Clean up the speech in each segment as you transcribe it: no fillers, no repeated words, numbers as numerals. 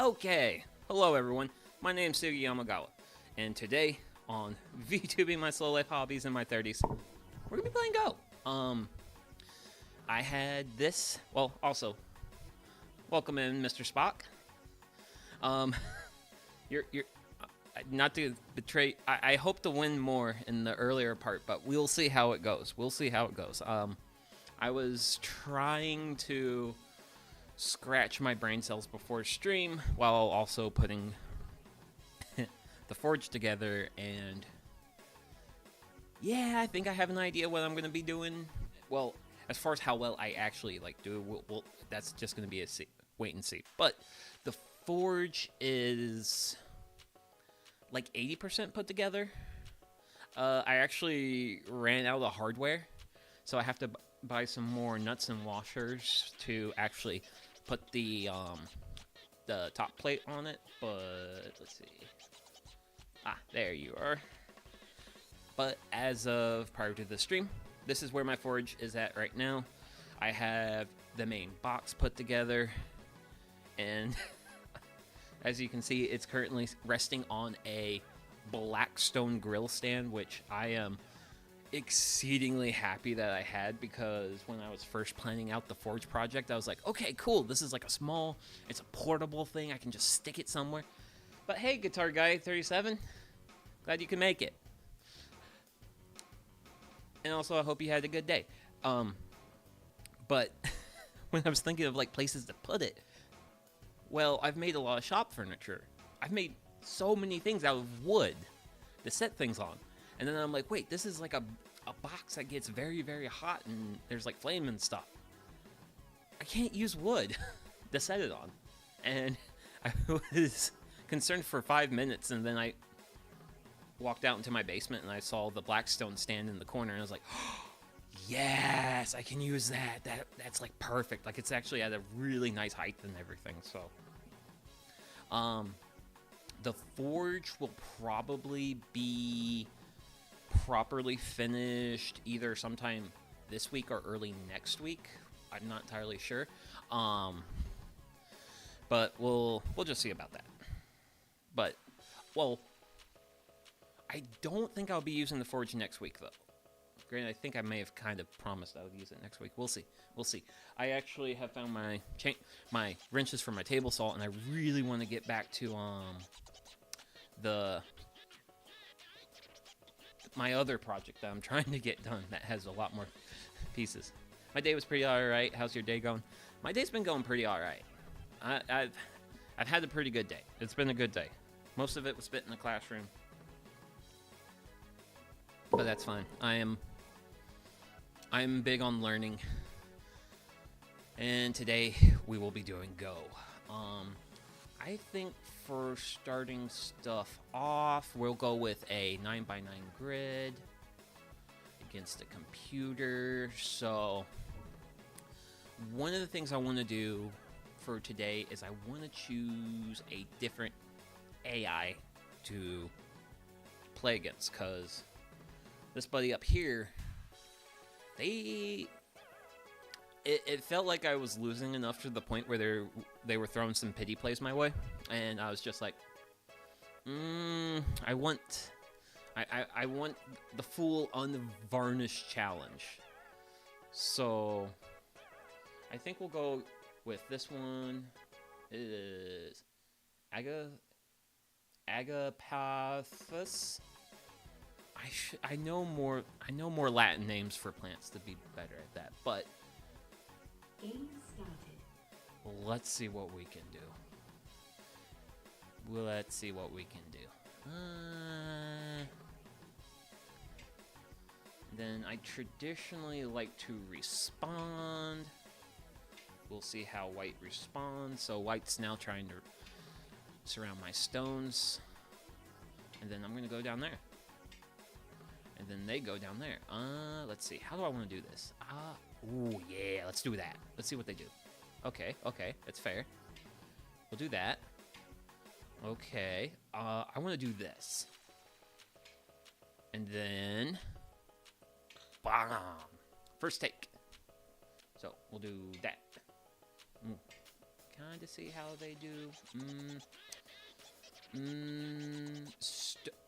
Okay, hello everyone. My name's Sugi Yamagawa, and today on VTubing my slow life hobbies in my 30s, we're gonna be playing Go. I had this. Well, also, welcome in, Mr. Spock. You're not to betray. I hope to win more in the earlier part, but we'll see how it goes. I was trying to scratch my brain cells before stream while also putting the forge together, and yeah, I think I have an idea what I'm going to be doing. Well, as far as how well I actually do it, that's just going to be a wait and see. But the forge is like 80% put together. I actually ran out of hardware, so I have to buy some more nuts and washers to actually put the top plate on it. But let's see. There you are. But as of prior to the stream, this is where my forge is at right now. I have the main box put together, and as you can see, it's currently resting on a black stone grill stand, which I am exceedingly happy that I had, because when I was first planning out the forge project, I was like, okay, cool, this is like it's a portable thing, I can just stick it somewhere. But hey, Guitar Guy 37, glad you can make it. And also, I hope you had a good day. But when I was thinking of places to put it, well, I've made a lot of shop furniture. I've made so many things out of wood to set things on. And then I'm like, wait, this is like a box that gets very, very hot and there's like flame and stuff. I can't use wood to set it on. And I was concerned for 5 minutes, and then I walked out into my basement and I saw the Blackstone stand in the corner, and I was like, oh, yes, I can use that. That's like perfect. Like, it's actually at a really nice height and everything. So the forge will probably be properly finished either sometime this week or early next week. I'm not entirely sure. But we'll just see about that. But, well, I don't think I'll be using the forge next week, though. Granted, I think I may have kind of promised I would use it next week. We'll see. I actually have found my wrenches for my table saw, and I really want to get back to my other project that I'm trying to get done that has a lot more pieces. My day was pretty alright. How's your day going? My day's been going pretty alright. I've had a pretty good day. It's been a good day. Most of it was spent in the classroom, but that's fine. I'm big on learning, and today we will be doing Go. I think for starting stuff off, we'll go with a 9x9 grid against a computer. So one of the things I want to do for today is I want to choose a different AI to play against, because this buddy up here, it felt like I was losing enough to the point where they were throwing some pity plays my way, and I was just like, I want the full unvarnished challenge. So I think we'll go with this one. It is Agapathus. I know more Latin names for plants to be better at that, but game started. Let's see what we can do. Then I traditionally like to respond. We'll see how white responds. So white's now trying to surround my stones. And then I'm going to go down there. And then they go down there. Let's see. How do I want to do this? Ooh, yeah, let's do that. Let's see what they do. Okay, that's fair. We'll do that. Okay, I want to do this. And then, bam! First take. So, we'll do that. kind of see how they do.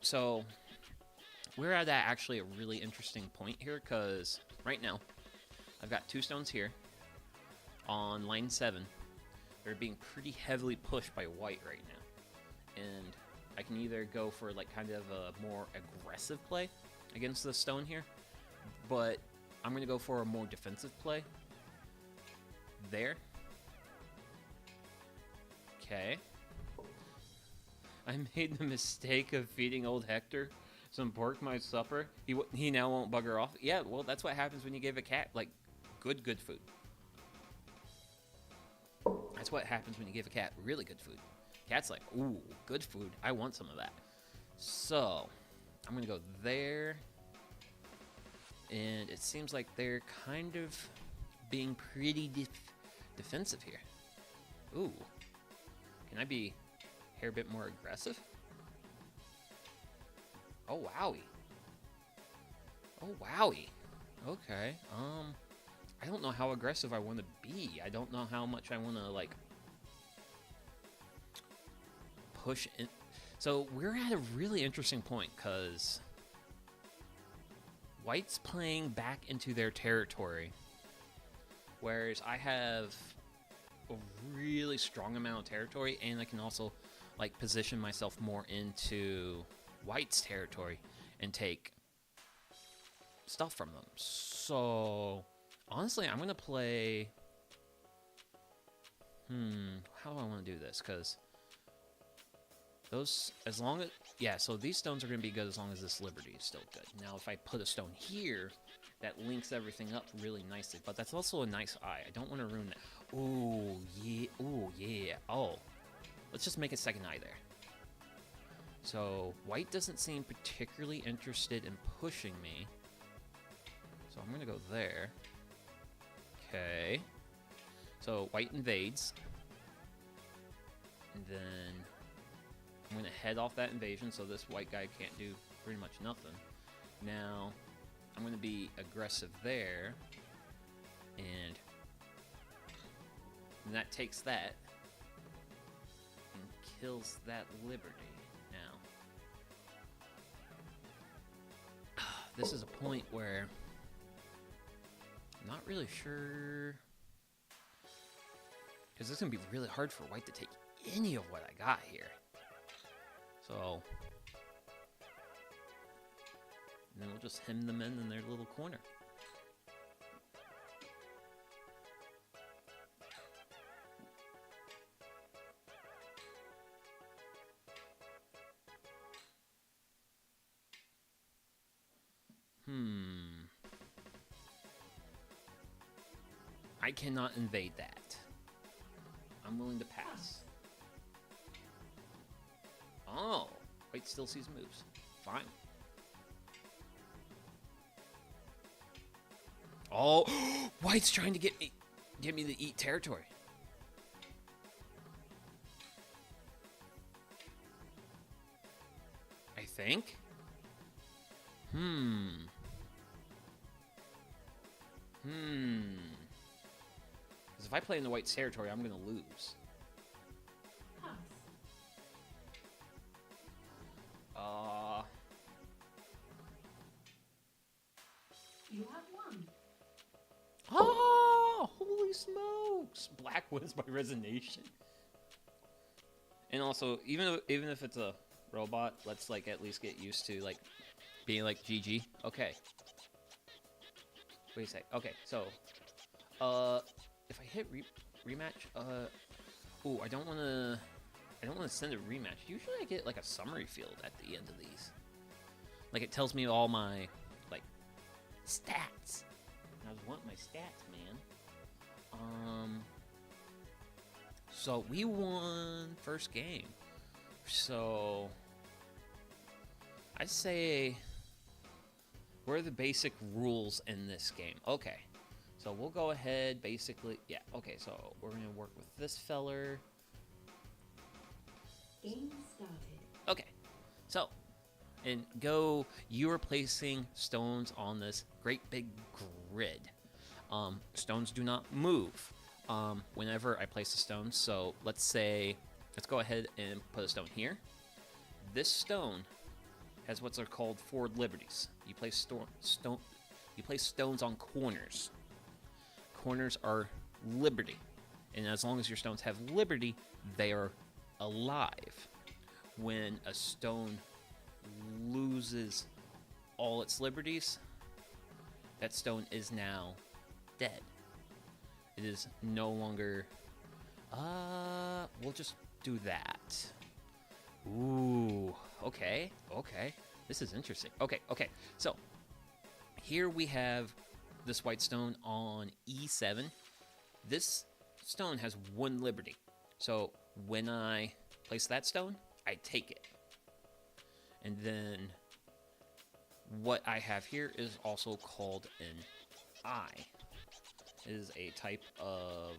So we're at actually a really interesting point here, because right now I've got 2 stones here on line 7. They're being pretty heavily pushed by white right now, and I can either go for like kind of a more aggressive play against the stone here, but I'm gonna go for a more defensive play there. Okay. I made the mistake of feeding old Hector some pork my supper. He now won't bugger off. Yeah, well, that's what happens when you give a cat, like, good food. That's what happens when you give a cat really good food. Cat's like, ooh, good food. I want some of that. So, I'm going to go there. And it seems like they're kind of being pretty defensive here. Ooh. Can I be a hair bit more aggressive? Oh, wowie. Oh, wowie. Okay. I don't know how aggressive I want to be. I don't know how much I want to, like, push in. So we're at a really interesting point, because white's playing back into their territory, whereas I have a really strong amount of territory, and I can also, like, position myself more into white's territory and take stuff from them. So honestly, I'm gonna play how do I want to do this? Because those, as long as, yeah, so these stones are gonna be good as long as this liberty is still good. Now if I put a stone here, that links everything up really nicely, but that's also a nice eye. I don't want to ruin that. Ooh, yeah. Ooh, yeah. Oh, let's just make a second eye there. So white doesn't seem particularly interested in pushing me, so I'm gonna go there. Okay, so white invades, and then I'm gonna head off that invasion, so this white guy can't do pretty much nothing. Now I'm gonna be aggressive there, and that takes that and kills that liberty. Now this is a point where I'm not really sure, because it's gonna be really hard for white to take any of what I got here. So, and then we'll just hem them in their little corner. I cannot invade that. I'm willing to pass. Oh, white still sees moves. Fine. Oh, white's trying to get me to eat territory. I think. Because if I play in the white's territory, I'm gonna lose. You have won. Oh, holy smokes! Black wins by resignation. And also, even if it's a robot, let's like at least get used to like being like GG. Okay. Wait a sec. Okay, so if I hit rematch, ooh, I don't want to send a rematch. Usually I get like a summary field at the end of these. Like it tells me all my like stats. I was wanting my stats, man. So we won first game. So I'd say, what are the basic rules in this game? Okay, so we'll go ahead, basically, yeah, okay, so we're gonna work with this feller. Game started. Okay, so, and go, you are placing stones on this great big grid. Stones do not move. whenever I place a stone. So let's go ahead and put a stone here. This stone has what's are called forward liberties. You place stones on corners. Corners are liberty, and as long as your stones have liberty, they are alive. When a stone loses all its liberties, that stone is now dead. It is no longer... we'll just do that. Ooh, okay. This is interesting. Okay. So, here we have this white stone on E7. This stone has 1 liberty. So, when I place that stone, I take it. And then what I have here is also called an eye. It is a type of...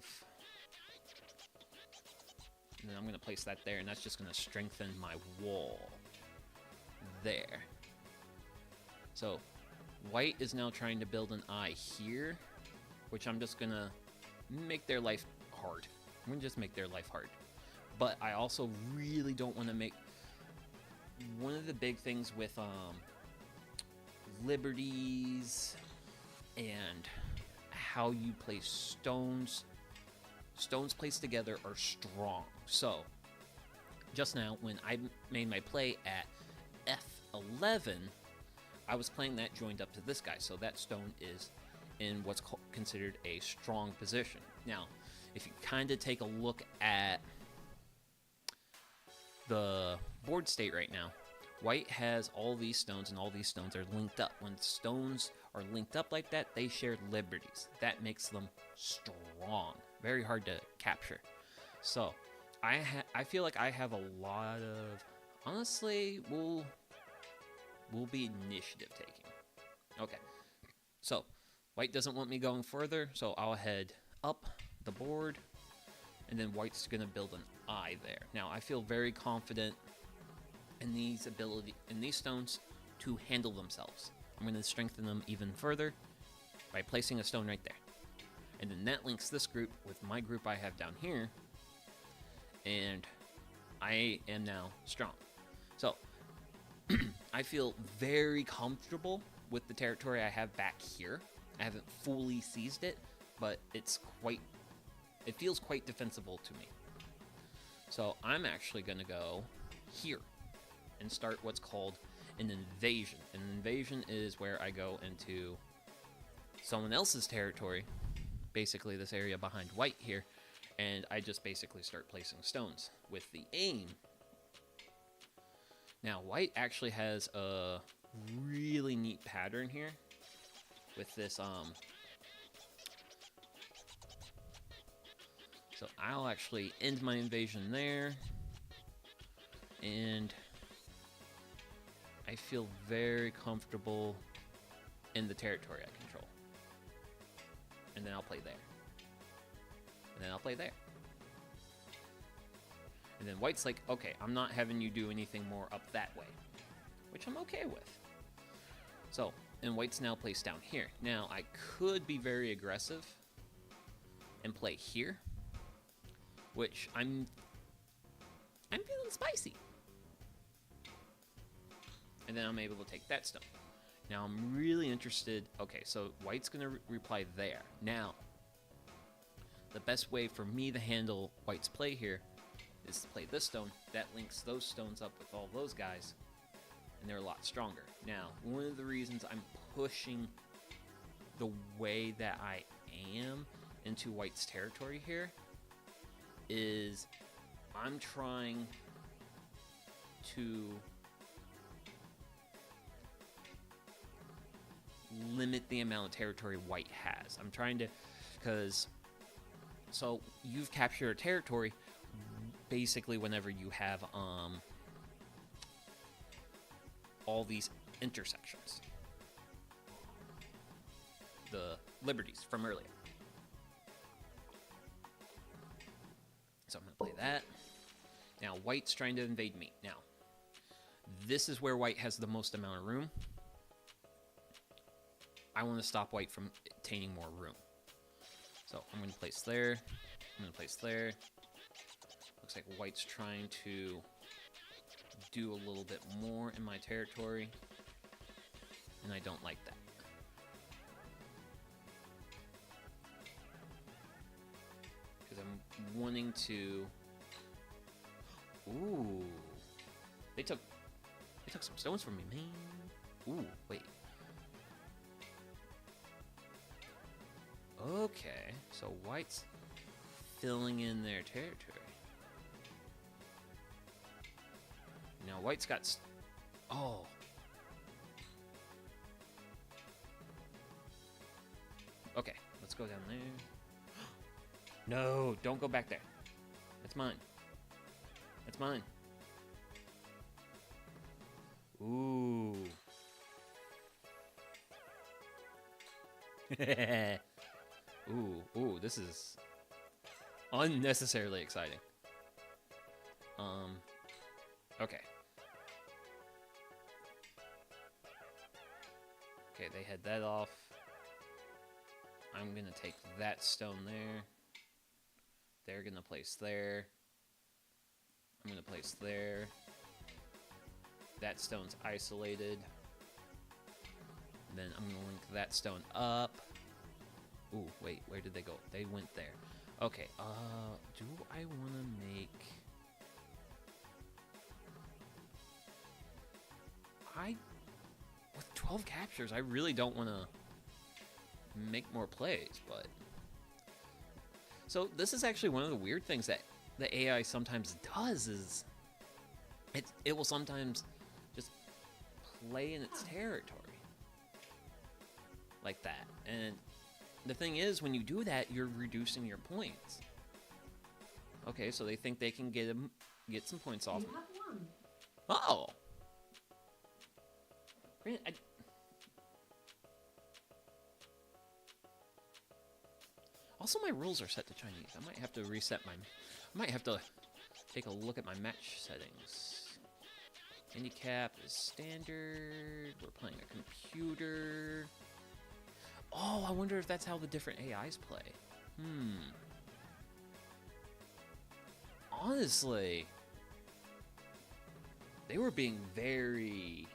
And then I'm going to place that there, and that's just going to strengthen my wall. There. So, white is now trying to build an eye here, which I'm just going to make their life hard. I'm going to just make their life hard. But I also really don't want to make... One of the big things with liberties and how you place stones placed together are strong. So, just now, when I made my play at F11, I was playing that joined up to this guy, so that stone is in what's considered a strong position. Now, if you kind of take a look at the board state right now, white has all these stones, and all these stones are linked up. When stones are linked up like that, they share liberties. That makes them strong. Very hard to capture. So, I feel like I have a lot of... Honestly, we'll be initiative taking. Okay. So, white doesn't want me going further, so I'll head up the board, and then white's going to build an eye there. Now, I feel very confident in these stones to handle themselves. I'm going to strengthen them even further by placing a stone right there. And then that links this group with my group I have down here, and I am now strong. So, I feel very comfortable with the territory I have back here. I haven't fully seized it, but it feels quite defensible to me. So, I'm actually going to go here and start what's called an invasion. An invasion is where I go into someone else's territory, basically this area behind white here, and I just basically start placing stones with the aim. Now, white actually has a really neat pattern here with this, so I'll actually end my invasion there, and I feel very comfortable in the territory I control. And then I'll play there. And then I'll play there. And then white's like, okay, I'm not having you do anything more up that way, which I'm okay with. So, and white's now placed down here. Now, I could be very aggressive and play here, which I'm feeling spicy. And then I'm able to take that stone. Now, I'm really interested... Okay, so white's going to reply there. Now, the best way for me to handle white's play here is to play this stone. That links those stones up with all those guys, and they're a lot stronger. Now, one of the reasons I'm pushing the way that I am into white's territory here is I'm trying to limit the amount of territory white has. I'm trying to, so you've captured a territory basically whenever you have all these intersections, the liberties from earlier. So I'm going to play that. Now white's trying to invade me. Now, this is where white has the most amount of room. I want to stop white from attaining more room. So I'm going to place there. I'm going to place there. Looks like white's trying to do a little bit more in my territory. And I don't like that. Because I'm wanting to... Ooh. They took some stones from me, man. Ooh, wait. Okay, so white's filling in their territory. Now white's got... Oh. Okay, let's go down there. No, don't go back there. That's mine. That's mine. Ooh. Ooh, this is unnecessarily exciting. Okay. Okay, they head that off. I'm gonna take that stone there. They're gonna place there. I'm gonna place there. That stone's isolated. Then I'm gonna link that stone up. Ooh, wait, where did they go? They went there. Okay, do I wanna make... With 12 captures, I really don't wanna make more plays, but... So, this is actually one of the weird things that the AI sometimes does, is... It will sometimes just play in its territory. Like that. And the thing is, when you do that, you're reducing your points. Okay, so they think they can get some points off. You have one. Oh! Also, my rules are set to Chinese. I might have to reset my... I might have to take a look at my match settings. Handicap is standard. We're playing a computer. Oh, I wonder if that's how the different AIs play. Honestly, they were being very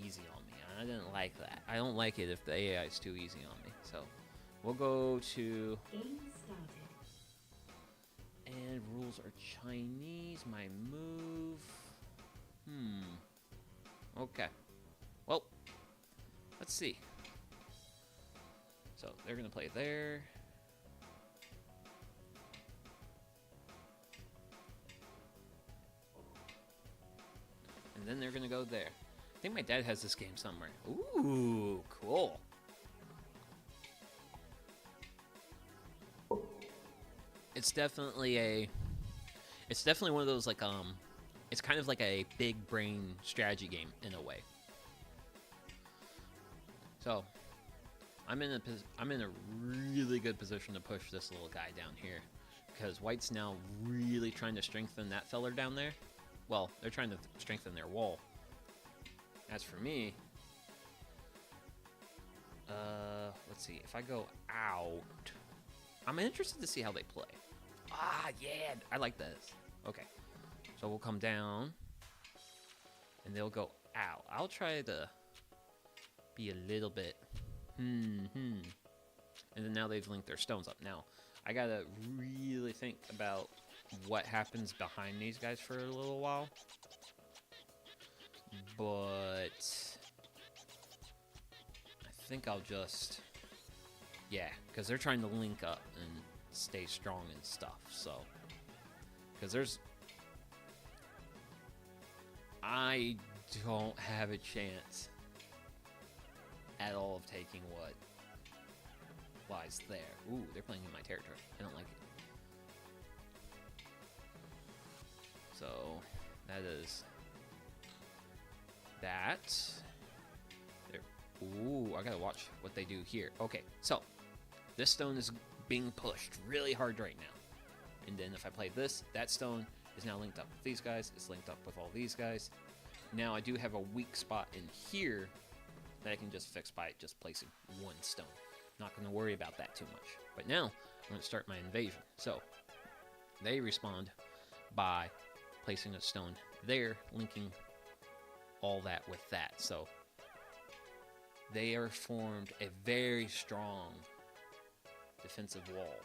easy on me. I didn't like that. I don't like it if the AI is too easy on me. So we'll go to... Game started. And rules are Chinese. My move... Okay. Well, let's see. So they're going to play there. And then they're going to go there. I think my dad has this game somewhere. Ooh, cool. It's definitely one of those, like, it's kind of like a big brain strategy game in a way. So, I'm in a really good position to push this little guy down here, because white's now really trying to strengthen that feller down there. Well, they're trying to strengthen their wall. As for me, let's see, if I go out, I'm interested to see how they play. Ah, yeah, I like this. Okay, so we'll come down, and they'll go out. I'll try to be a little bit, And then now they've linked their stones up. Now, I gotta really think about what happens behind these guys for a little while. But I think I'll just... Yeah, because they're trying to link up and stay strong and stuff, so... Because there's... I don't have a chance at all of taking what lies there. Ooh, they're playing in my territory. I don't like it. So, that is... that. There. Ooh, I gotta watch what they do here. Okay, so this stone is being pushed really hard right now. And then if I play this, that stone is now linked up with these guys. It's linked up with all these guys. Now I do have a weak spot in here that I can just fix by just placing one stone. Not going to worry about that too much. But now, I'm going to start my invasion. So, they respond by placing a stone there, linking all that with that. So, they are formed a very strong defensive wall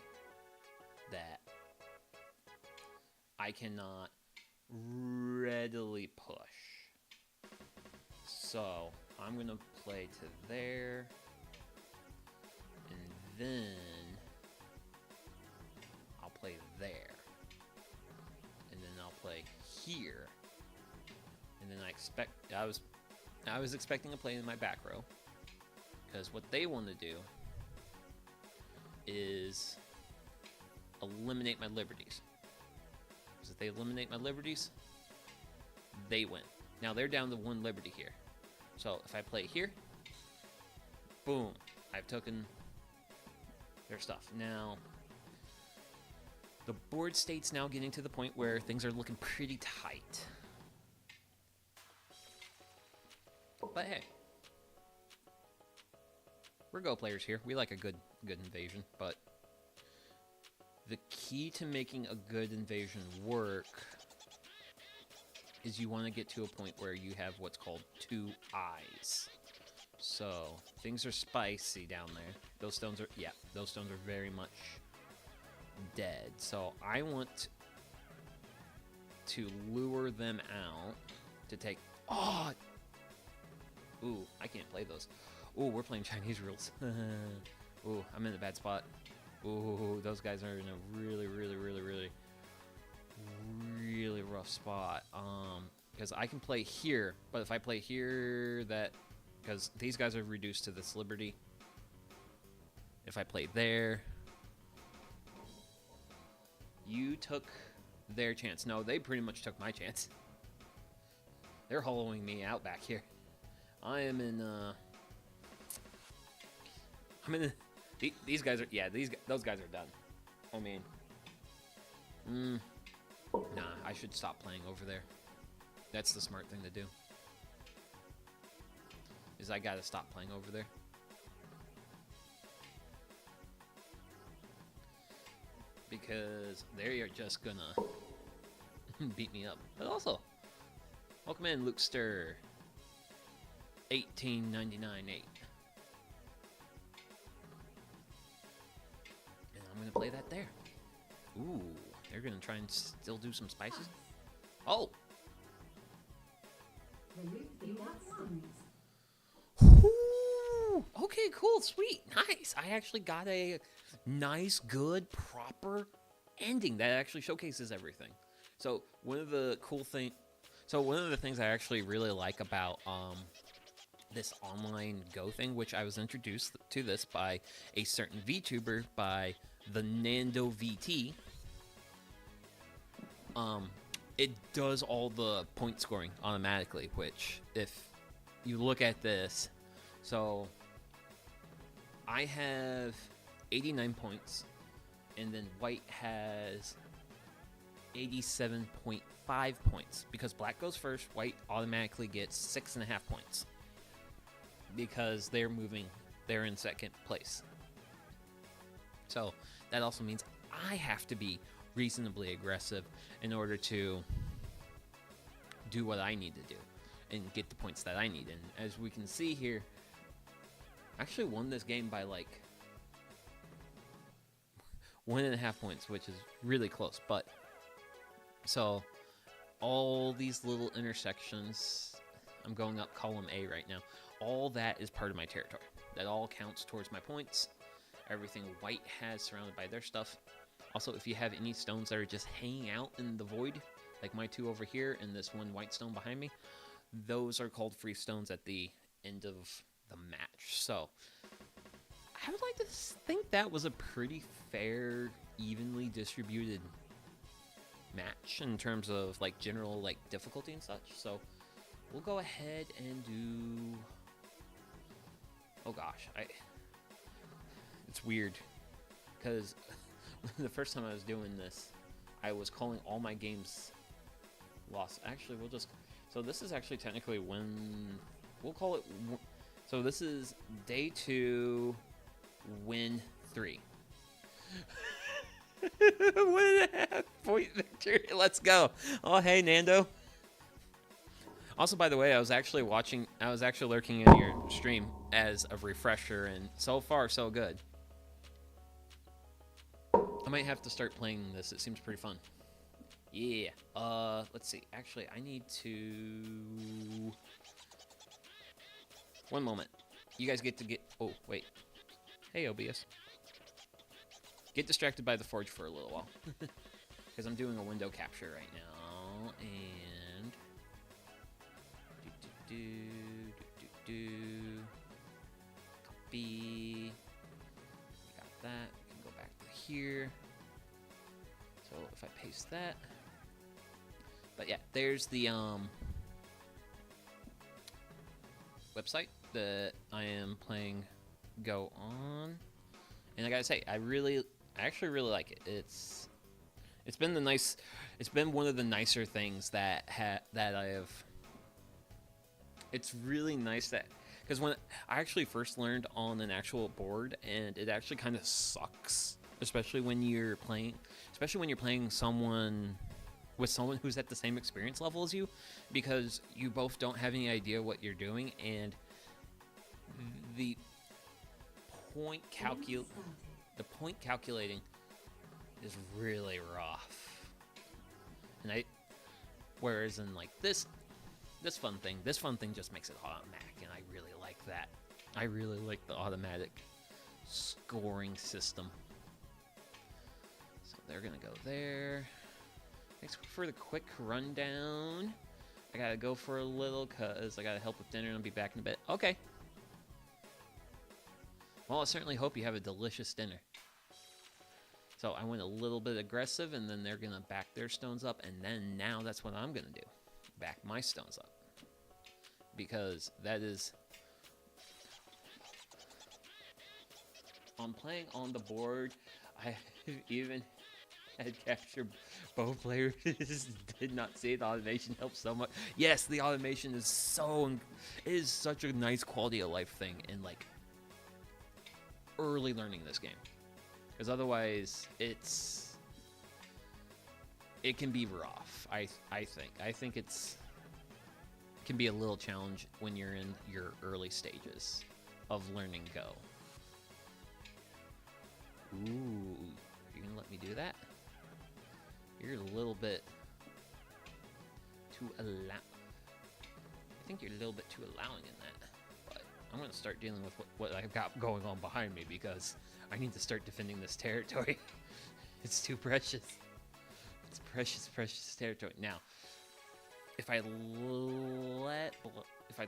that I cannot readily push. So, I'm going to play to there, and then I'll play there, and then I'll play here, and then I was expecting to play in my back row, because what they want to do is eliminate my liberties. Because if they eliminate my liberties, they win. Now they're down to 1 liberty here. So if I play here, boom, I've taken their stuff. Now, the board state's now getting to the point where things are looking pretty tight. But hey, we're Go players here. We like a good invasion, but the key to making a good invasion work is you want to get to a point where you have what's called 2 eyes. So, things are spicy down there. Those stones are very much dead. So, I want to lure them out to take... Oh! Ooh, I can't play those. Ooh, we're playing Chinese rules. Ooh, I'm in a bad spot. Ooh, those guys are in a really rough spot. Because I can play here, but if I play here, because these guys are reduced to this liberty. If I play there, you took their chance. No, they pretty much took my chance. They're hollowing me out back here. I am in. These guys are. Yeah, those guys are done. I mean. Nah, I should stop playing over there. That's the smart thing to do. Is I gotta stop playing over there. Because they are just gonna beat me up. But also, welcome in, Luke Stir. 1899-8. And I'm gonna play that there. Ooh, they're gonna try and still do some spices. Oh! You have 1. Ooh, okay, cool, sweet, nice. I actually got a nice, good, proper ending that actually showcases everything. So one of the things I actually really like about this online Go thing, which I was introduced to this by a certain VTuber by the Nando VT. It does all the point scoring automatically, which if you look at this, so I have 89 points, and then white has 87.5 points. Because black goes first, white automatically gets 6.5 points. Because they're in second place. So that also means I have to be reasonably aggressive in order to do what I need to do and get the points that I need. And as we can see here, I actually won this game by like 1.5 points, which is really close. But so all these little intersections, I'm going up column A right now. All that is part of my territory. That all counts towards my points. Everything white has surrounded by their stuff. Also, if you have any stones that are just hanging out in the void, like my 2 over here and this 1 white stone behind me, those are called free stones at the end of the match. So, I would like to think that was a pretty fair, evenly distributed match in terms of like general like difficulty and such. So, we'll go ahead and do... Oh gosh, it's weird because the first time I was doing this, I was calling all my games lost. Actually, so this is actually technically when, we'll call it, so this is day 2 win 3. 1.5 point victory. Let's go. Oh, hey, Nando. Also, by the way, I was actually lurking in your stream as a refresher, and so far, so good. I might have to start playing this. It seems pretty fun. Yeah. Let's see. Actually, I need to... One moment. You guys get to get... Oh, wait. Hey, OBS. Get distracted by the forge for a little while. Because I'm doing a window capture right now. And... Copy. Got that. We can go back to here. So if I paste that. But yeah, there's the website that I am playing Go on. And I gotta say, I actually really like it. It's been one of the nicer things that I have. It's really nice that, because when I actually first learned on an actual board, and it actually kind of sucks, especially when you're playing someone who's at the same experience level as you, because you both don't have any idea what you're doing, and the point calculating is really rough. And whereas in like this fun thing just makes it automatic, and I really like that. I really like the automatic scoring system. So they're gonna go there. Thanks for the quick rundown. I gotta go for a little cause I gotta help with dinner and I'll be back in a bit. Okay. Well, I certainly hope you have a delicious dinner. So I went a little bit aggressive, and then they're gonna back their stones up, and then now that's what I'm gonna do. Back my stones up. Because that is... I'm playing on the board. I even had captured both players. Did not see the automation helps so much. Yes, the automation is such a nice quality of life thing in like early learning this game. Because otherwise it can be rough. I think it can be a little challenge when you're in your early stages of learning Go. Ooh, you're gonna let me do that? You're a little bit too I think you're a little bit too allowing in that. But I'm gonna start dealing with what I've got going on behind me, because I need to start defending this territory. It's too precious. It's precious, precious territory. Now, if I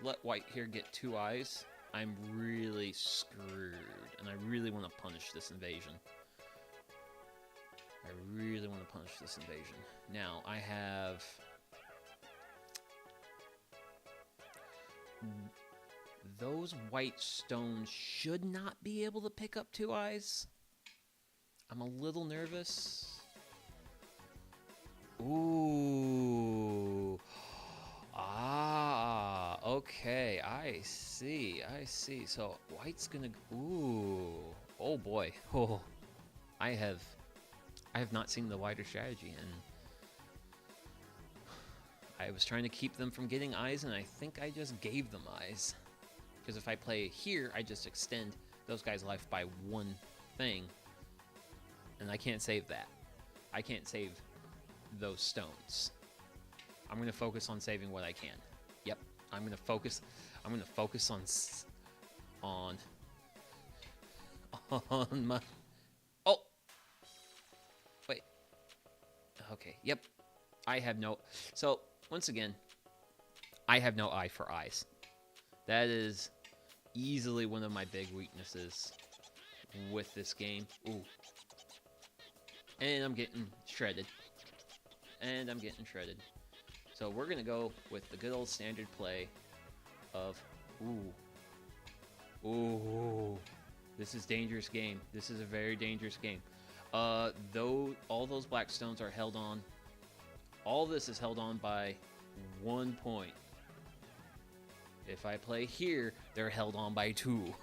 let white here get 2 eyes, I'm really screwed, and I really want to punish this invasion. Now, I have... Those white stones should not be able to pick up 2 eyes. I'm a little nervous. Ooh. Ah, okay. I see. So white's gonna... Ooh. Oh boy. Oh. I have not seen the wider strategy, and I was trying to keep them from getting eyes, and I think I just gave them eyes. Because if I play here, I just extend those guys' life by 1 thing, and I can't save that. I can't save those stones. I'm going to focus on saving what I can. Yep, I'm going to focus on my... Oh! Wait. Okay, yep. I have no... So, once again, I have no eye for eyes. That is easily one of my big weaknesses with this game. Ooh. And I'm getting shredded. So we're going to go with the good old standard play of... Ooh. This is a dangerous game. This is a very dangerous game. Though all those black stones are held on. All this is held on by 1 point. If I play here, they're held on by 2.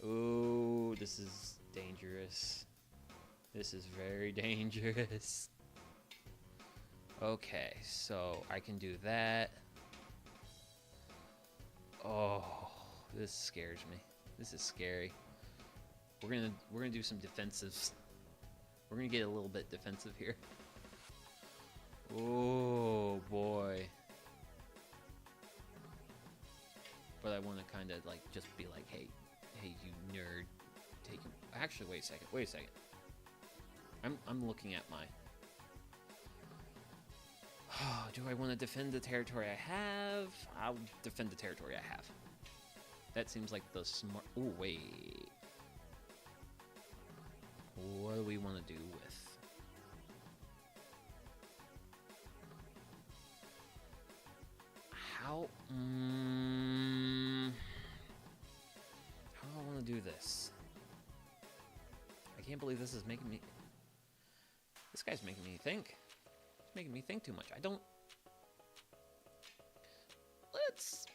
Ooh, this is dangerous. This is very dangerous. Okay, so I can do that. Oh, this scares me. This is scary. We're gonna do some defensives. We're gonna get a little bit defensive here. Oh boy. But I want to kind of like just be like, hey, you nerd, take him. Actually, wait a second. I'm looking at my. Do I want to defend the territory I have? I'll defend the territory I have. That seems like the smart. Oh wait. What do we want to do with? How? How do I want to do this? I can't believe this is making me. This guy's making me think. It's making me think too much. I don't. Let's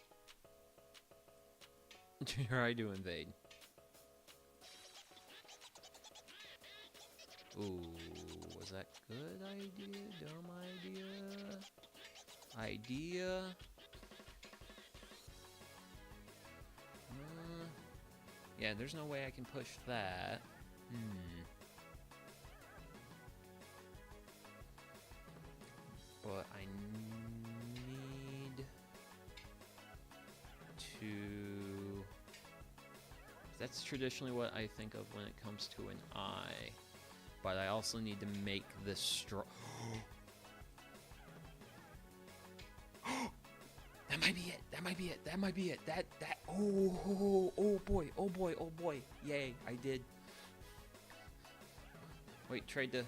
try to invade. Ooh, was that good idea? Dumb idea? Yeah, there's no way I can push that. But I need to... That's traditionally what I think of when it comes to an eye. But I also need to make this strong. That might be it. That. Oh boy. Yay, I did. Wait, trade to.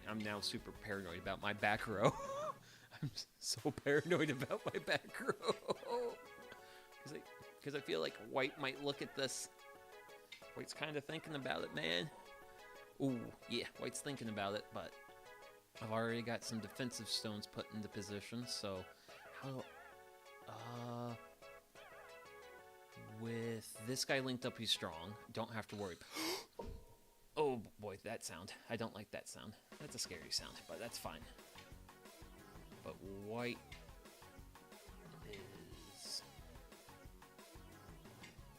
I'm now super paranoid about my back row. I'm so paranoid about my back row. Because I feel like white might look at this. White's kind of thinking about it, man. Ooh, yeah, White's thinking about it, but I've already got some defensive stones put into position, so how... with this guy linked up, he's strong. Don't have to worry. Oh boy, that sound. I don't like that sound. That's a scary sound, but that's fine. But White is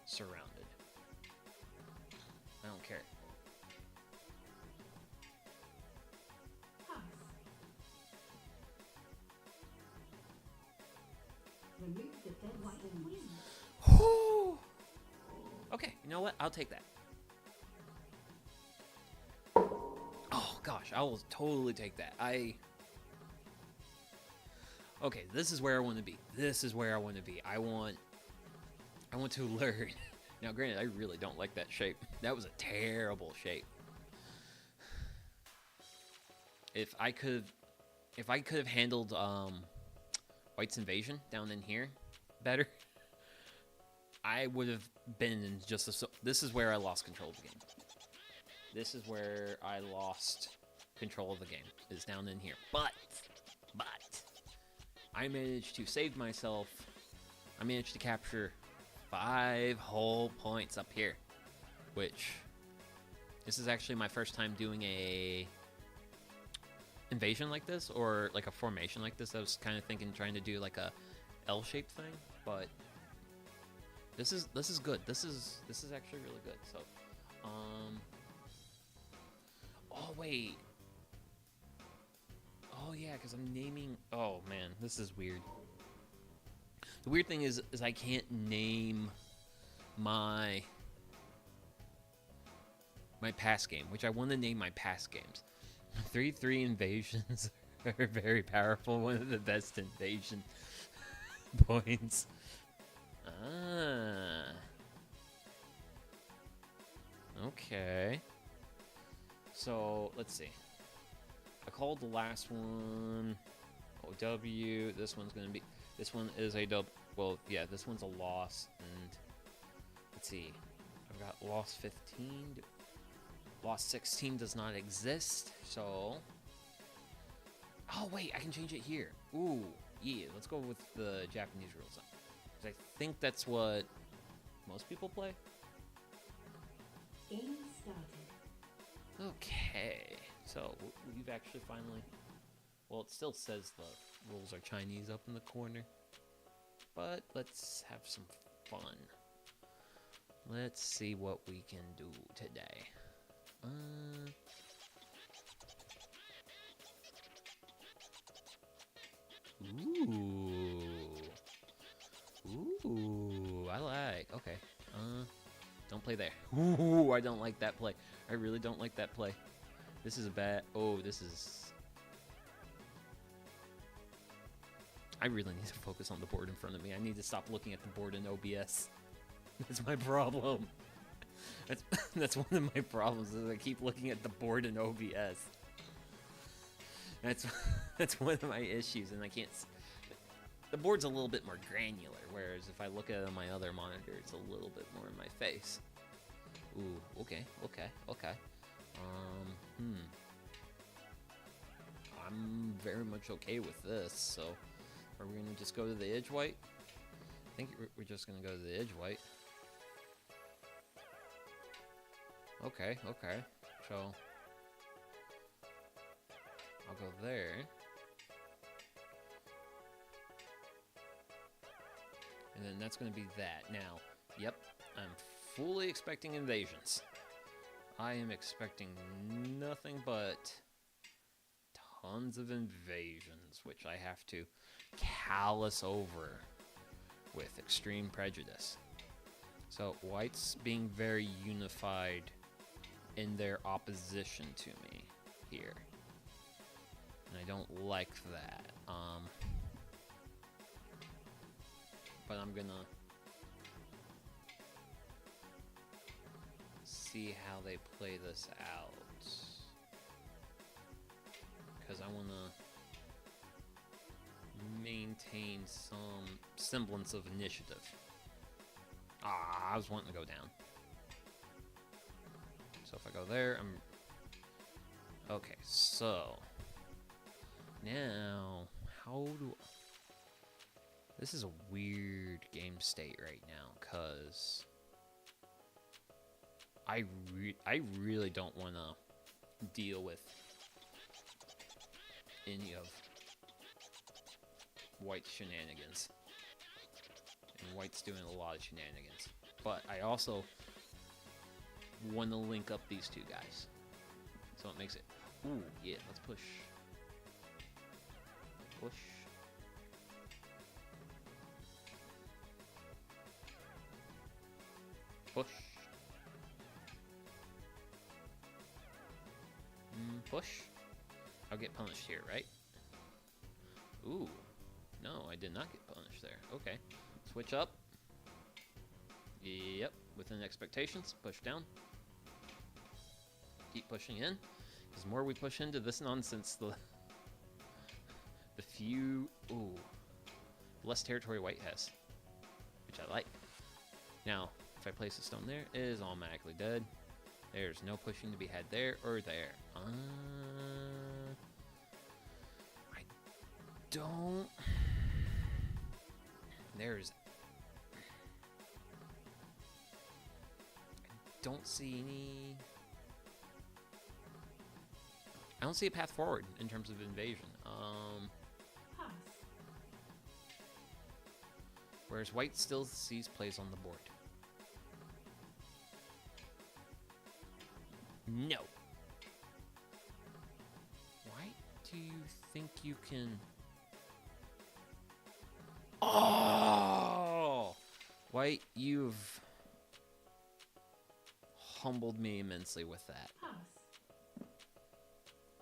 surrounded. I don't care. Pass. Remove the dead white win. Okay, you know what? I'll take that. Oh gosh, I will totally take that. Okay, this is where I want to be. I want to learn. Now, granted, I really don't like that shape. That was a terrible shape. If I could have handled White's invasion down in here better, I would have been in just a. This is where I lost control of the game. This is where I lost control of the game. Is down in here. But I managed to save myself. I managed to capture 5 whole points up here, which this is actually my first time doing a invasion like this, or like a formation like this. I was kind of trying to do like a L-shaped thing, but this is good. This is actually really good. So, oh wait, oh yeah, because I'm naming. Oh man, this is weird. The weird thing is I can't name my past game, which I want to name my past games. 3-3 invasions are very powerful. One of the best invasion points. Okay. So let's see. I called the last one OW. This one's gonna be. This one is a dub. Well, yeah, this one's a loss. And let's see. I've got loss 15. Loss 16 does not exist. So. Oh wait, I can change it here. Ooh, yeah. Let's go with the Japanese rules. I think that's what most people play. Game started. Okay, so we've actually finally. Well, it still says the rules are Chinese up in the corner, but let's have some fun. Let's see what we can do today. Ooh, I like. Okay. Don't play there. Ooh, I don't like that play. I really don't like that play. This is a bad. Oh, this is. I really need to focus on the board in front of me. I need to stop looking at the board in OBS. That's my problem. That's one of my problems is I keep looking at the board in OBS. That's one of my issues, and I can't. The board's a little bit more granular, whereas if I look at it on my other monitor, it's a little bit more in my face. Ooh, okay. I'm very much okay with this, so are we gonna just go to the edge white? I think we're just gonna go to the edge white. Okay, so I'll go there. And then that's going to be that. Now, yep, I'm fully expecting invasions. I am expecting nothing but tons of invasions, which I have to callous over with extreme prejudice. So, white's being very unified in their opposition to me here. And I don't like that. But I'm gonna see how they play this out. Because I want to maintain some semblance of initiative. I was wanting to go down. So if I go there, I'm... Okay, so... Now, how do... This is a weird game state right now, because... I really don't want to deal with any of White's shenanigans. And White's doing a lot of shenanigans. But I also want to link up these two guys. So it makes it... Ooh, yeah, let's push. Push. Push. Push. I'll get punished here, right? Ooh. No, I did not get punished there. Okay. Switch up. Yep. Within expectations. Push down. Keep pushing in. Because the more we push into this nonsense, the few... Ooh. Less territory white has. Which I like. Now, if I place a stone there, it is automatically dead. There's no pushing to be had there or there. I don't... There's... I don't see any... I don't see a path forward in terms of invasion. Pass. Whereas white still sees plays on the board. No. Why do you think you can... Oh! White, you've humbled me immensely with that. Pass.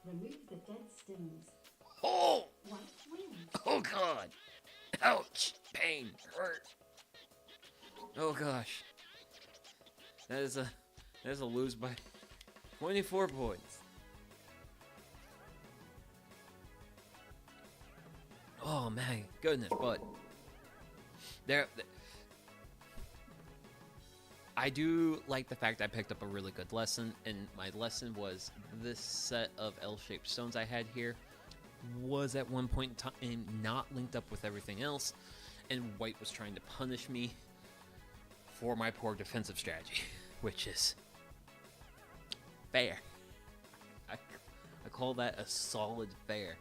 Remove the dead stones. Oh! White wins. Oh god! Ouch! Pain! Hurt! Oh gosh. That is a lose by 24 points. Oh my goodness, but I do like the fact I picked up a really good lesson, and my lesson was this set of L-shaped stones I had here was at one point in time not linked up with everything else, and white was trying to punish me for my poor defensive strategy, which is fair. I call that a solid fair.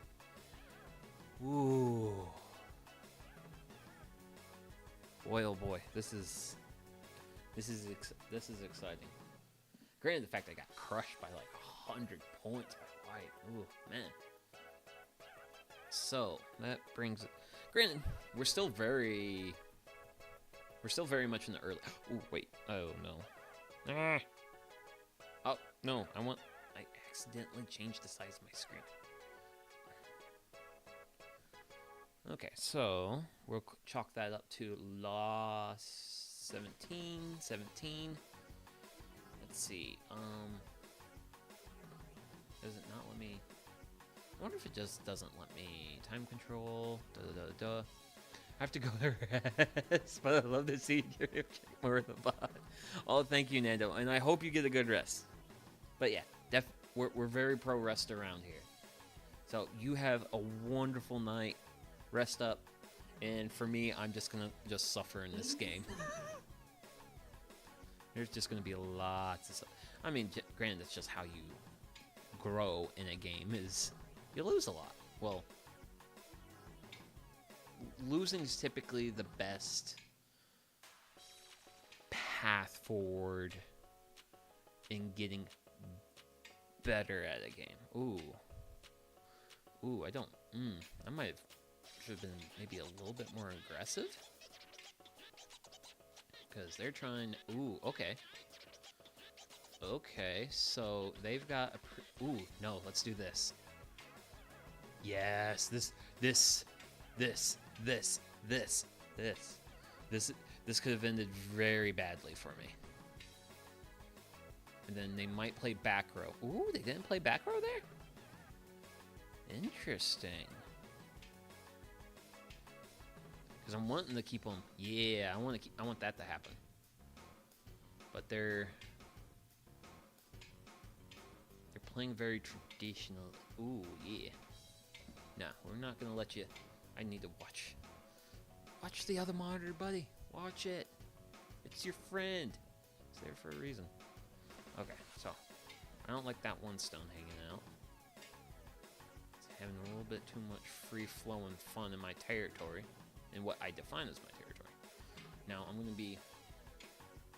Ooh. Boy, oh boy, this is exciting. Granted, the fact I got crushed by like 100 points by white. Ooh, man. So that brings it. Granted, we're still very much in the early. Ooh, wait. Oh no. Ah. Oh no. I accidentally changed the size of my screen. Okay, so we'll chalk that up to loss 17. Let's see. Does it not let me? I wonder if it just doesn't let me. Time control. I have to go to rest, but I'd love to see you more in the bot. Oh, thank you, Nando, and I hope you get a good rest. But yeah, we're very pro rest around here. So you have a wonderful night. Rest up, and for me, I'm just gonna suffer in this game. There's just gonna be lots of stuff. I mean, granted, that's just how you grow in a game. Is you lose a lot. Well, losing is typically the best path forward in getting better at a game. Ooh, I don't. I might have. Should have been maybe a little bit more aggressive, because they're trying. Ooh, okay, so they've got a ooh, no, let's do this. Yes, this could have ended very badly for me. And then they might play back row. Ooh, they didn't play back row there? Interesting. Because I'm wanting to keep them. Yeah, I want that to happen. But they're playing very traditional. Ooh, yeah. Nah, we're not gonna let you. I need to watch the other monitor, buddy. Watch it. It's your friend. It's there for a reason. Okay, so I don't like that one stone hanging out. It's having a little bit too much free-flowing fun in my territory, in what I define as my territory. Now I'm gonna be.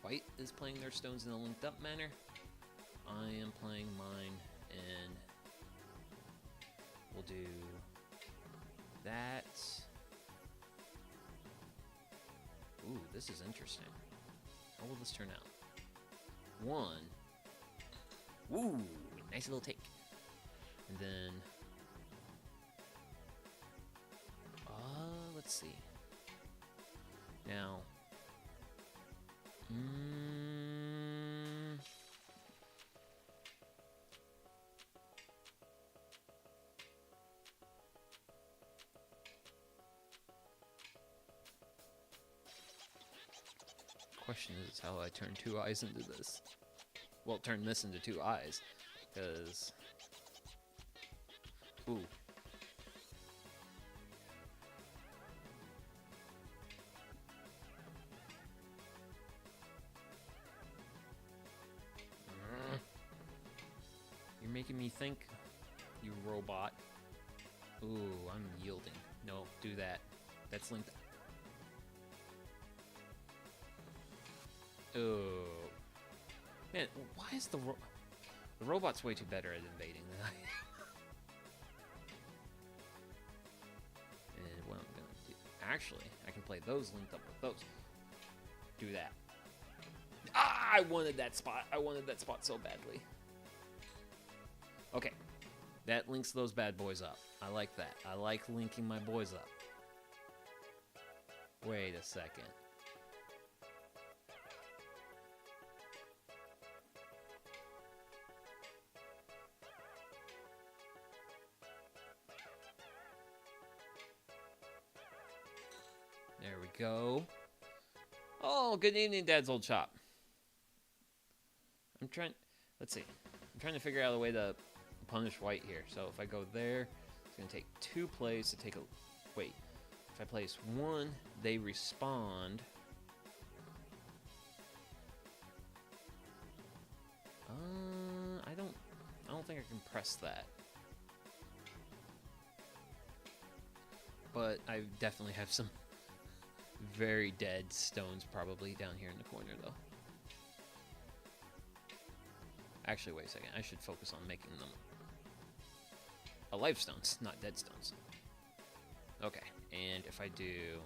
White is playing their stones in a linked-up manner. I am playing mine, and we'll do that. Ooh, this is interesting. How will this turn out? One. Ooh, nice little take. And then, let's see. Now, question is how I turn two eyes into this. Well, turn this into two eyes, because ooh. You're making me think, you robot. Ooh, I'm yielding. No, do that. That's linked. Oh. Man, why is the robot's way too better at invading than I am. And what I'm gonna do, actually, I can play those linked up with those. Do that. Ah, I wanted that spot. I wanted that spot so badly. Okay, that links those bad boys up. I like that. I like linking my boys up. Wait a second. There we go. Oh, good evening, Dad's old shop. Let's see. I'm trying to figure out a way to punish white here. So if I go there, it's going to take 2 plays to take a... Wait. If I place 1, they respond. think I can press that. But I definitely have some very dead stones probably down here in the corner, though. Actually, wait a second. I should focus on making them life stones, not dead stones. Okay, and if I do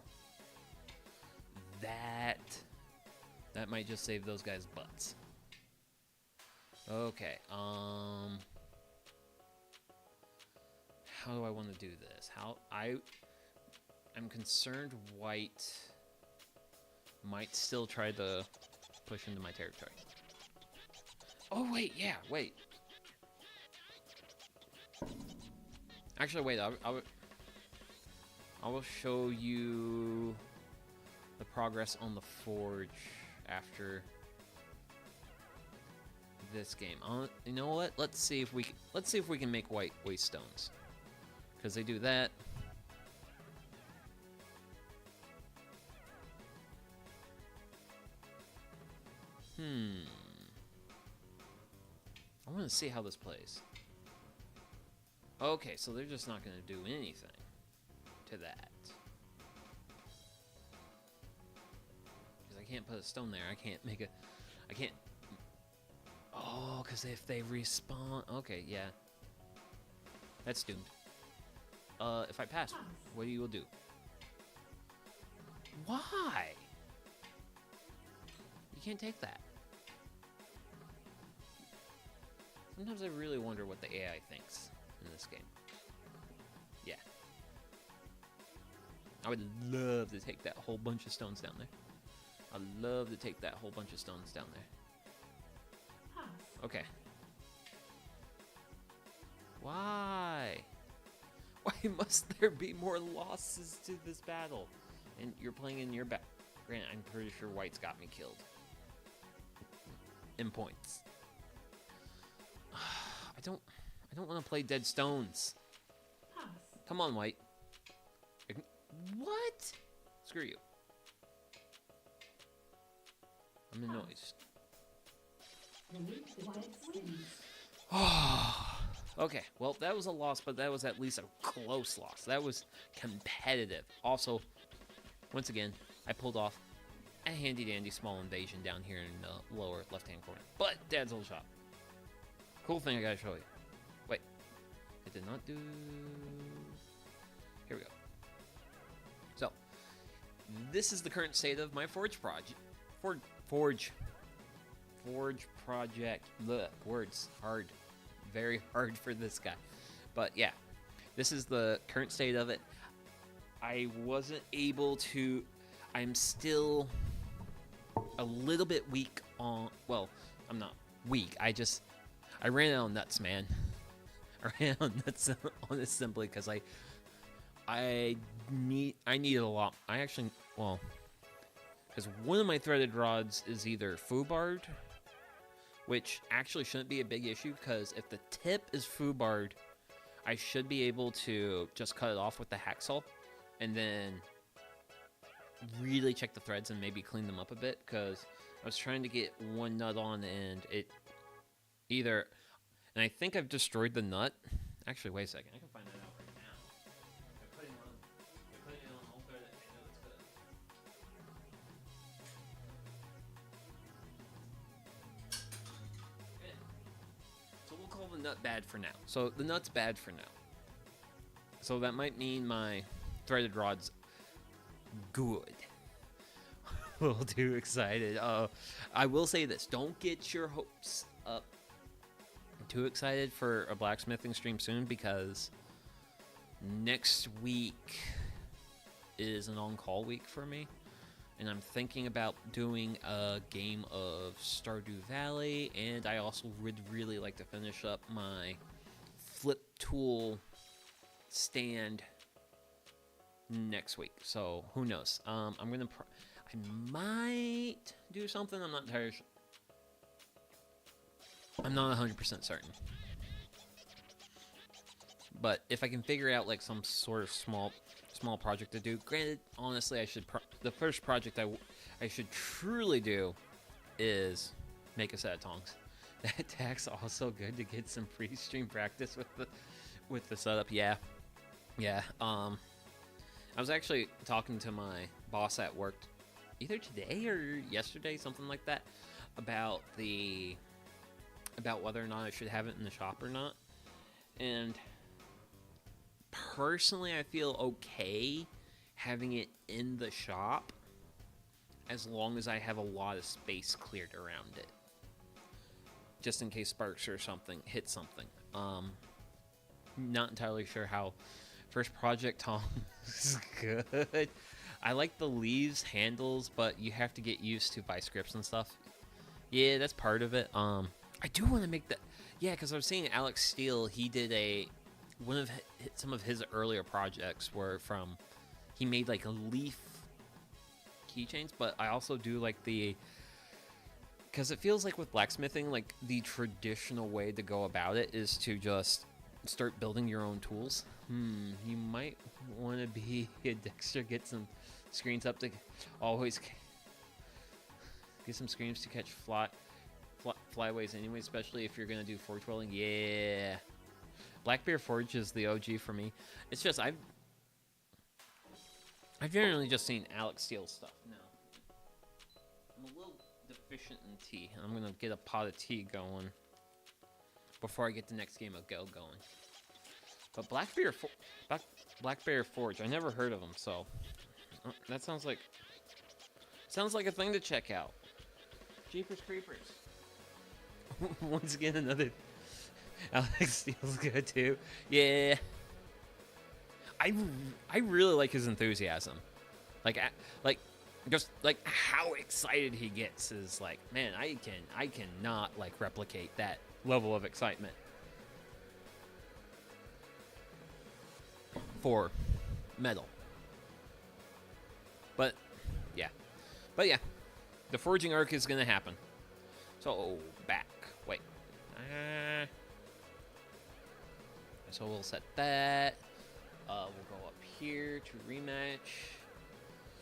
that, that might just save those guys' butts. Okay, how do I want to do this? I'm concerned white might still try to push into my territory. Oh, wait, yeah, wait. Actually, wait, I will show you the progress on the forge after this game. You know what? Let's see if we can make white waste stones, because they do that. I want to see how this plays. Okay, so they're just not going to do anything to that. Because I can't put a stone there. I can't make a... I can't... Oh, because if they respawn... Okay, yeah. That's doomed. If I pass, what do you do? Why? You can't take that. Sometimes I really wonder what the AI thinks in this game. Yeah. I would love to take that whole bunch of stones down there. I'd love to take that whole bunch of stones down there. Okay. Why? Why must there be more losses to this battle? And you're playing in your back. Granted, I'm pretty sure white's got me killed. In points. I don't want to play dead stones. Come on, white. What? Screw you. I'm annoyed. Okay, well, that was a loss, but that was at least a close loss. That was competitive. Also, once again, I pulled off a handy-dandy small invasion down here in the lower left-hand corner. But Dad's old shop. Cool thing I gotta show you. Wait. It did not do... Here we go. So, this is the current state of my Forge project. Forge project. Blech, words. Hard. Very hard for this guy. But yeah, this is the current state of it. I wasn't able to... I'm still a little bit weak on... Well, I'm not weak. I ran out of nuts, man. I ran out of nuts on this simply because I needed a lot. I actually... Well... Because one of my threaded rods is either foobarred, which actually shouldn't be a big issue, because if the tip is foobarred, I should be able to just cut it off with the hacksaw, and then really check the threads and maybe clean them up a bit, because I was trying to get one nut on, and it either... And I think I've destroyed the nut. Actually, wait a second. I can find that out right now. I'm putting it on all thread. I know it's good. So we'll call the nut bad for now. So the nut's bad for now. So that might mean my threaded rod's good. A little too excited. I will say this. Don't get your hopes up. I'm too excited for a blacksmithing stream soon, because next week is an on-call week for me. And I'm thinking about doing a game of Stardew Valley, and I also would really like to finish up my flip tool stand next week. So who knows? I might do something. I'm not entirely sure. I'm not 100% certain. But if I can figure out like some sort of small project to do, granted, honestly, the first project I should truly do is make a set of tongs. That tag's also good to get some pre-stream practice with the setup. Yeah, yeah. I was actually talking to my boss at work, either today or yesterday, something like that, about whether or not I should have it in the shop or not. And personally, I feel okay having it in the shop as long as I have a lot of space cleared around it, just in case sparks or something hit something. Not entirely sure how first project Tom is good. I like the leaves handles, but you have to get used to by scripts and stuff. Yeah, that's part of it. I do want to make that. Yeah, because I was seeing Alex Steele. He did some of his earlier projects were from. He made like a leaf keychains, but I also do like because it feels like with blacksmithing, like the traditional way to go about it is to just start building your own tools. You might want to be a Dexter, get some screens up to always get some screens to catch flyways anyway, especially if you're gonna do forge welding. Yeah, Blackbear Forge is the OG for me. It's just I've generally just seen Alex Steele stuff now. I'm a little deficient in tea. I'm gonna get a pot of tea going before I get the next game of Go going. But Blackbear Forge, I never heard of them, so that sounds like a thing to check out. Jeepers Creepers. Once again, another Alex Steele's good too. Yeah, I really like his enthusiasm. Like just like how excited he gets is like, man, I cannot like replicate that level of excitement for metal. But yeah, the forging arc is gonna happen. So back, wait. So we'll set that. We'll go up here to rematch.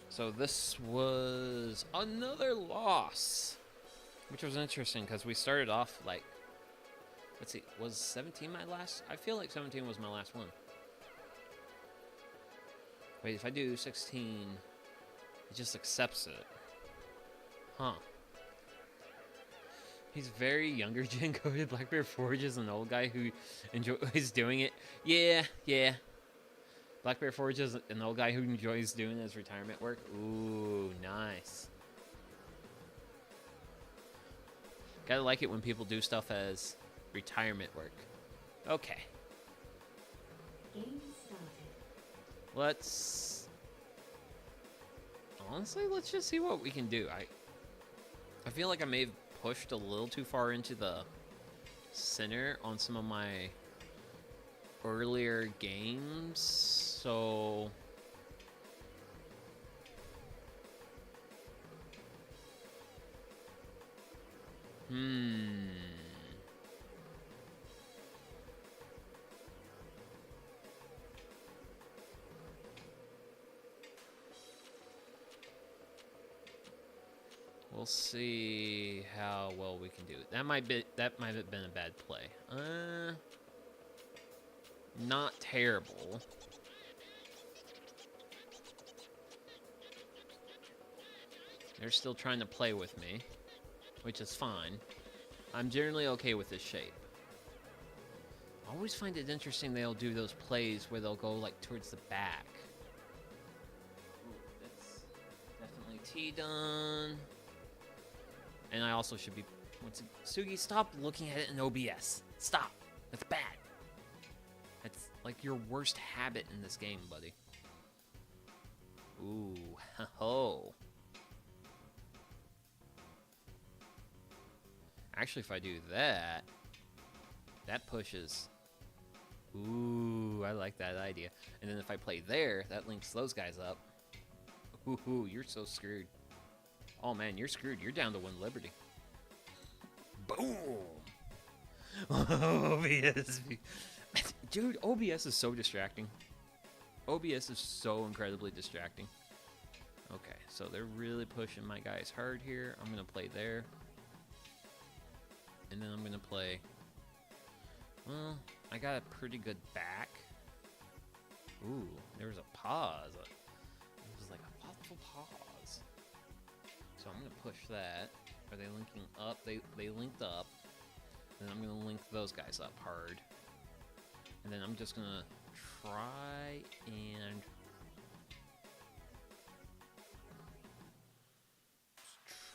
So this was another loss, which was interesting because we started off like, let's see, was 17 my last? I feel like 17 was my last one. Wait, if I do 16, it just accepts it. Huh. He's very younger gen coded. Blackbear Forge is an old guy who enjoys doing it. Yeah. Blackbear Forge is an old guy who enjoys doing his retirement work. Ooh, nice. Gotta like it when people do stuff as retirement work. Okay. Game started. Honestly, let's just see what we can do. I feel like I may have pushed a little too far into the center on some of my earlier games, so we'll see how well we can do it. That might have been a bad play. Not terrible. They're still trying to play with me, which is fine. I'm generally okay with this shape. I always find it interesting they'll do those plays where they'll go like towards the back. Ooh, that's definitely T done. And I also should be... Sugi, stop looking at it in OBS. Stop. That's bad. That's like your worst habit in this game, buddy. Ooh, ho. Actually, if I do that, that pushes... Ooh, I like that idea. And then if I play there, that links those guys up. Ooh, you're so screwed. Oh man, you're screwed. You're down to win Liberty. Boom! OBS. Dude, OBS is so distracting. OBS is so incredibly distracting. Okay, so they're really pushing my guys hard here. I'm going to play there. And then I'm going to play... Well, I got a pretty good back. Ooh, there was a pause. It was like a thoughtful pause. So I'm going to push that. Are they linking up? They linked up. Then I'm going to link those guys up hard. And then I'm just going to try and...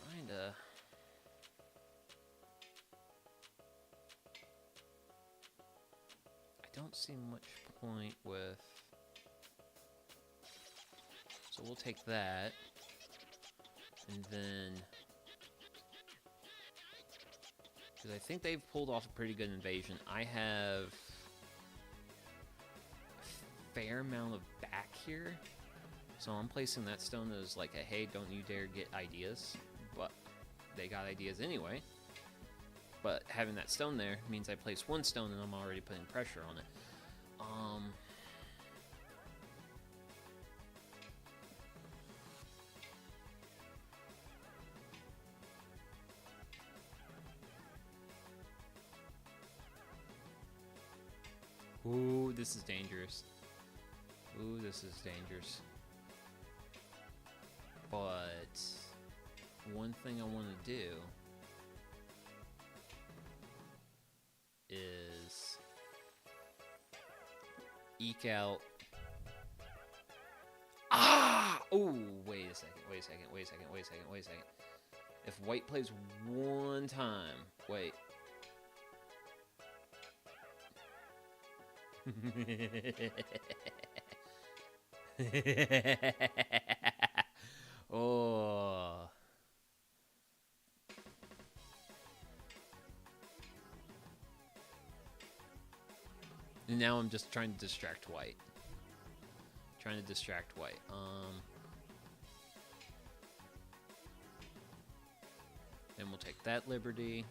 Trying to... I don't see much point with... So we'll take that. And then... Because I think they've pulled off a pretty good invasion. I have a fair amount of back here. So I'm placing that stone as like a, hey, don't you dare get ideas. But they got ideas anyway. But having that stone there means I place one stone and I'm already putting pressure on it. Ooh, this is dangerous. Ooh, this is dangerous. But one thing I want to do is eke out. Ah! Ooh, wait a second. If white plays one time, wait. Oh. And now I'm just trying to distract white. Then we'll take that liberty.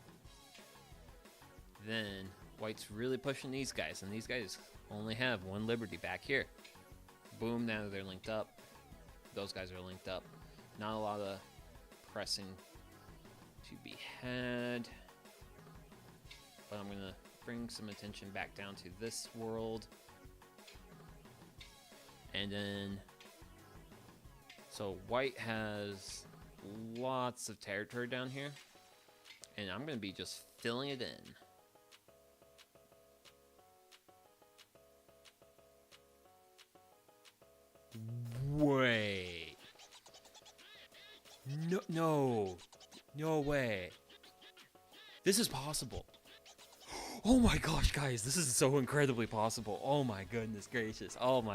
Then white's really pushing these guys, and these guys only have one liberty back here. Boom, now they're linked up. Those guys are linked up. Not a lot of pressing to be had. But I'm going to bring some attention back down to this world. And then... So white has lots of territory down here. And I'm going to be just filling it in. Wait. No way. This is possible. Oh my gosh, guys, this is so incredibly possible. Oh my goodness gracious. Oh man,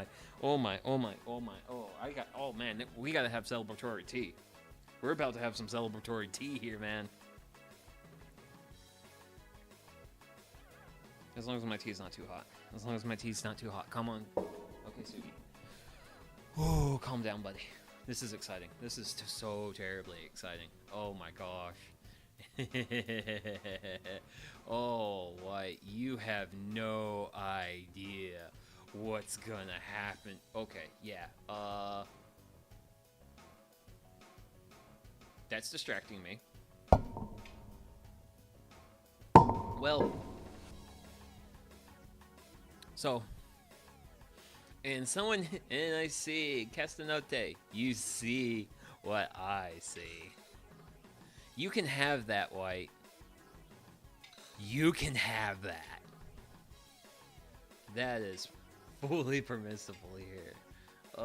we gotta have celebratory tea. We're about to have some celebratory tea here, man. As long as my tea is not too hot. Come on. Okay, Sugi. Oh, calm down, buddy. This is exciting. This is so terribly exciting. Oh my gosh. Oh, white, you have no idea what's gonna happen. Okay, yeah. That's distracting me. Well, so, and I see, Castanote, you see what I see. You can have that, white. You can have that. That is fully permissible here. I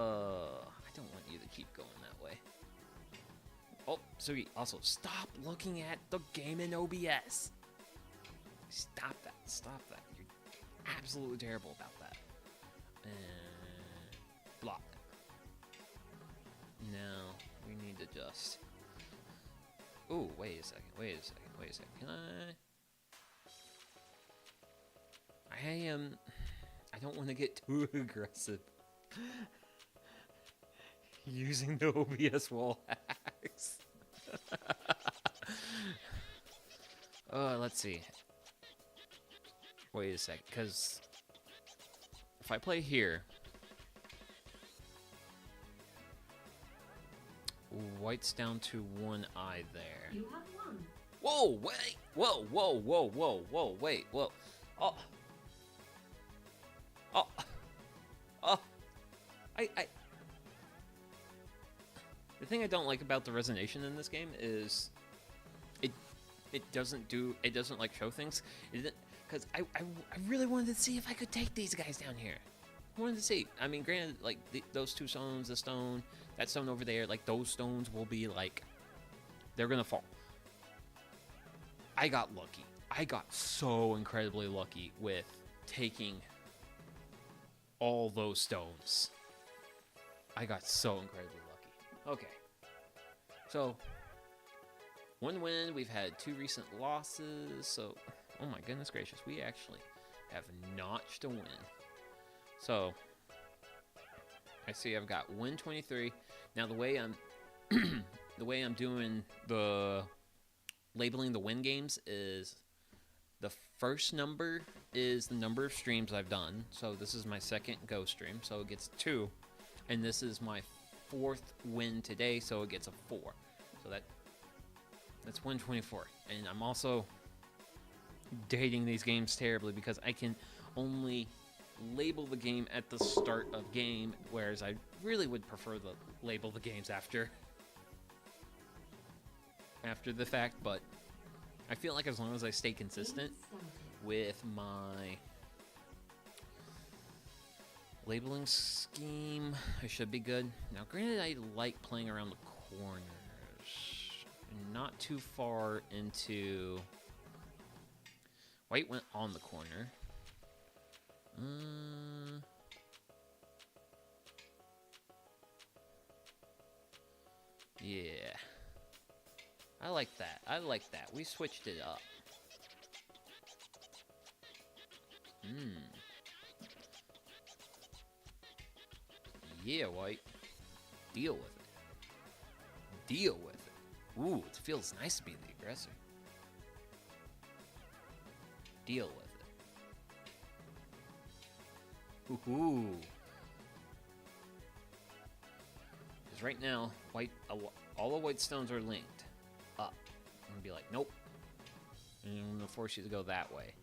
don't want you to keep going that way. Oh, so also stop looking at the game in OBS. Stop that. You're absolutely terrible about that. And block. Now we need to just... Ooh, wait a second. Can I don't want to get too aggressive. Using the OBS wall hacks. Let's see. Wait a sec, because if I play here, white's down to one eye there. You have won. Whoa, wait. Whoa, whoa, whoa, whoa, whoa, wait, whoa. Oh. Oh. Oh. I. The thing I don't like about the resonation in this game is it doesn't like show things. Because I really wanted to see if I could take these guys down here. I wanted to see. I mean, granted, like those two stones, the stone, that stone over there, like those stones will be like, they're gonna fall. I got lucky. I got so incredibly lucky with taking all those stones. I got so incredibly lucky. Okay. So, one win. We've had 2 recent losses. So, oh my goodness gracious, we actually have notched a win. So, I see I've got win 23. Now the way I'm doing the labeling the win games is the first number is the number of streams I've done. So this is my second Go stream, so it gets 2. And this is my 4th win today, so it gets a 4. So that's win 24. And I'm also dating these games terribly because I can only label the game at the start of game, whereas I really would prefer to label the games after the fact, but I feel like as long as I stay consistent with my labeling scheme, I should be good. Now, granted, I like playing around the corners. Not too far into... White went on the corner. Yeah. I like that. I like that. We switched it up. Yeah, White. Deal with it. Deal with it. Ooh, it feels nice to be the aggressor. Deal with it. Ooh. Because right now, all the white stones are linked up. I'm going to be like, nope. And I'm going to force you to go that way.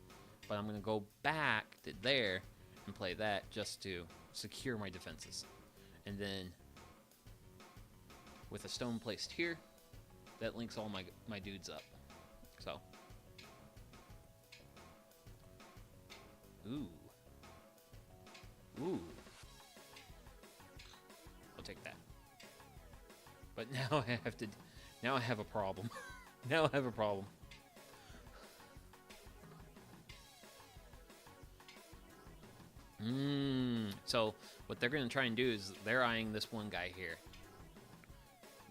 But I'm going to go back to there and play that just to secure my defenses. And then, with a stone placed here, that links all my dudes up. So. Ooh. Ooh. I'll take that. But now I have a problem. Now I have a problem. So what they're going to try and do is they're eyeing this one guy here.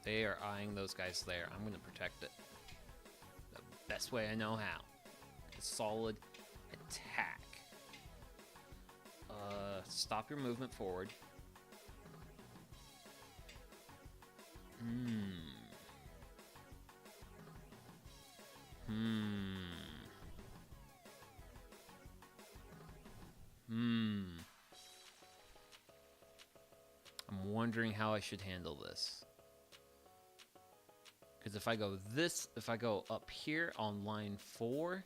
They are eyeing those guys there. I'm going to protect it the best way I know how. A solid attack. Stop your movement forward. I'm wondering how I should handle this. Because if I go up here on line 4,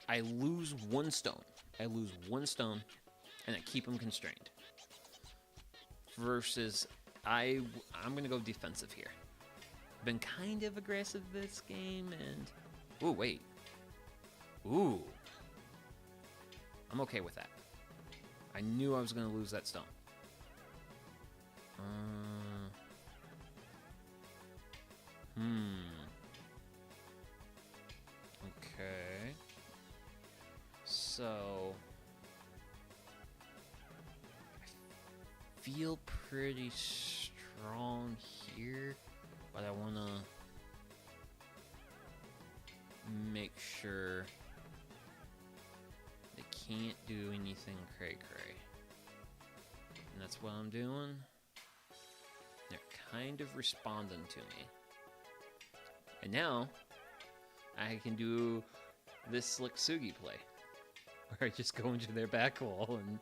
I lose 1 stone. I lose 1 stone, and I keep them constrained. Versus, I'm going to go defensive here. Been kind of aggressive this game, and... Ooh, wait. Ooh. I'm okay with that. I knew I was going to lose that stone. Okay. So... I feel pretty strong here, but I want to make sure they can't do anything cray-cray. And that's what I'm doing. They're kind of responding to me. And now, I can do this Slick Sugi play, where I just go into their back wall and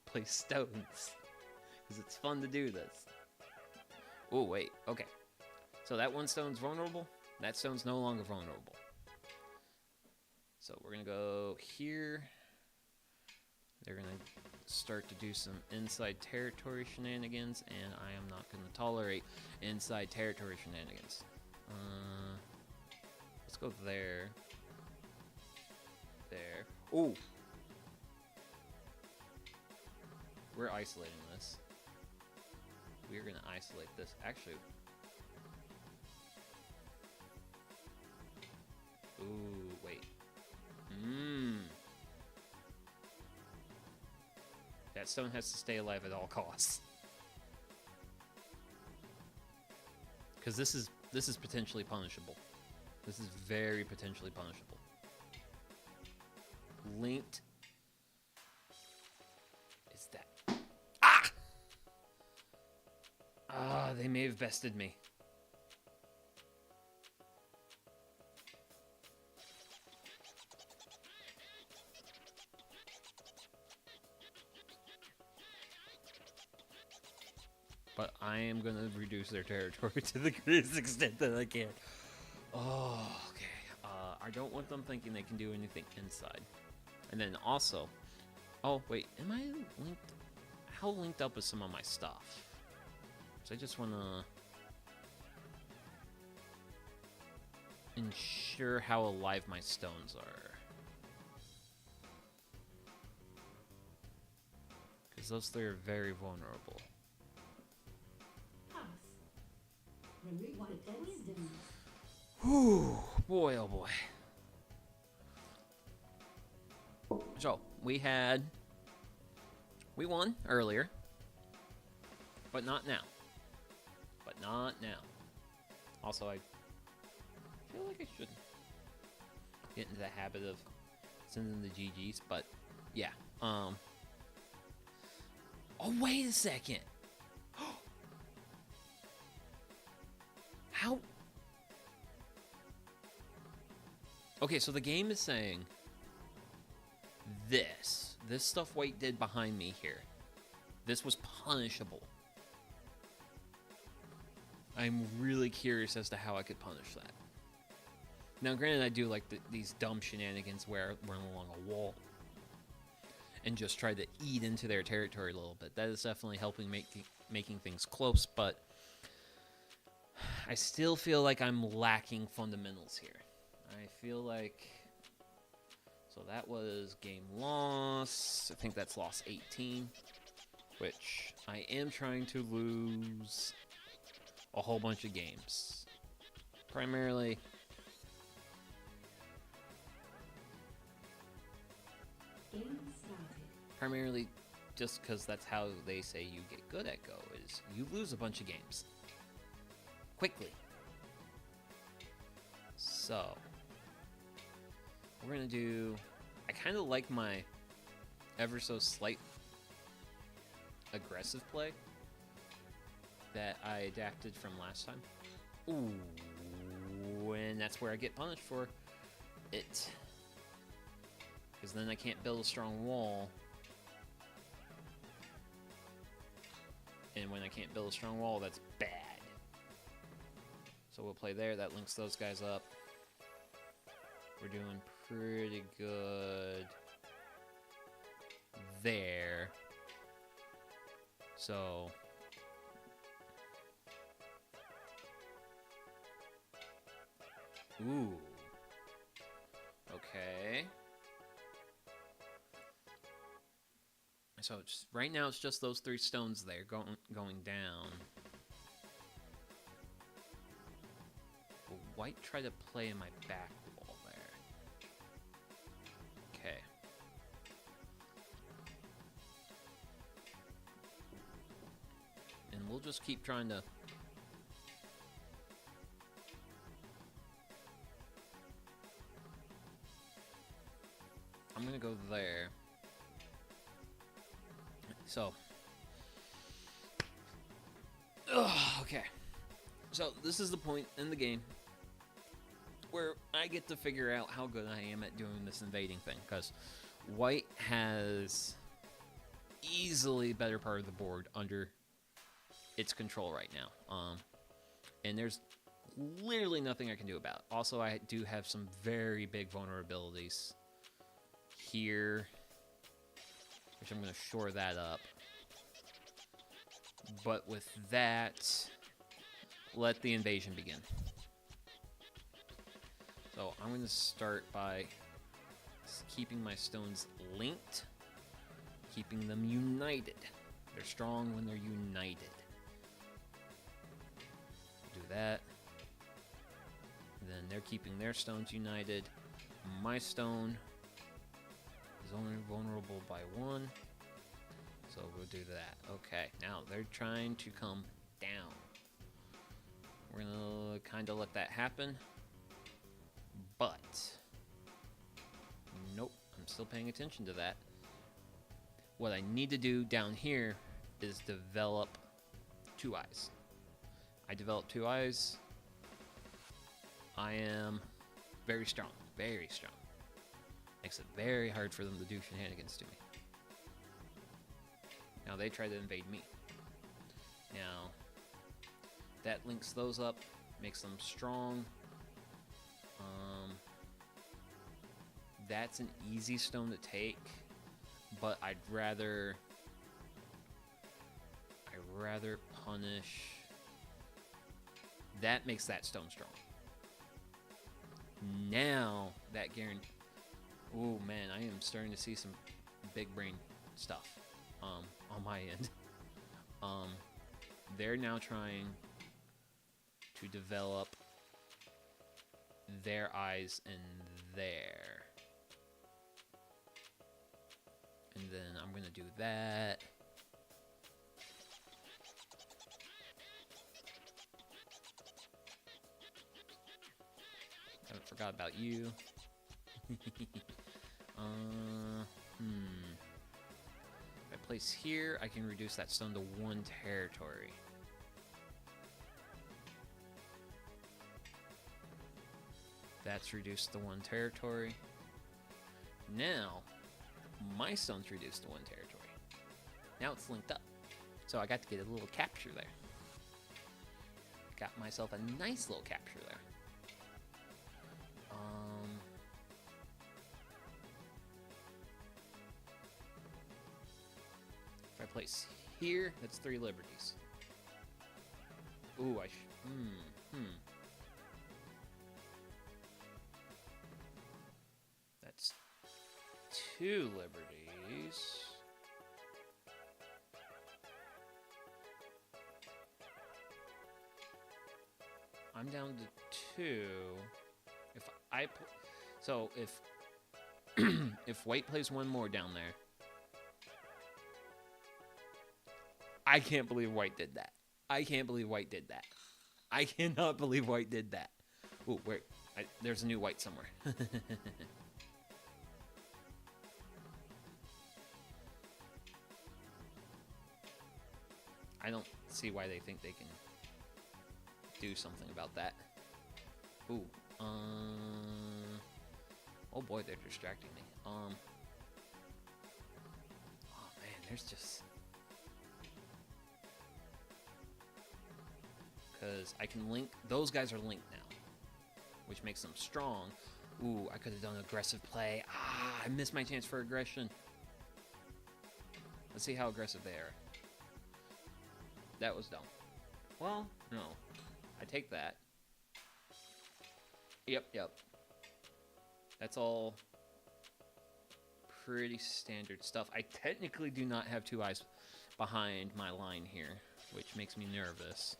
play stones. Because it's fun to do this. Oh, wait, okay. So that one stone's vulnerable. That stone's no longer vulnerable. So we're going to go here. They're going to start to do some inside territory shenanigans, and I am not going to tolerate inside territory shenanigans. Let's go there. There. Ooh! We're isolating this. We're going to isolate this. Actually. Ooh, wait. That stone has to stay alive at all costs. Because this is potentially punishable. This is very potentially punishable. Linked. Is that... Ah! Ah, they may have bested me. But I am going to reduce their territory to the greatest extent that I can. Oh, okay. I don't want them thinking they can do anything inside. And then also... Oh, wait. Am I linked? How linked up is some of my stuff? So I just want to... ensure how alive my stones are. Because those three are very vulnerable. Whew, boy, oh boy. So, we won earlier, but not now. But not now. Also, I feel like I should get into the habit of sending the GGs, but yeah. Oh, wait a second. How? Okay, so the game is saying this stuff White did behind me here, this was punishable. I'm really curious as to how I could punish that. Now, granted, I do like these dumb shenanigans where I run along a wall and just try to eat into their territory a little bit. That is definitely helping making things close, but I still feel like I'm lacking fundamentals here. I feel like... So that was game loss. I think that's loss 18. Which I am trying to lose a whole bunch of games. Primarily... Primarily just because that's how they say you get good at Go, is you lose a bunch of games. Quickly. So, we're going to do... I kind of like my ever so slight aggressive play that I adapted from last time. Ooh, and that's where I get punished for it. Because then I can't build a strong wall. And when I can't build a strong wall, that's bad. So we'll play there. That links those guys up. We're doing pretty good there. So... Ooh. Okay. So it's, right now it's just those three stones there going down. Will White try to play in my back wall there? Okay. And we'll just keep trying to... I'm gonna go there. So, okay. So this is the point in the game where I get to figure out how good I am at doing this invading thing, because White has easily better part of the board under its control right now. And there's literally nothing I can do about. Also, I do have some very big vulnerabilities here, which I'm going to shore that up. But with that, let the invasion begin. So I'm going to start by keeping my stones linked, keeping them united. They're strong when they're united. Do that. Then they're keeping their stones united. My stone is only vulnerable by 1. So we'll do that. Okay, now they're trying to come down. We're gonna kind of let that happen. But, nope, I'm still paying attention to that. What I need to do down here is develop 2 eyes. I developed 2 eyes. I am very strong, very strong. Makes it very hard for them to do shenanigans to me. Now they try to invade me. Now, that links those up, makes them strong. That's an easy stone to take, but I'd rather punish. That makes that stone strong. Now that guarantee. Oh man, I am starting to see some big brain stuff on my end. They're now trying to develop their eyes in there. And then I'm going to do that. Haven't forgot about you. If I place here, I can reduce that stone to 1 territory. That's reduced to 1 territory. Now, my stone's reduced to 1 territory. Now it's linked up. So I got to get a little capture there. Got myself a nice little capture there. If I place here, that's 3 liberties. Ooh, That's 2 liberties. I'm down to 2. If I so if if white plays 1 more down there, I can't believe white did that. I can't believe white did that. I cannot believe white did that. Ooh, wait. There's a new white somewhere. I don't see why they think they can do something about that. Ooh. Oh boy, they're distracting me. Oh man, there's just... Because I can link... Those guys are linked now, which makes them strong. Ooh, I could have done aggressive play. I missed my chance for aggression. Let's see how aggressive they are. That was dumb. Well, no. I take that. Yep. That's all pretty standard stuff. I technically do not have 2 eyes behind my line here, which makes me nervous.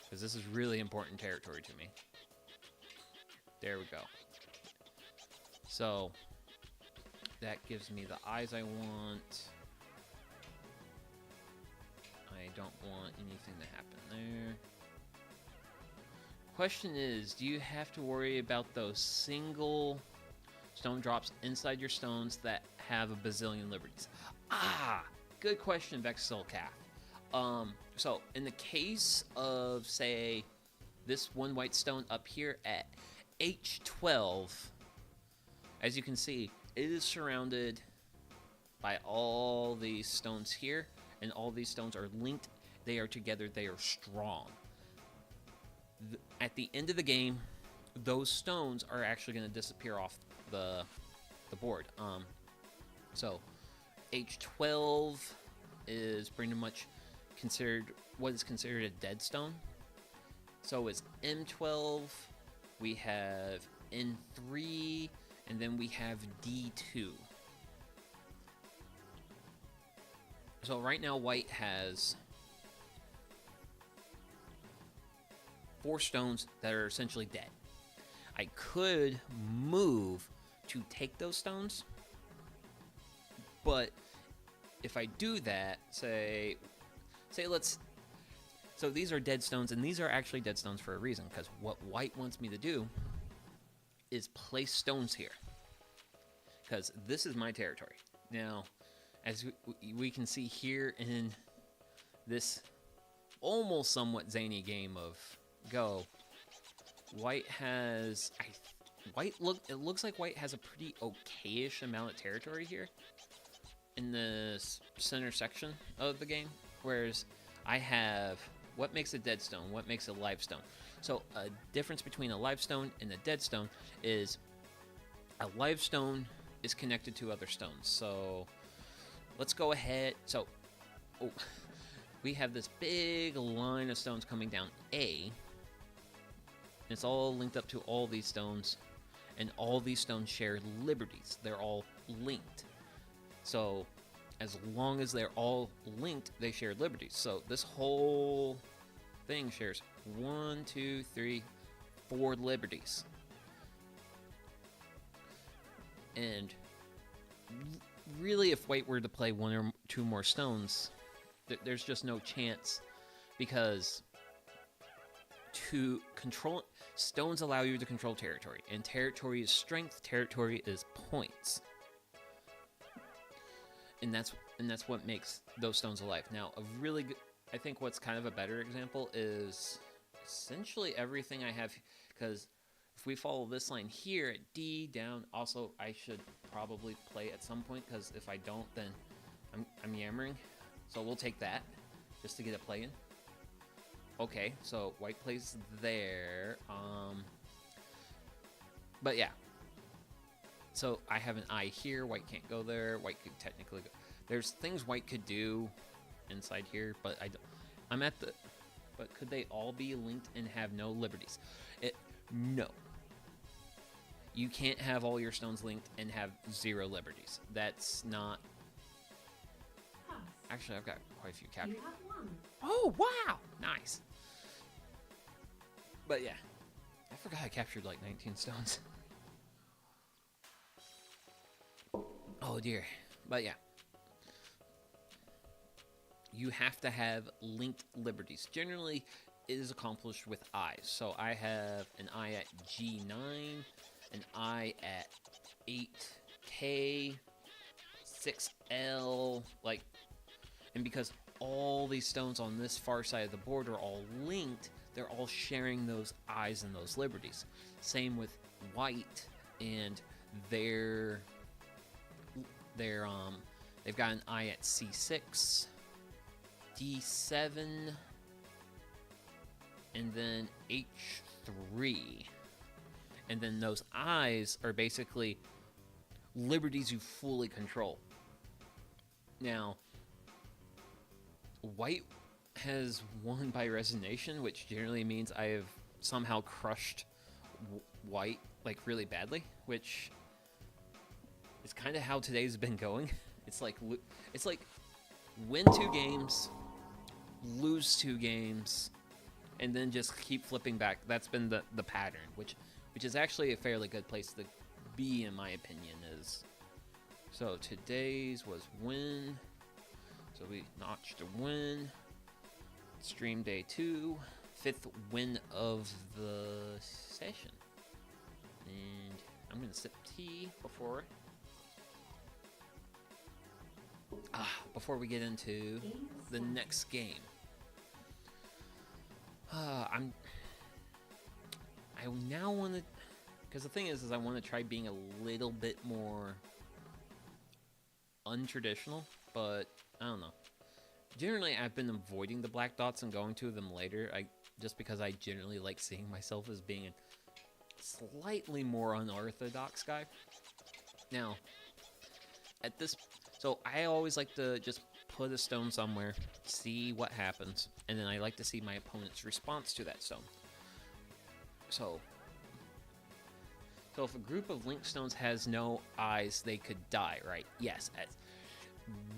Because this is really important territory to me. There we go. So, that gives me the eyes I want. I don't want anything to happen there. Question is, do you have to worry about those single stone drops inside your stones that have a bazillion liberties? Good question, Vex Soul Calf. So, in the case of, say, this 1 white stone up here at H12, as you can see, it is surrounded by all these stones here, and all these stones are linked. They are together. They are strong. At the end of the game, those stones are actually going to disappear off the board. So H12 is pretty much considered what is considered a dead stone. So it's M12, we have N3, and then we have D2. So right now white has 4 stones that are essentially dead. I could move to take those stones, but if I do that, say so these are dead stones, and these are actually dead stones for a reason, because what white wants me to do is place stones here, because this is my territory. Now, as we can see here in this almost somewhat zany game of Go, white has it looks like white has a pretty okayish amount of territory here in this center section of the game, whereas I have what makes a dead stone, what makes a live stone. So a difference between a live stone and a dead stone is a live stone is connected to other stones. So let's go ahead. So we have this big line of stones coming down A. It's all linked up to all these stones, and all these stones share liberties. They're all linked. So as long as they're all linked, they share liberties. So this whole thing shares 1, 2, 3, 4 liberties. And really, if white were to play 1 or 2 more stones, there's just no chance, because to control stones allow you to control territory, and territory is strength, territory is points, and that's what makes those stones alive. Now, a really good, I think what's kind of a better example is essentially everything I have, because if we follow this line here at D down, also I should probably play at some point, because if I don't, then I'm yammering. So we'll take that just to get a play in. Okay, so white plays there. But yeah. So I have an I here. White can't go there. White could technically go. There's things white could do inside here, but I'm at the. But could they all be linked and have no liberties? No. You can't have all your stones linked and have 0 liberties. That's not. Actually, I've got quite a few captured. You have 1. Oh, wow! Nice. But yeah, I forgot I captured like 19 stones. Oh dear. But yeah. You have to have linked liberties. Generally, it is accomplished with I's. So I have an I at G9, an I at 8K, 6L, like, and because all these stones on this far side of the board are all linked, they're all sharing those I's and those liberties. Same with white, and they've got an I at C6, D7, and then H3. And then those I's are basically liberties you fully control. Now, white has won by resignation, which generally means I have somehow crushed white, like, really badly, which is kind of how today's been going. It's like win 2 games, lose 2 games, and then just keep flipping back. That's been the pattern, which is actually a fairly good place to be, in my opinion. So today's was win. So we notched a win. Stream day 2, 5th win of the session. And I'm going to sip tea before we get into the next game. I now want to, because the thing is I want to try being a little bit more untraditional, but I don't know. Generally, I've been avoiding the black dots and going to them later. just because I generally like seeing myself as being a slightly more unorthodox guy. Now, at this, so I always like to just put a stone somewhere, see what happens, and then I like to see my opponent's response to that stone. So if a group of link stones has no eyes, they could die, right? Yes.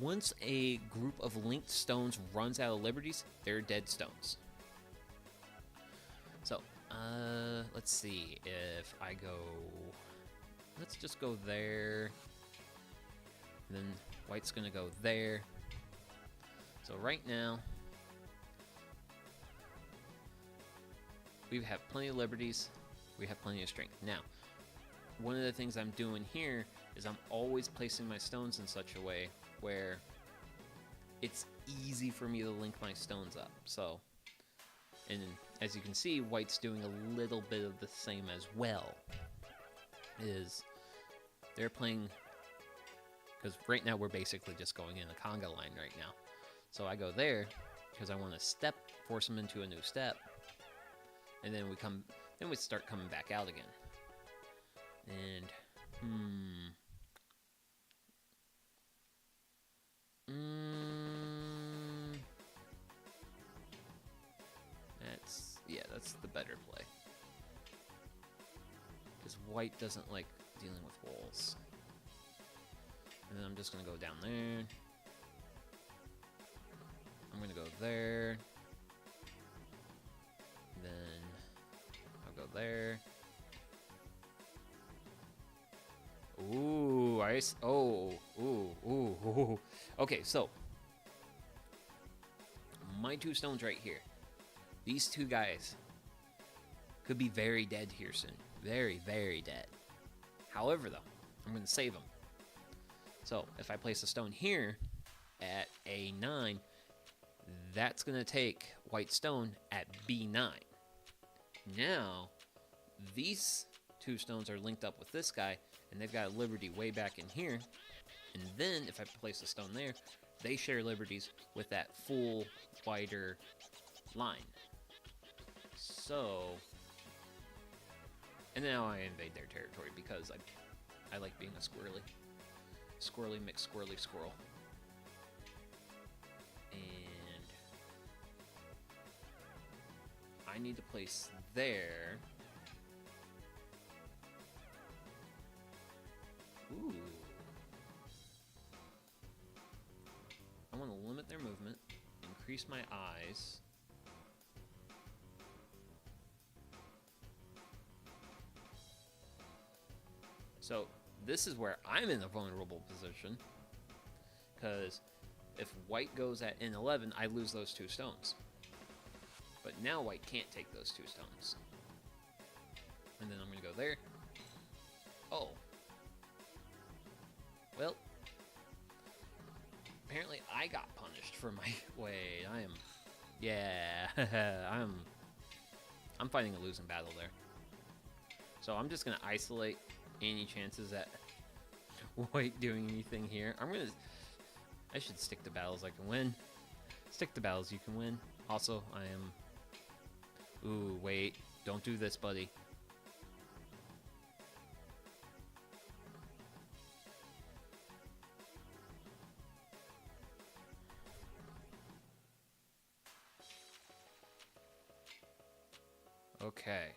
Once a group of linked stones runs out of liberties, they're dead stones. So, let's see if I go... Let's just go there. And then white's gonna go there. So right now, we have plenty of liberties. We have plenty of strength. Now, one of the things I'm doing here is I'm always placing my stones in such a way where it's easy for me to link my stones up. So, and as you can see, white's doing a little bit of the same as well. Is they're playing, because right now we're basically just going in a conga line right now. So I go there because I want to step, force them into a new step, and then we start coming back out again. And that's the better play, because white doesn't like dealing with walls. And then I'm just gonna go down there. I'm gonna go there. Then I'll go there. Ooh, ice. Oh, ooh. Okay, so my two stones right here. These two guys could be very dead here soon. Very, very dead. However, though, I'm going to save them. So if I place a stone here at A9, that's going to take white stone at B9. Now, these two stones are linked up with this guy, and they've got a liberty way back in here. And then, if I place a stone there, they share liberties with that full wider line. So, and now I invade their territory because I like being a squirrely mixed squirrely squirrel. And I need to place there. Ooh. I want to limit their movement, increase my eyes. So this is where I'm in a vulnerable position, because if white goes at N11, I lose those two stones. But now white can't take those two stones. And then I'm going to go there. Oh. Well, apparently I got punished for my... Wait, I'm fighting a losing battle there. So I'm just going to isolate any chances at white doing anything here. I should stick to battles I can win. Stick to battles you can win. Also, I am... Ooh, wait. Don't do this, buddy. Okay.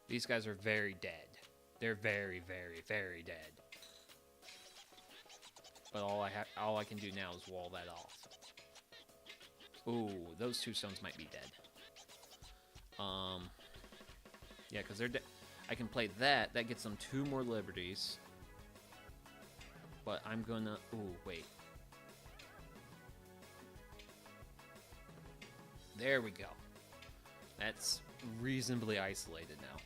These guys are very dead. They're very, very, very dead. But all I can do now is wall that off. Ooh, those two stones might be dead. Yeah, because they're dead. I can play that. That gets them 2 more liberties. But I'm gonna... Ooh, wait. There we go. That's reasonably isolated now.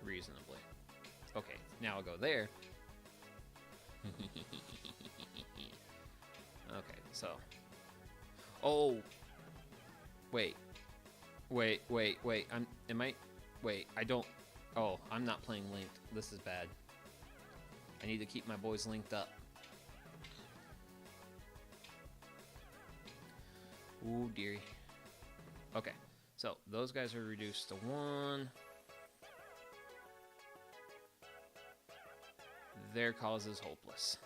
Reasonably. Okay, now I'll go there. Okay, so... Oh! Wait. Wait. Wait, I don't... Oh, I'm not playing linked. This is bad. I need to keep my boys linked up. Ooh, dearie. Okay, so those guys are reduced to 1. Their cause is hopeless.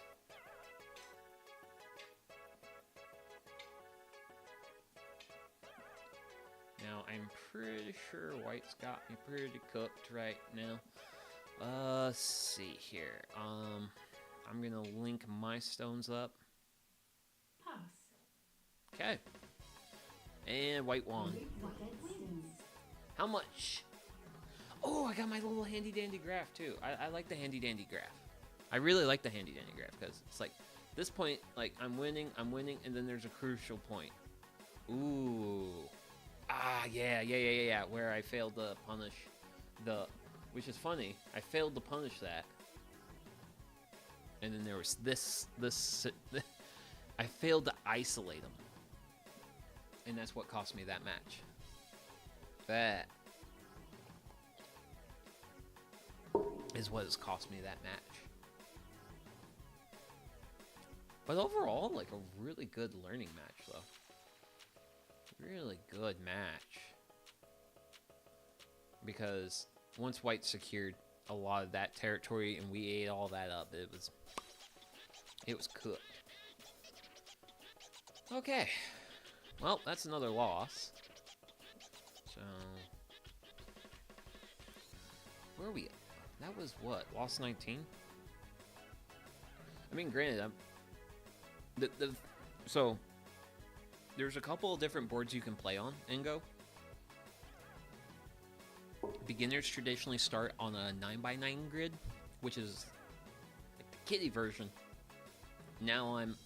Now, I'm pretty sure white's got me pretty cooked right now. Let's see here. I'm gonna link my stones up. Pass. Okay. And white won. White wins. How much? Oh, I got my little handy dandy graph too. I like the handy dandy graph. I really like the handy dandy graph because it's like this point, like I'm winning, and then there's a crucial point. Ooh. Ah, yeah. Where I failed to punish the, which is funny. I failed to punish that. And then there was this. I failed to isolate them. And that's what cost me that match. That is what has cost me that match. But overall, like a really good learning match, though. Really good match. Because once white secured a lot of that territory and we ate all that up, it was cooked. Okay. Well, that's another loss. So where are we at? That was what? Loss 19? I mean, granted, so there's a couple of different boards you can play on in Go. Beginners traditionally start on a 9x9 grid, which is like the kiddie version. Now I'm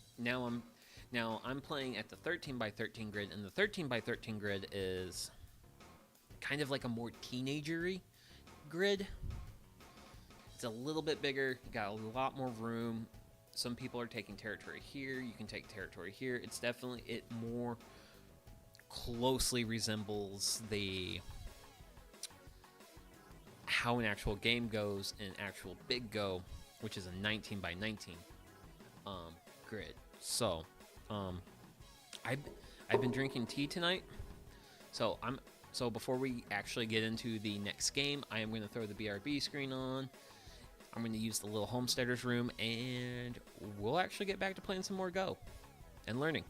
playing at the 13x13 grid, and the 13x13 grid is kind of like a more teenagery grid. It's a little bit bigger, you got a lot more room. Some people are taking territory here, you can take territory here. It's definitely, it more closely resembles the how an actual game goes in actual Big Go, which is a 19x19 grid. So I've been drinking tea tonight. So before we actually get into the next game, I am going to throw the BRB screen on. I'm going to use the little homesteaders room, and we'll actually get back to playing some more Go and learning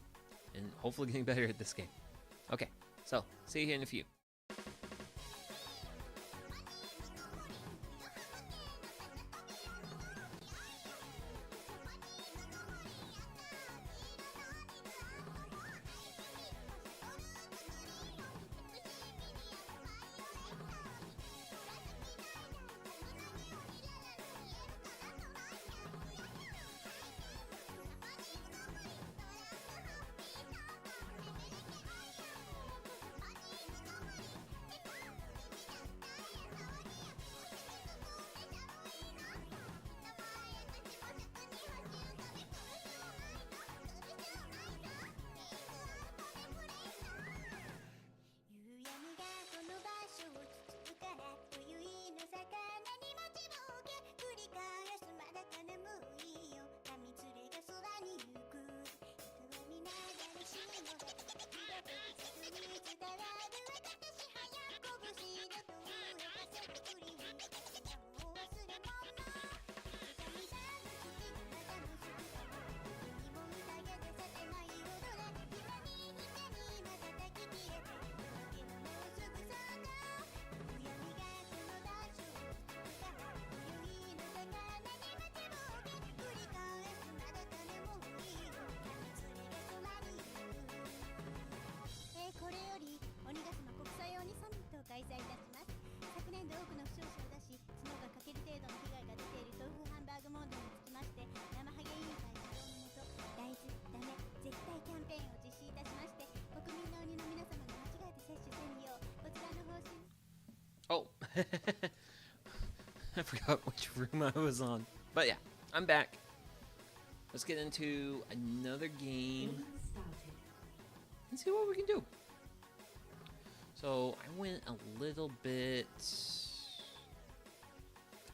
and hopefully getting better at this game. Okay, so see you here in a few. Oh, I forgot which room I was on. But yeah, I'm back. Let's get into another game and see what we can do. So I went a little bit...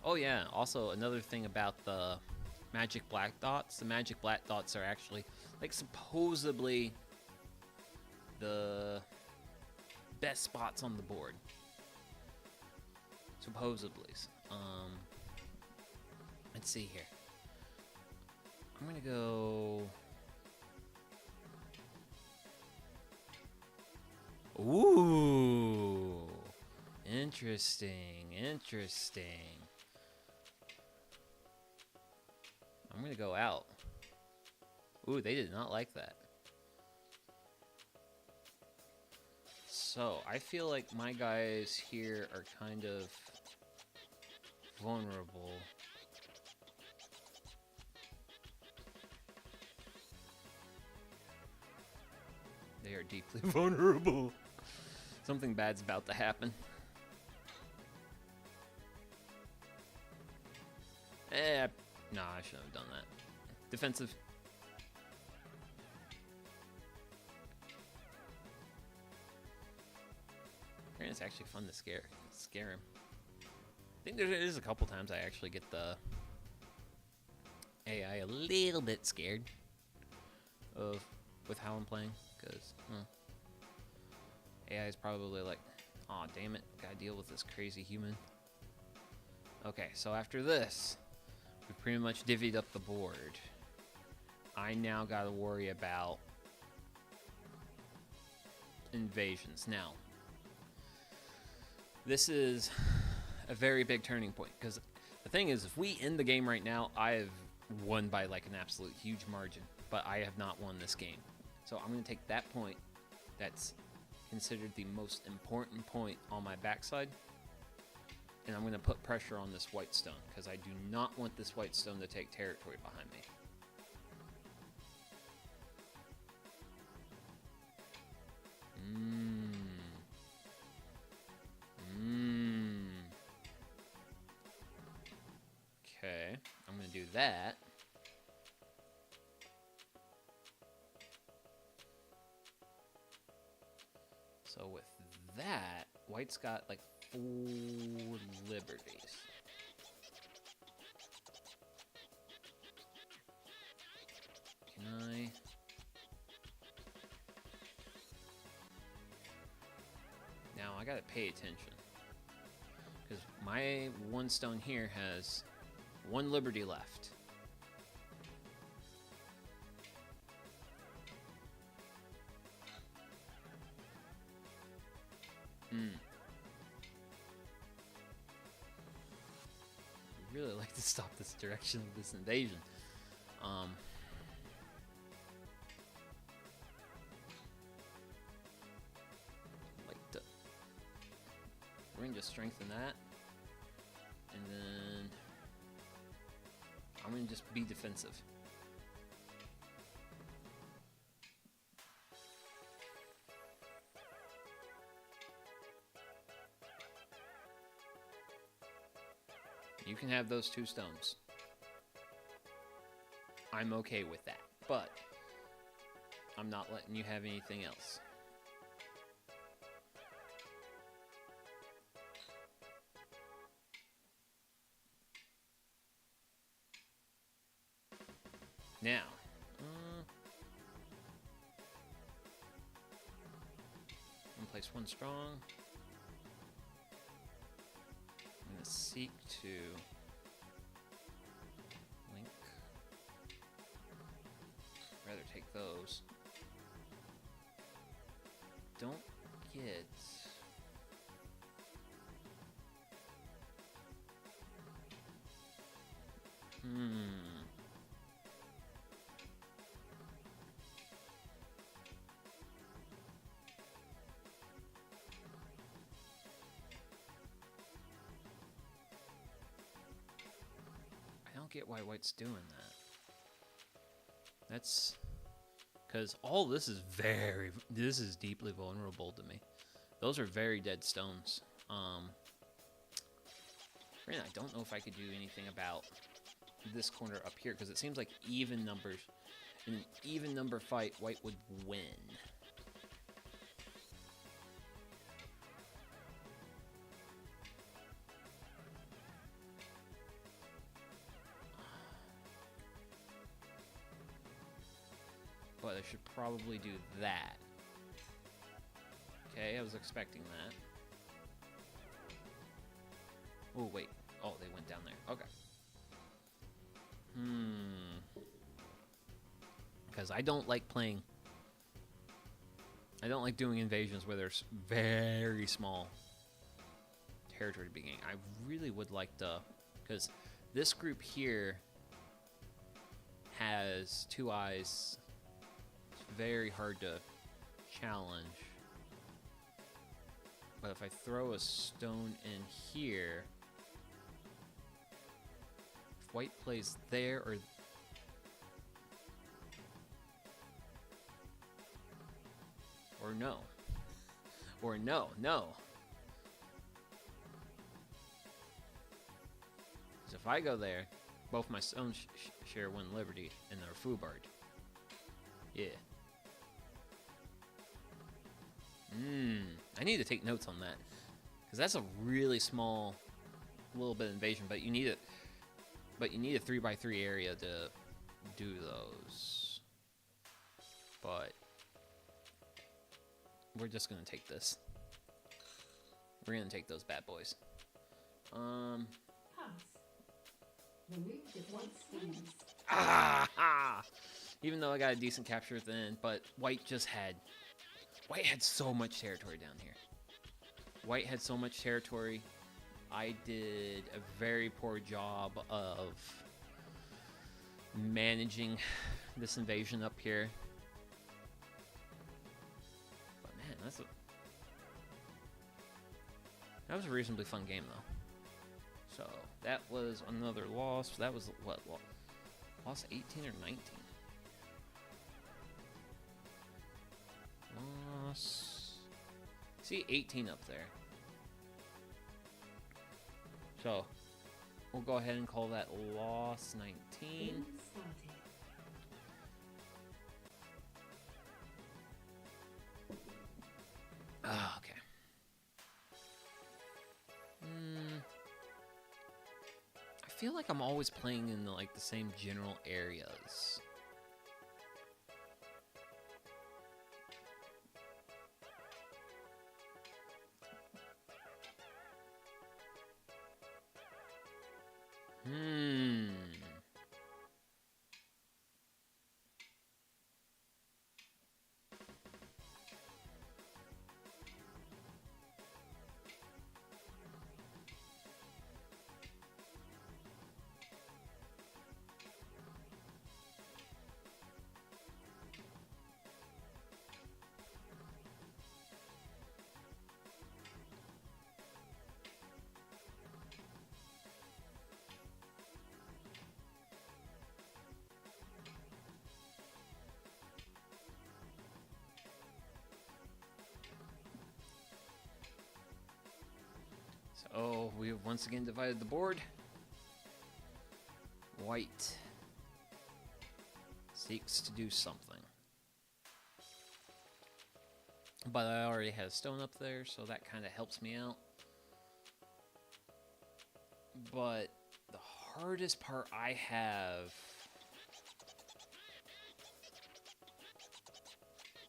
Oh yeah, also another thing about the magic black dots. The magic black dots are actually, like, supposedly the best spots on the board. Supposedly. Let's see here. I'm gonna go. Ooh, interesting. I'm gonna go out. Ooh, they did not like that. So I feel like my guys here are kind of vulnerable. They are deeply vulnerable. Something bad's about to happen. No, I shouldn't have done that. Defensive. And it's actually fun to scare him. I think there is a couple times I actually get the AI a little bit scared with how I'm playing, because AI is probably like, aw, damn it, gotta deal with this crazy human. Okay, so after this, we've pretty much divvied up the board. I now gotta worry about invasions. Now, this is a very big turning point, because the thing is, if we end the game right now, I have won by like an absolute huge margin, but I have not won this game. So I'm going to take that point that's considered the most important point on my backside, and I'm going to put pressure on this white stone, because I do not want this white stone to take territory behind me. Okay, I'm going to do that. So with that, white's got like 4 liberties. Can I? Now I gotta pay attention, because my one stone here has 1 liberty left. I'd really like to stop this direction of this invasion. We're going to strengthen that, and then I'm going to just be defensive. You can have those 2 stones. I'm okay with that, but I'm not letting you have anything else. Now, I'm going to place 1 strong. I'm going to seek to link. Rather take those. Don't get... I don't get why white's doing that. That's because all this is deeply vulnerable to me. Those are very dead stones. Really, I don't know if I could do anything about this corner up here, because it seems like even numbers, in an even number fight, white would win. But I should probably do that. Okay, I was expecting that. Oh, wait. Oh, they went down there. Okay. Because I don't like playing... I don't like doing invasions where there's very small territory to begin. I really would like to... Because this group here has 2 eyes. It's very hard to challenge. But if I throw a stone in here... If white plays there or... Or no. Or no. Because if I go there, both my stones share 1 liberty and they're foobard. Yeah. I need to take notes on that. Because that's a really small little bit of invasion, but you need it. But you need a 3x3 area to do those. But we're just gonna take this. We're gonna take those bad boys. Pass. The route that once stands. Even though I got a decent capture at the end, but White had so much territory down here. White had so much territory. I did a very poor job of managing this invasion up here. But man, that was a reasonably fun game though. So that was another loss. That was what? Loss 18 or 19? Loss. See 18 up there. So we'll go ahead and call that loss 19. Okay. I feel like I'm always playing in the same general areas. So we have once again divided the board. White seeks to do something. But I already had a stone up there, so that kind of helps me out. But the hardest part I have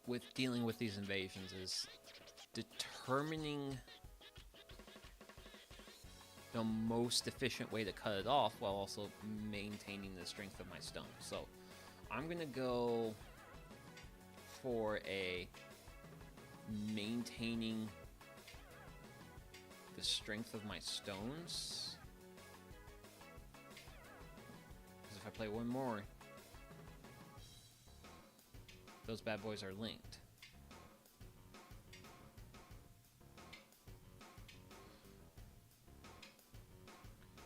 with dealing with these invasions is determining the most efficient way to cut it off while also maintaining the strength of my stone. So I'm gonna go for a maintaining the strength of my stones, because if I play one more, those bad boys are linked.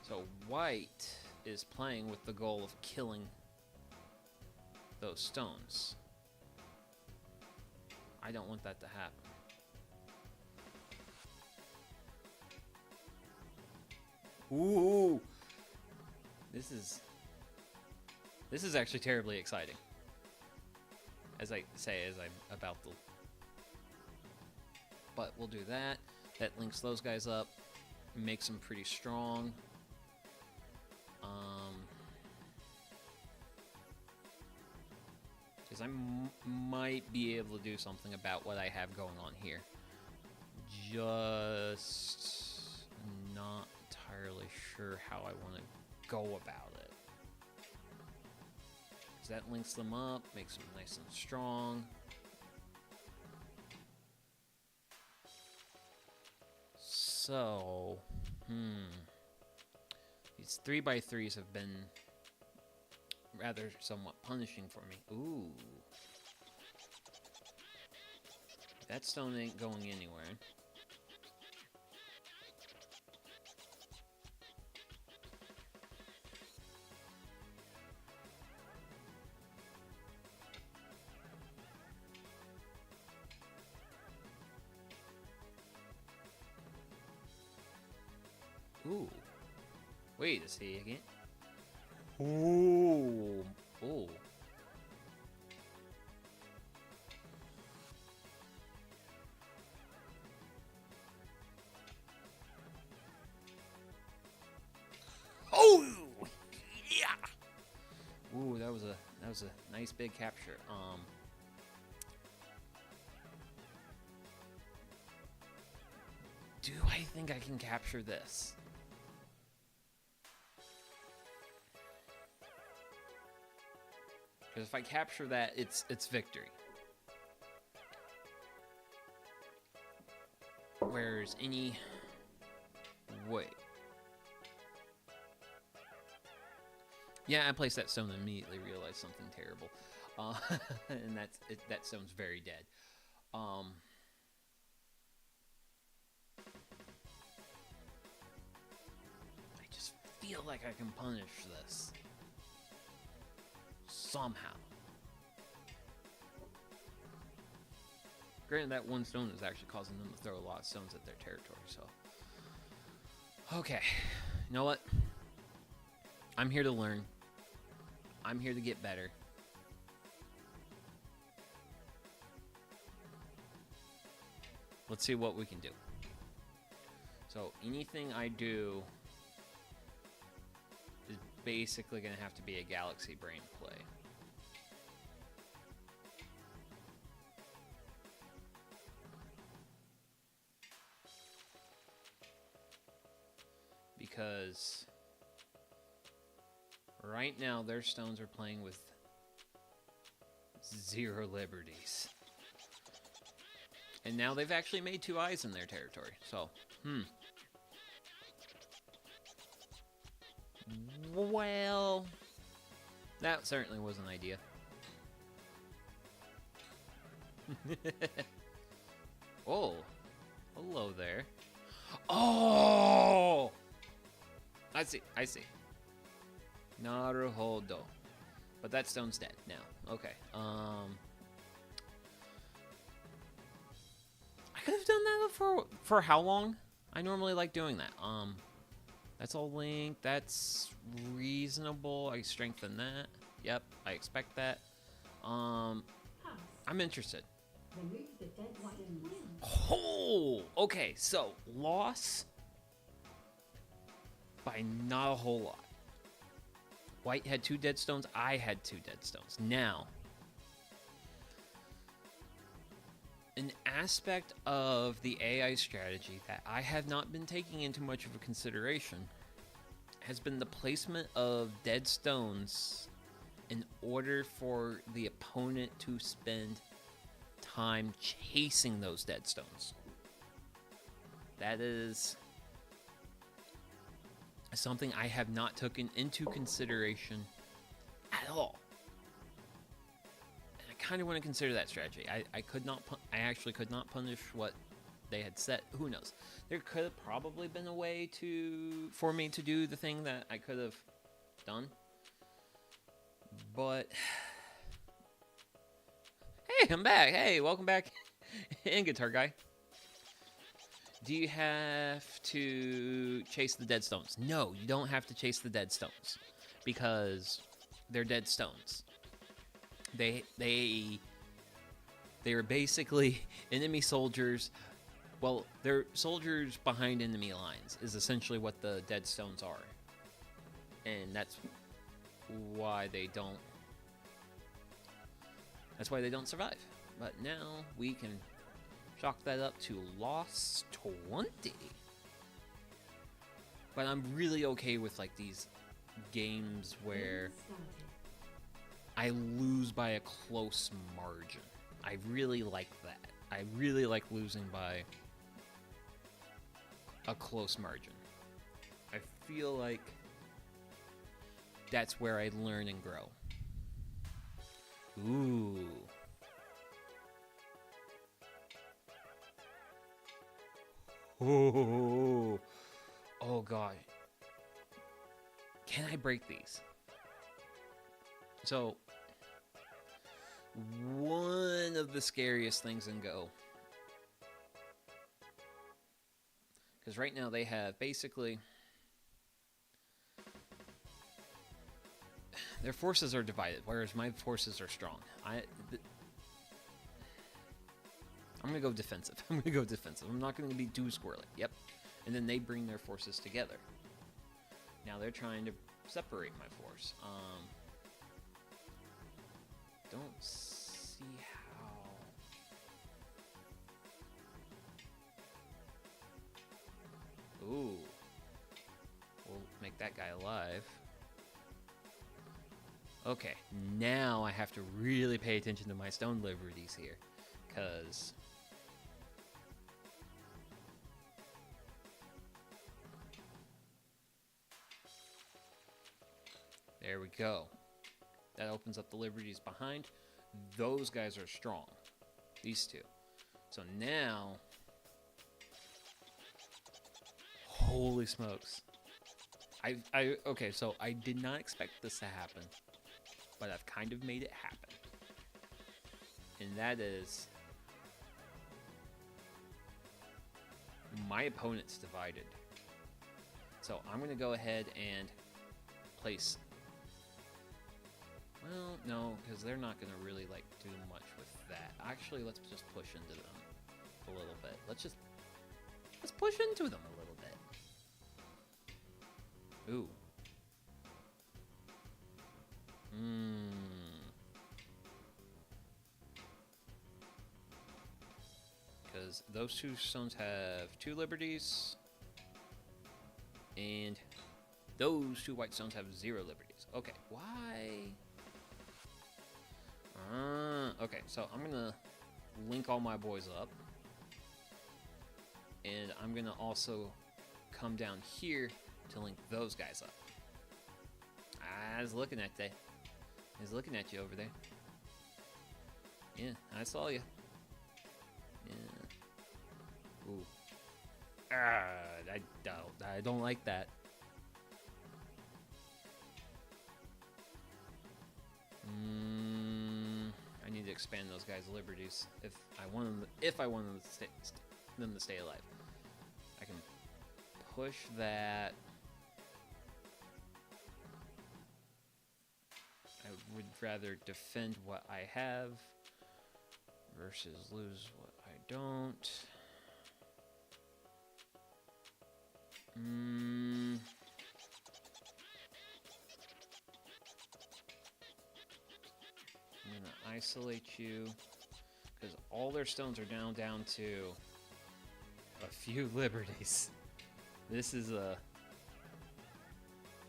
So white is playing with the goal of killing those stones. I don't want that to happen. Ooh! This is actually terribly exciting. As I say, as I'm about to... But we'll do that. That links those guys up. Makes them pretty strong. Because I might be able to do something about what I have going on here. just not entirely sure how I want to go about it. 'Cause that links them up, makes them nice and strong. So, these 3x3s have been rather somewhat punishing for me. Ooh. That stone ain't going anywhere. Ooh. Wait a second. Ooh. Ooh. Oh yeah. Ooh, that was a nice big capture. Do I think I can capture this? Because if I capture that, it's victory. Where's any... Wait. Yeah, I placed that stone and immediately realized something terrible. And that stone's very dead. I just feel like I can punish this. Somehow. Granted, that one stone is actually causing them to throw a lot of stones at their territory, so... Okay. You know what? I'm here to learn. I'm here to get better. Let's see what we can do. So, anything I do is basically going to have to be a galaxy brain play. Because right now their stones are playing with 0 liberties. And now they've actually made 2 eyes in their territory. So, well, that certainly was an idea. Oh, hello there. Oh! I see. Naruhodo. But that stone's dead now. Okay. I could have done that for how long? I normally like doing that. That's all linked. That's reasonable. I strengthen that. Yep, I expect that. I'm interested. Remove the dead stones. Oh, okay. So loss by not a whole lot. White had 2 dead stones. I had 2 dead stones. Now, an aspect of the AI strategy that I have not been taking into much of a consideration has been the placement of dead stones in order for the opponent to spend time chasing those dead stones. That is something I have not taken into consideration at all. And I kind of want to consider that strategy. I actually could not punish what they had set. Who knows? There could have probably been a way for me to do the thing that I could have done. But hey, I'm back. Hey, welcome back in, Guitar Guy. Do you have to chase the dead stones? No, you don't have to chase the dead stones because they're dead stones. They are basically enemy soldiers. Well, they're soldiers behind enemy lines is essentially what the dead stones are. And that's why they don't survive. But now we can Chalk that up to loss 20. But I'm really okay with like these games where I lose by a close margin. I really like that. I really like losing by a close margin. I feel like that's where I learn and grow. Ooh. Oh. Oh god. Can I break these? So, one of the scariest things in Go. Because right now they have basically... Their forces are divided, whereas my forces are strong. I'm going to go defensive. I'm not going to be too squirrely. Yep. And then they bring their forces together. Now they're trying to separate my force. Don't see how... Ooh. We'll make that guy alive. Okay, now I have to really pay attention to my stone liberties here, because there we go. That opens up the liberties behind. Those guys are strong. These two. So now... Holy smokes. Okay, so I did not expect this to happen. But I've kind of made it happen. And that is... My opponent's divided. So I'm going to go ahead and place... Well, no, because they're not going to really, like, do much with that. Actually, let's just push into them a little bit. Let's push into them a little bit. Ooh. Because those two stones have 2 liberties. And those 2 white stones have 0 liberties. Okay, why? Okay, so I'm going to link all my boys up. And I'm going to also come down here to link those guys up. I was looking at that. He's looking at you over there. Yeah, I saw you. Yeah. Ooh. I don't like that. I need to expand those guys' liberties if I want them to stay alive. I can push that. I would rather defend what I have versus lose what I don't. I'm gonna isolate you because all their stones are down to a few liberties. This is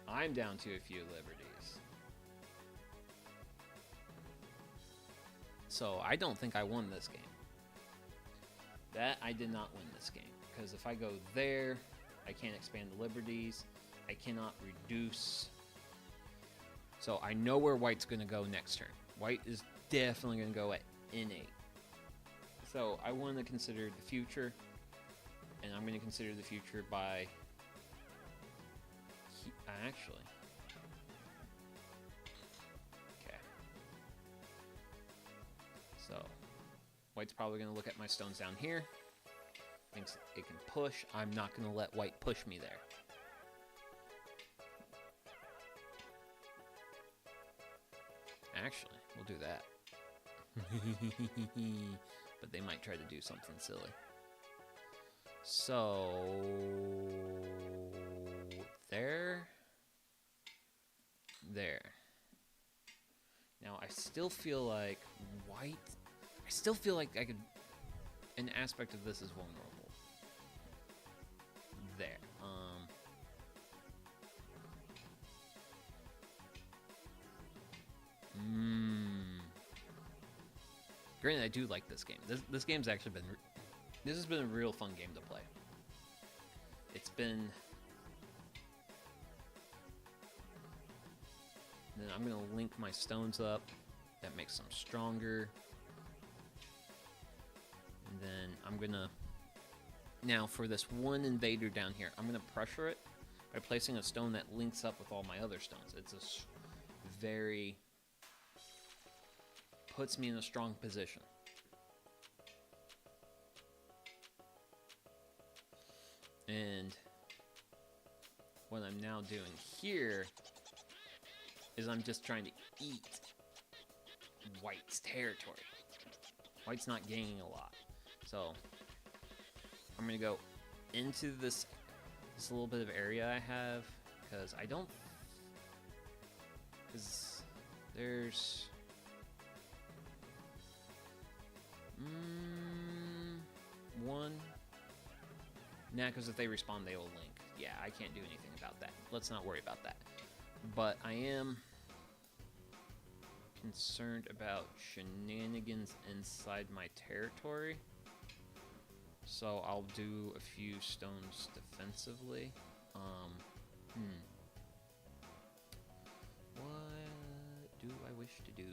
I'm down to a few liberties. So I don't think I won this game. That I did not win this game. Because if I go there, I can't expand the liberties. I cannot reduce. So I know where white's going to go next turn. White is definitely going to go at N8. So I want to consider the future. And I'm going to consider the future by... Actually... So, white's probably going to look at my stones down here. Thinks it can push. I'm not going to let white push me there. Actually, we'll do that. But they might try to do something silly. So, there. Now, I still feel like white... I still feel like I could an aspect of this is vulnerable. There. Granted, I do like this game. This game's actually been... This has been a real fun game to play. It's been... Then I'm going to link my stones up. That makes them stronger. And then I'm going to... Now, for this one invader down here, I'm going to pressure it by placing a stone that links up with all my other stones. It's a very... Puts me in a strong position. And what I'm now doing here is I'm just trying to eat White's territory. White's not gaining a lot. So I'm going to go into this little bit of area I have, because I don't... Because there's... one... Nah, because if they respawn, they will link. Yeah, I can't do anything about that. Let's not worry about that. But I am concerned about shenanigans inside my territory. So I'll do a few stones defensively. What do I wish to do?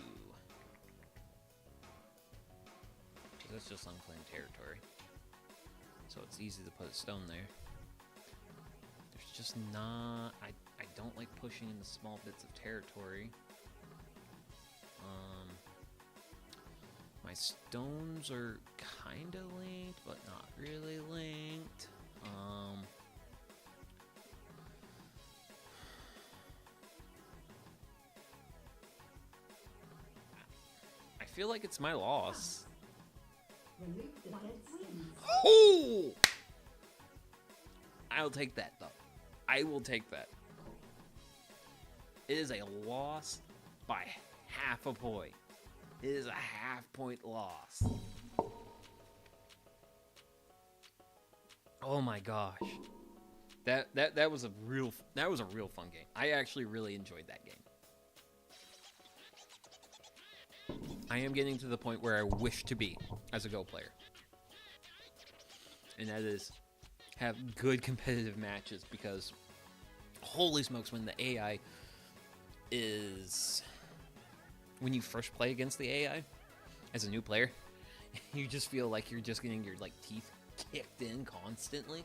'Cause that's just unclaimed territory. So it's easy to put a stone there. There's just not... I don't like pushing into small bits of territory. My stones are kind of linked, but not really linked. I feel like it's my loss. Remove the dead wings. Oh! I'll take that, though. I will take that. It is a loss by half a point. It is a half-point loss. Oh my gosh. That was a real fun game. I actually really enjoyed that game. I am getting to the point where I wish to be as a Go player. And that is have good competitive matches, because holy smokes, when the AI is... When you first play against the AI as a new player, you just feel like you're just getting your teeth kicked in constantly.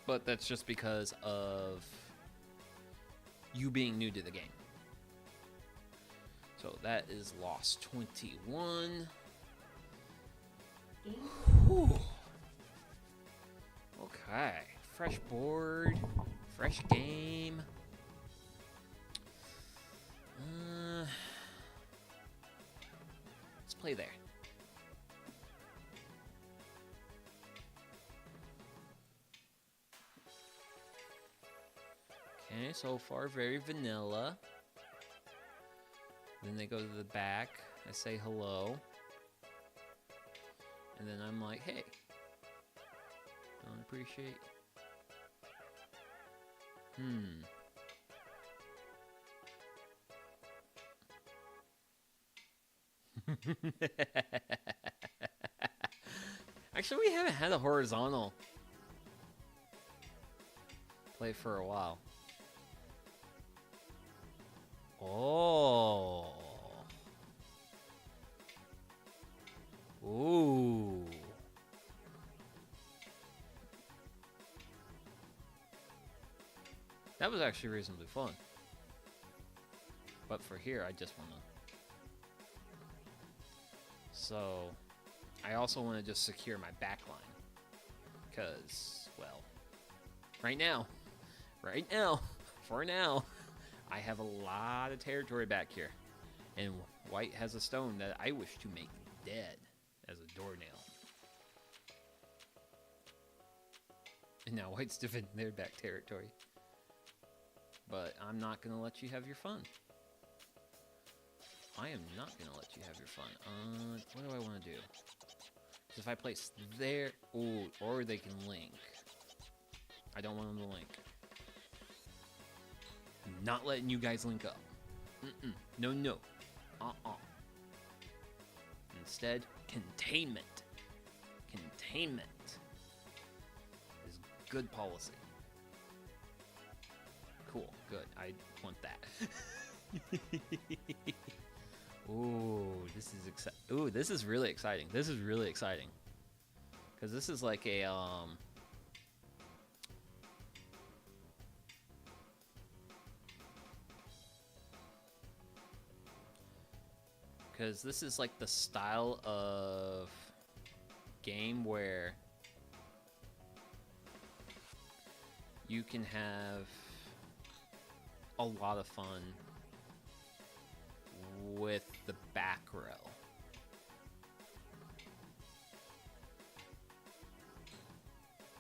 But that's just because of you being new to the game. So that is loss 21. Whew. Okay, fresh board, fresh game. Let's play there. Okay, so far very vanilla. Then they go to the back. I say hello. And then I'm like, hey. Don't appreciate. Actually, we haven't had a horizontal play for a while. Oh. Ooh. That was actually reasonably fun. But for here, I just want to... So, I also want to just secure my backline. Because, well, right now, for now, I have a lot of territory back here. And White has a stone that I wish to make dead as a doornail. And now White's defending their back territory. But I'm not going to let you have your fun. I am not going to let you have your fun. What do I want to do? If I place there, ooh, or they can link. I don't want them to link. I'm not letting you guys link up. No, no. Instead, containment. Containment is good policy. Cool, good. I want that. Ooh, this is Ooh, this is really exciting. This is really exciting. Cause this is like a Because this is like the style of game where you can have a lot of fun with the back row.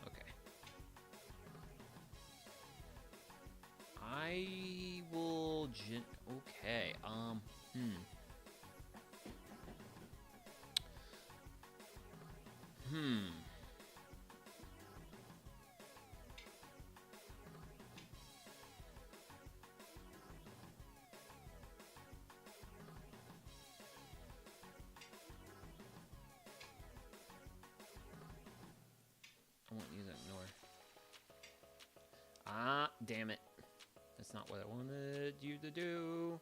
Okay. I will okay. I won't use ignore. Ah, damn it. That's not what I wanted you to do.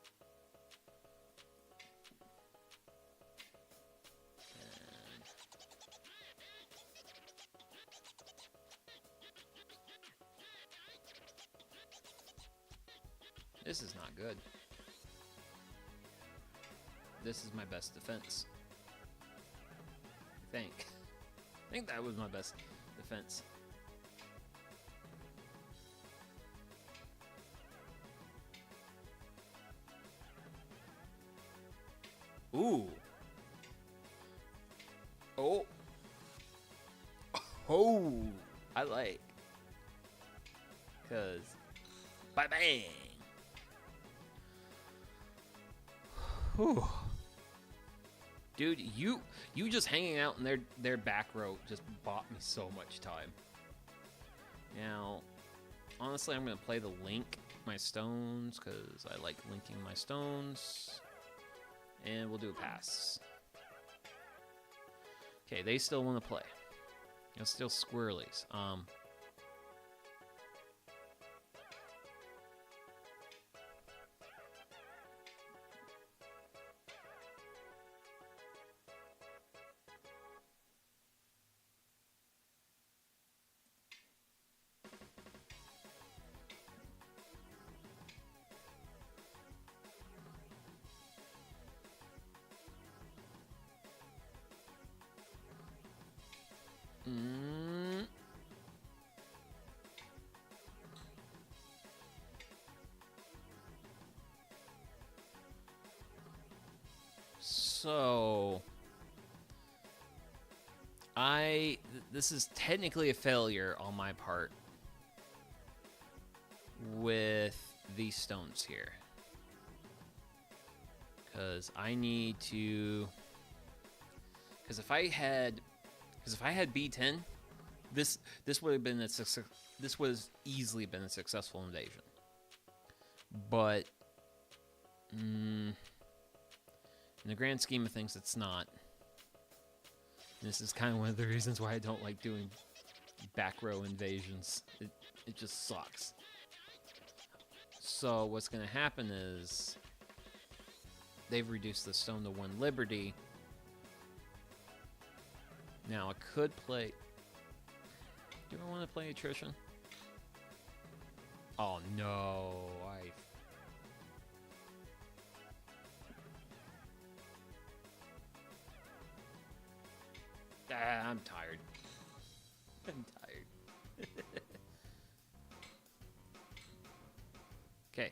This is not good. This is my best defense. I think that was my best defense. Ooh. Oh. Oh. I like. Cause bye bang. Whew. Dude, you just hanging out in their back row just bought me so much time. Now, honestly, I'm gonna play the link my stones because I like linking my stones, and we'll do a pass. Okay, they still want to play. They're still squirrelies. So, this is technically a failure on my part with these stones here. Because I need to, because if I had B10, this would have been this would have easily been a successful invasion. But in the grand scheme of things, it's not. And this is kind of one of the reasons why I don't like doing back row invasions. It just sucks. So what's going to happen is they've reduced the stone to 1 liberty. Now I could play. Do I want to play attrition? Oh no, I'm tired. I'm tired. Okay.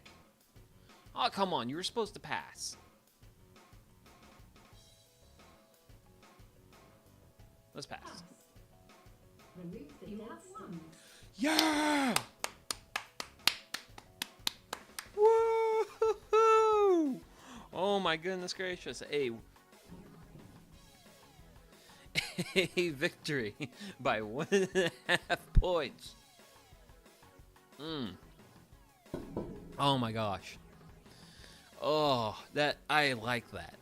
Oh, come on. You were supposed to pass. Let's pass. You have won. Yeah! Woo! Oh my goodness gracious. Hey. a victory by 1.5 points. Oh my gosh. Oh, that I like that.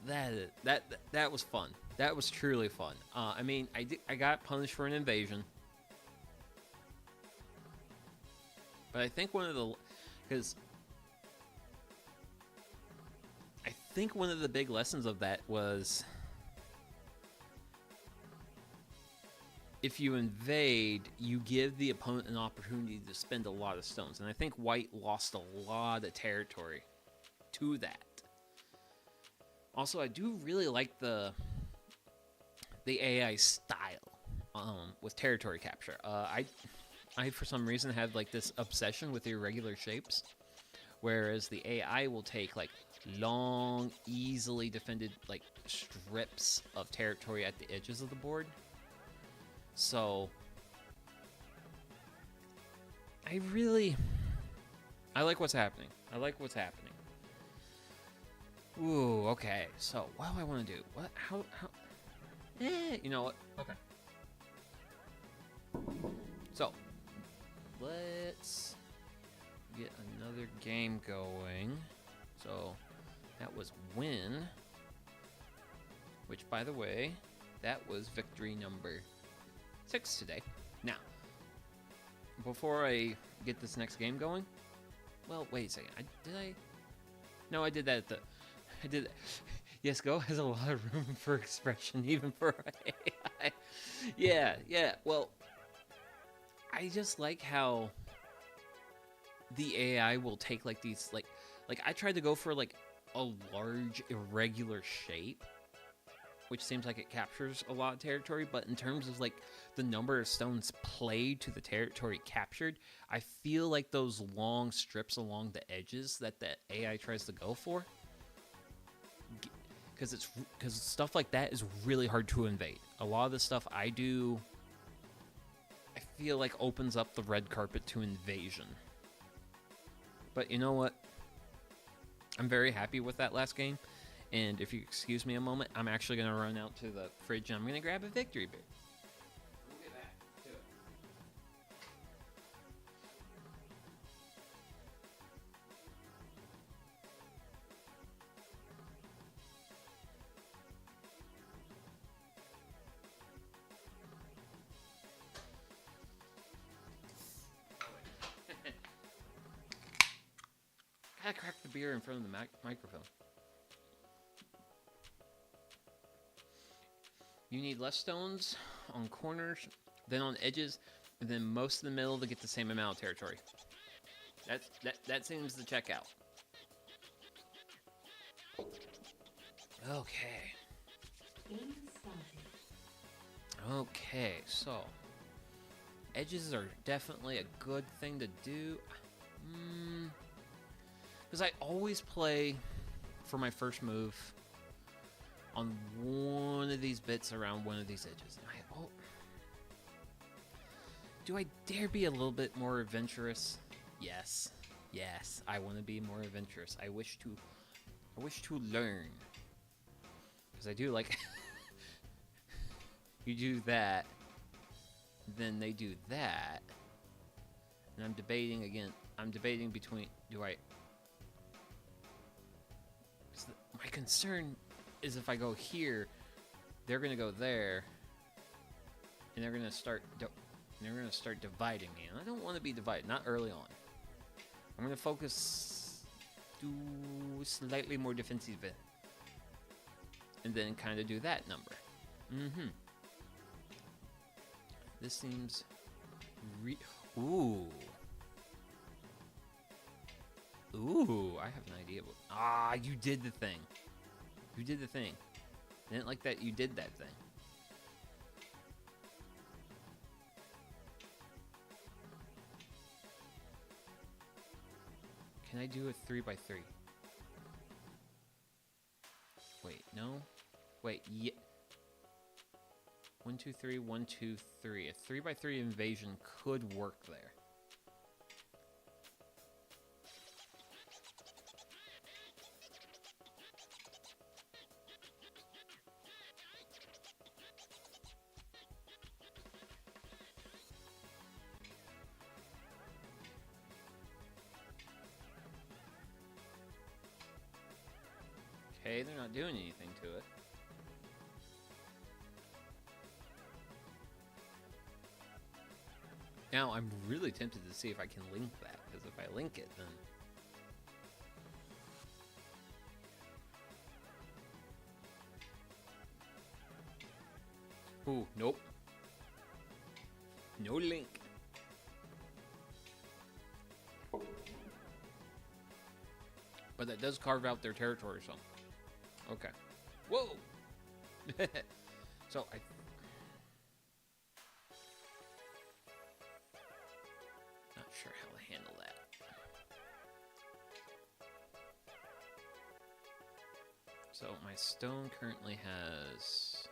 That was fun. That was truly fun. I mean, I got punished for an invasion, but I think because I think one of the big lessons of that was if you invade, you give the opponent an opportunity to spend a lot of stones. And I think white lost a lot of territory to that. Also, I do really like the AI style with territory capture. I for some reason have like this obsession with irregular shapes, whereas the AI will take like long, easily defended like strips of territory at the edges of the board. So I like what's happening. I like what's happening. Ooh, okay. So what do I want to do? What? How? You know what? Okay. So let's get another game going. So that was win. Which, by the way, that was victory number 6 today. Now, before I get this next game going, well, wait a second. No, I did that I did that. Yes, Go has a lot of room for expression, even for AI. Yeah. Well, I just like how the AI will take like these like I tried to go for like a large irregular shape, which seems like it captures a lot of territory, but in terms of like the number of stones played to the territory captured, I feel like those long strips along the edges that the AI tries to go for, because stuff like that is really hard to invade. A lot of the stuff I do, I feel like opens up the red carpet to invasion. But you know what? I'm very happy with that last game. And if you excuse me a moment, I'm actually going to run out to the fridge and I'm going to grab a victory beer. We'll get back to it. Gotta crack the beer in front of the microphone. You need less stones on corners, then on edges, and then most in the middle to get the same amount of territory. That seems to check out. Okay. Game started. Okay, so edges are definitely a good thing to do. Because I always play for my first move on one of these bits around one of these edges. Do I dare be a little bit more adventurous? Yes, I want to be more adventurous. I wish to learn. Because I do like you do that, then they do that, and I'm debating between my concern is if I go here, they're gonna go there, and they're gonna start dividing me, and I don't want to be divided. Not early on. I'm gonna focus, do slightly more defensive, and then kind of do that number. This seems Ooh, I have an idea. You did the thing. I didn't like that you did that thing. Can I do a 3x3? Wait, no. Wait, yeah. 1, 2, 3, 1, 2, 3. A 3x3 invasion could work there. Okay, they're not doing anything to it. Now, I'm really tempted to see if I can link that, because if I link it, then... Ooh, nope. No link. But that does carve out their territory, so... Okay. Whoa! So, not sure how to handle that. So, my stone currently has...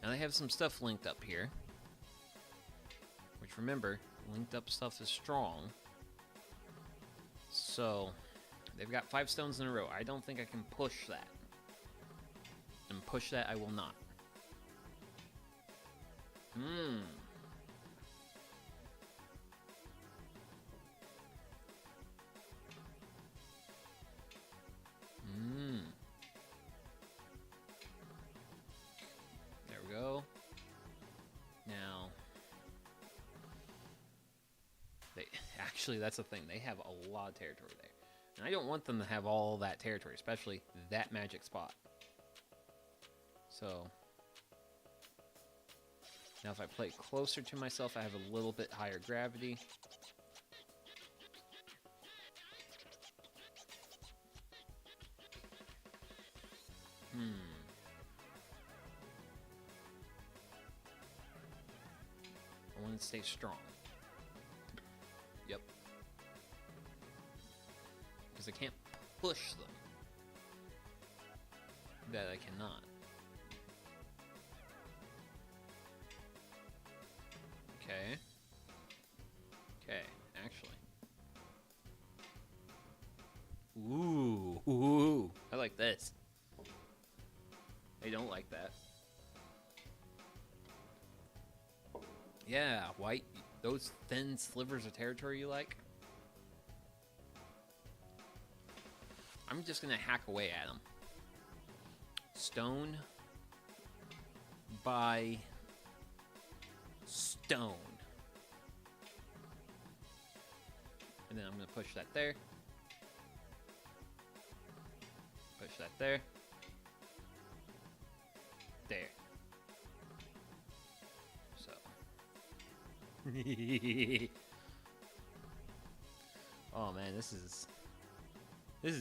Now they have some stuff linked up here. Which, remember, linked up stuff is strong. So, they've got 5 stones in a row. I don't think I can push that. And push that I will not. There we go. Now, actually, that's the thing. They have a lot of territory there. And I don't want them to have all that territory, especially that magic spot. So, now if I play closer to myself, I have a little bit higher gravity. I want to stay strong. Yep. Because I can't push them. That I cannot. Okay. Okay, actually. Ooh, I like this. They don't like that. Yeah, white, those thin slivers of territory you like? I'm just gonna hack away at them. Stone by stone. And then I'm gonna push that there. Push that there. There. So. Oh man, this is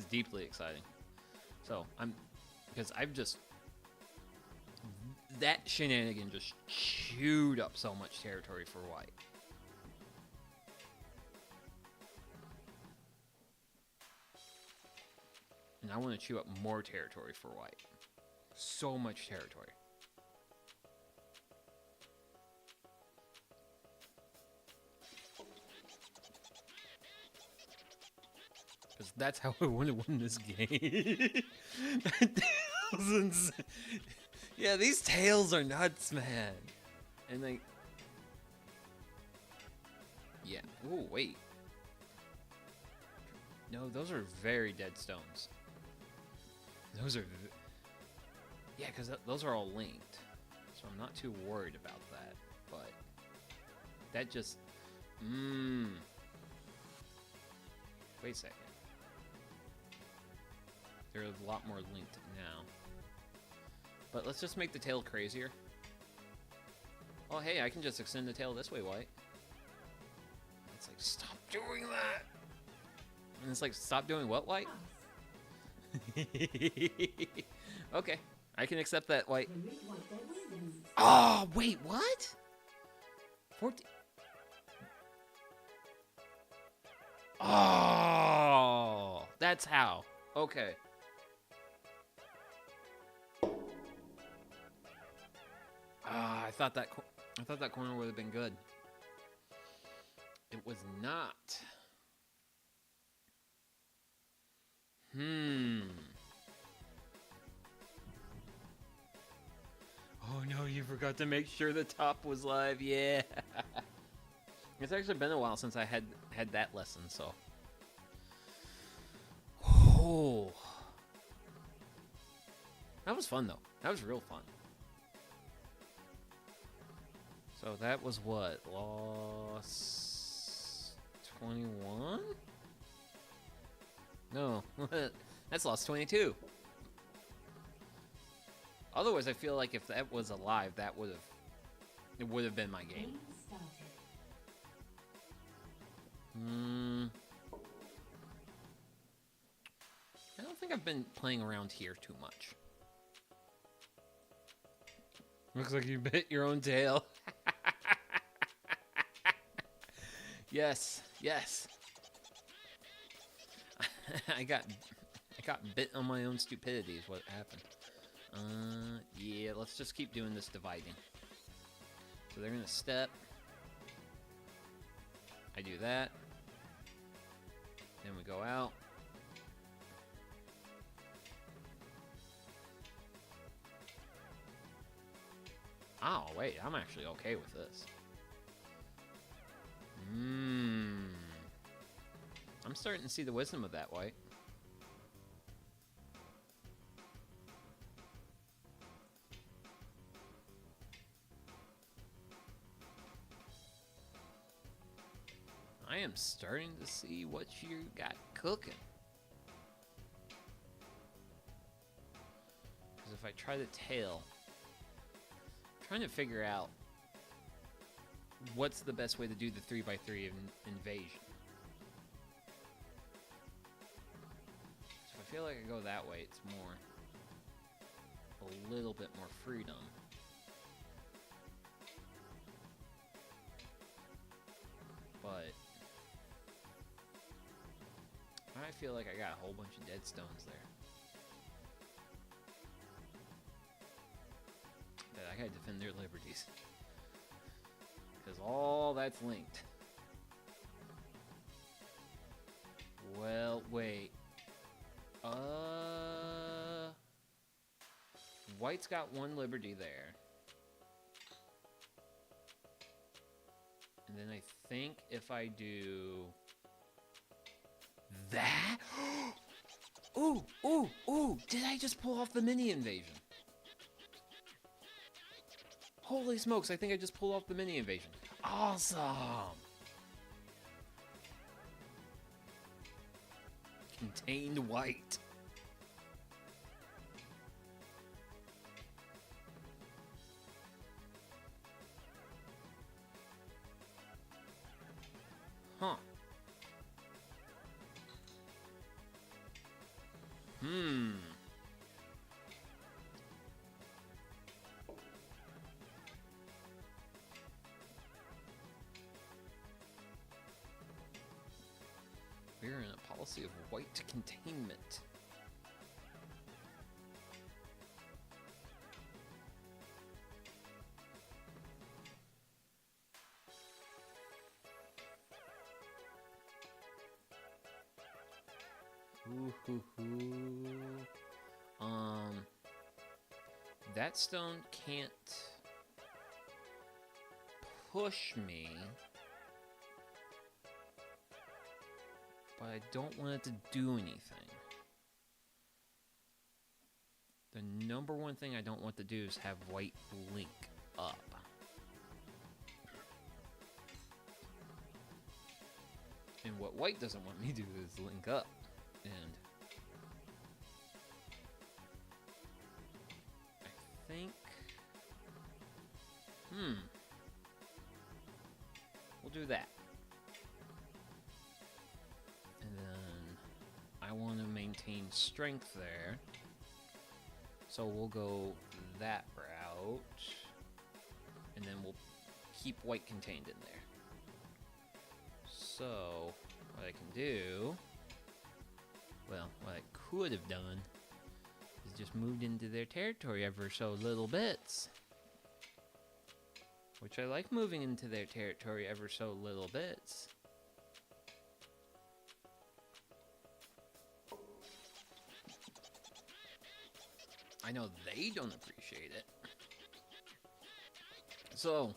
deeply exciting. So because I've just, that shenanigan just chewed up so much territory for white. And I want to chew up more territory for white. So much territory. Because that's how I want to win this game. Yeah, these tails are nuts, man. And like... Yeah. Oh, wait. No, those are very dead stones. Those are... Yeah, because those are all linked. So I'm not too worried about that. But... That just... Wait a second. They're a lot more linked now. But let's just make the tail crazier. Oh, hey, I can just extend the tail this way, White. It's like, stop doing that! And it's like, stop doing what, White? Okay, I can accept that, White. Oh, wait, what? 14... Oh, that's how. Okay. I thought that corner would have been good. It was not. Hmm. Oh no, you forgot to make sure the top was live. Yeah. It's actually been a while since I had that lesson, so. Oh. That was fun though. That was real fun. So that was what? Loss 21? No. That's loss 22. Otherwise, I feel like if that was alive, it would have been my game. Game started. I don't think I've been playing around here too much. Looks like you bit your own tail. Yes, yes. I got bit on my own stupidity is what happened. Yeah, let's just keep doing this dividing. So they're gonna step. I do that. Then we go out. Oh, wait, I'm actually okay with this. I'm starting to see the wisdom of that, White. I am starting to see what you got cooking. Because if I try the tail, I'm trying to figure out what's the best way to do the 3x3 invasion. So if I feel like I go that way, it's a little bit more freedom. But I feel like I got a whole bunch of dead stones there. That I gotta defend their liberties. Because all that's linked. Well, wait. White's got one liberty there. And then I think if I do that. Ooh, ooh, ooh. Did I just pull off the mini invasion? Holy smokes, I think I just pulled off the mini invasion. Awesome. Contained white. Huh. We're in a policy of white containment. Ooh, hoo, hoo. That stone can't push me, but I don't want it to do anything. The number one thing I don't want to do is have white link up. And what white doesn't want me to do is link up. And I think, we'll do that. And then I want to maintain strength there. So we'll go that route. And then we'll keep white contained in there. So what I can do, well, what I could have done is just moved into their territory ever so little bits. Which I like moving into their territory ever so little bits. I know they don't appreciate it. So,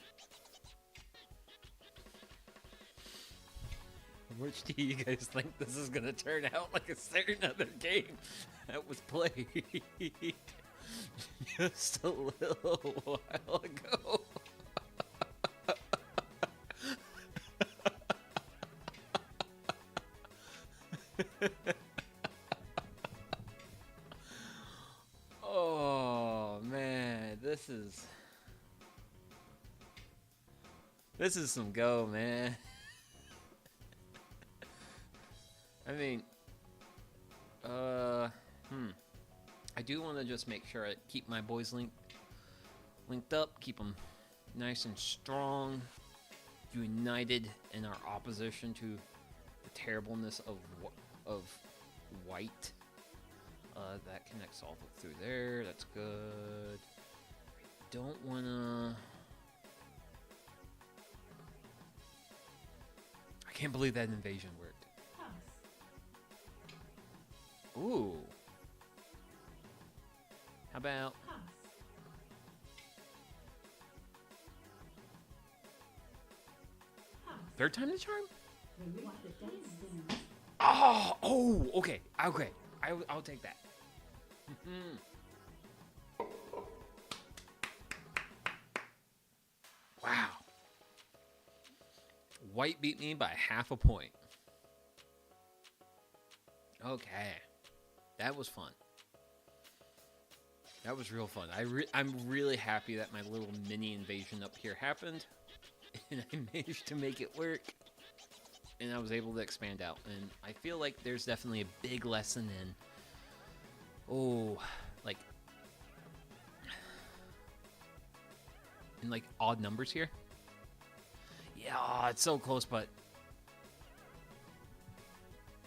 which do you guys think this is gonna turn out like a certain other game that was played just a little while ago? Oh man, this is some go, man. I mean, I do want to just make sure I keep my boys linked up, keep them nice and strong, united in our opposition to the terribleness of white. That connects all through there. That's good. Don't wanna. I can't believe that invasion worked. Pass. Ooh. How about? Pass. Pass. Third time the charm? Remove the dead stones. Oh, okay. I'll take that. Wow. White beat me by half a point. Okay. That was fun. That was real fun. I'm really happy that my little mini invasion up here happened. And I managed to make it work. And I was able to expand out. And I feel like there's definitely a big lesson in... like odd numbers here. Yeah, it's so close, but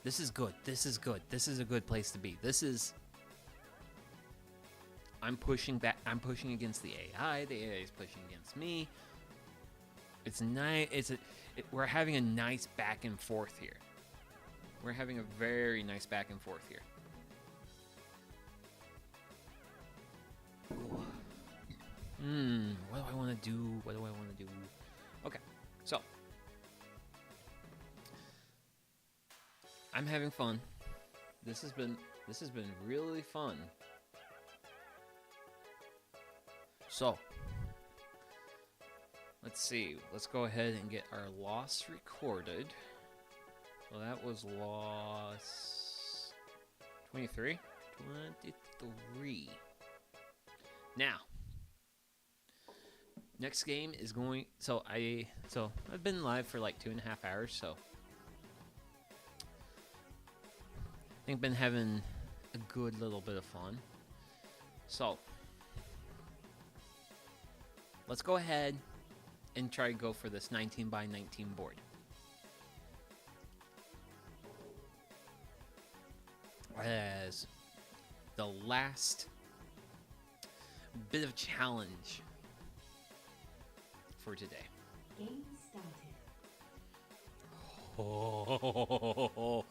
this is good. This is good. This is a good place to be. I'm pushing back. I'm pushing against the AI. The AI is pushing against me. It's nice. We're having a nice back and forth here. We're having a very nice back and forth here. What do I want to do? Okay, so I'm having fun. This has been really fun. So let's see. Let's go ahead and get our loss recorded. Well, that was loss 23. Now, next game is going. So I've been live for like 2.5 hours. So I think I've been having a good little bit of fun. So let's go ahead and try to go for this 19 by 19 board. As the last bit of challenge for today. Game started. Oh,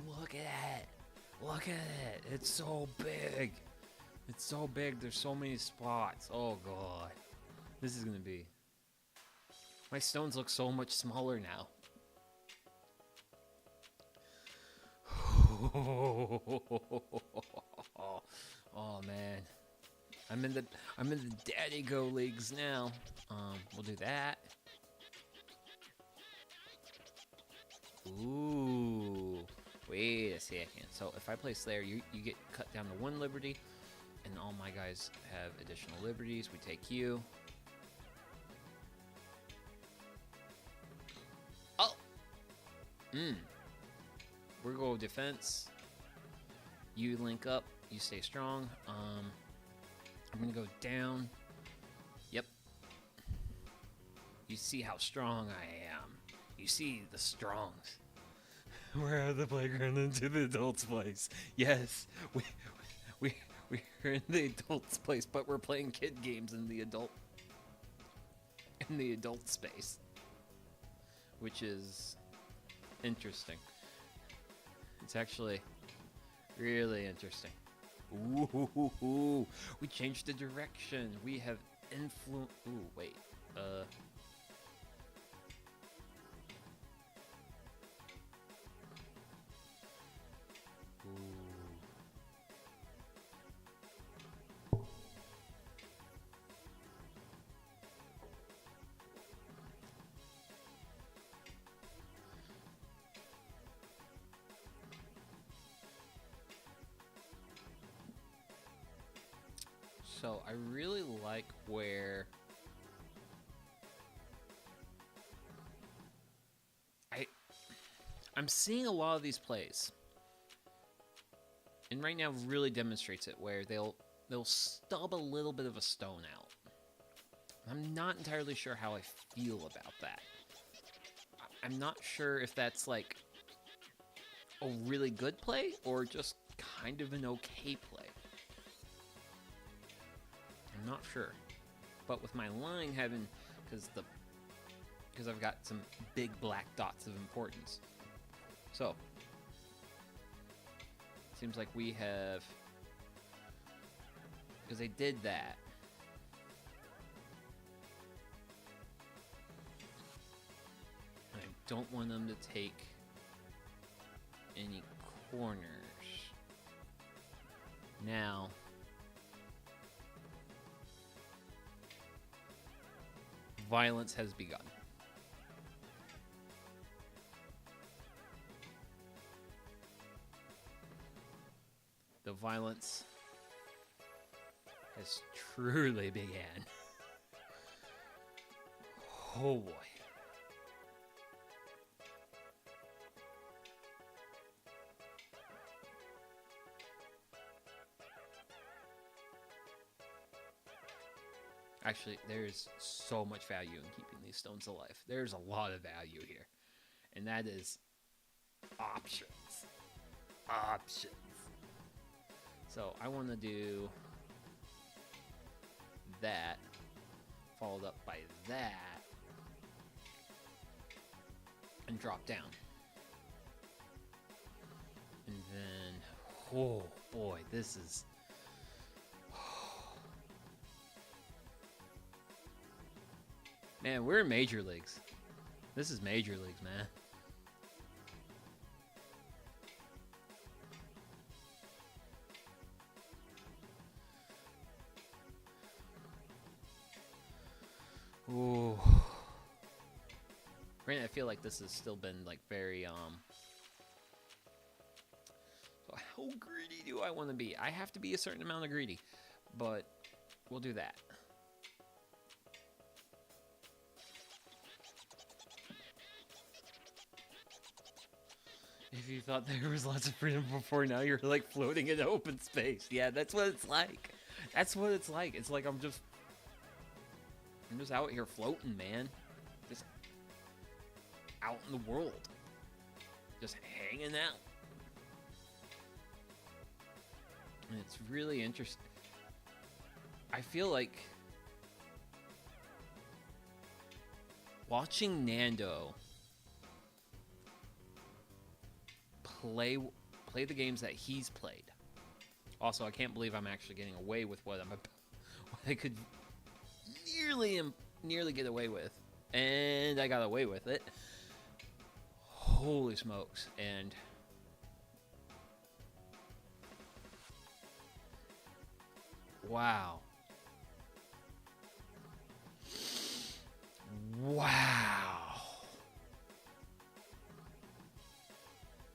look at it. Look at it. It's so big. It's so big. There's so many spots. Oh, God. This is going to be... My stones look so much smaller now. Oh, man. I'm in the daddy go leagues now. We'll do that. Ooh. Wait a second. So if I place there, you get cut down to 1 liberty, and all my guys have additional liberties. We take you. Oh. We're going defense. You link up. You stay strong. I'm gonna go down. Yep. You see how strong I am. You see the strongs. We're out of the playground into the adults' place. Yes, we're in the adults' place, but we're playing kid games in the adult space, which is interesting. It's actually really interesting. Ooh, we changed the direction. We have influence. Ooh, wait. Ooh. So I really like where I'm seeing a lot of these plays, and right now really demonstrates it where they'll stub a little bit of a stone out. I'm not entirely sure how I feel about that. I'm not sure if that's like a really good play or just kind of an okay play. I'm not sure. But with my line having, because I've got some big black dots of importance. So, seems like we have, because they did that. I don't want them to take any corners. Now, violence has begun. The violence has truly began. Oh boy. Actually, there's so much value in keeping these stones alive. There's a lot of value here. And that is options. Options. So I want to do that, followed up by that, and drop down. And then, oh boy, this is... Man, we're in major leagues. This is major leagues, man. Ooh. Granted, I feel like this has still been like very so how greedy do I want to be? I have to be a certain amount of greedy, but we'll do that. If you thought there was lots of freedom before, now you're like floating in open space. Yeah, that's what it's like. That's what it's like. It's like I'm just out here floating, man. Just out in the world. Just hanging out. And it's really interesting. I feel like watching Nando play the games that he's played. Also, I can't believe I'm actually getting away with what I could nearly get away with, and I got away with it. Holy smokes. And wow.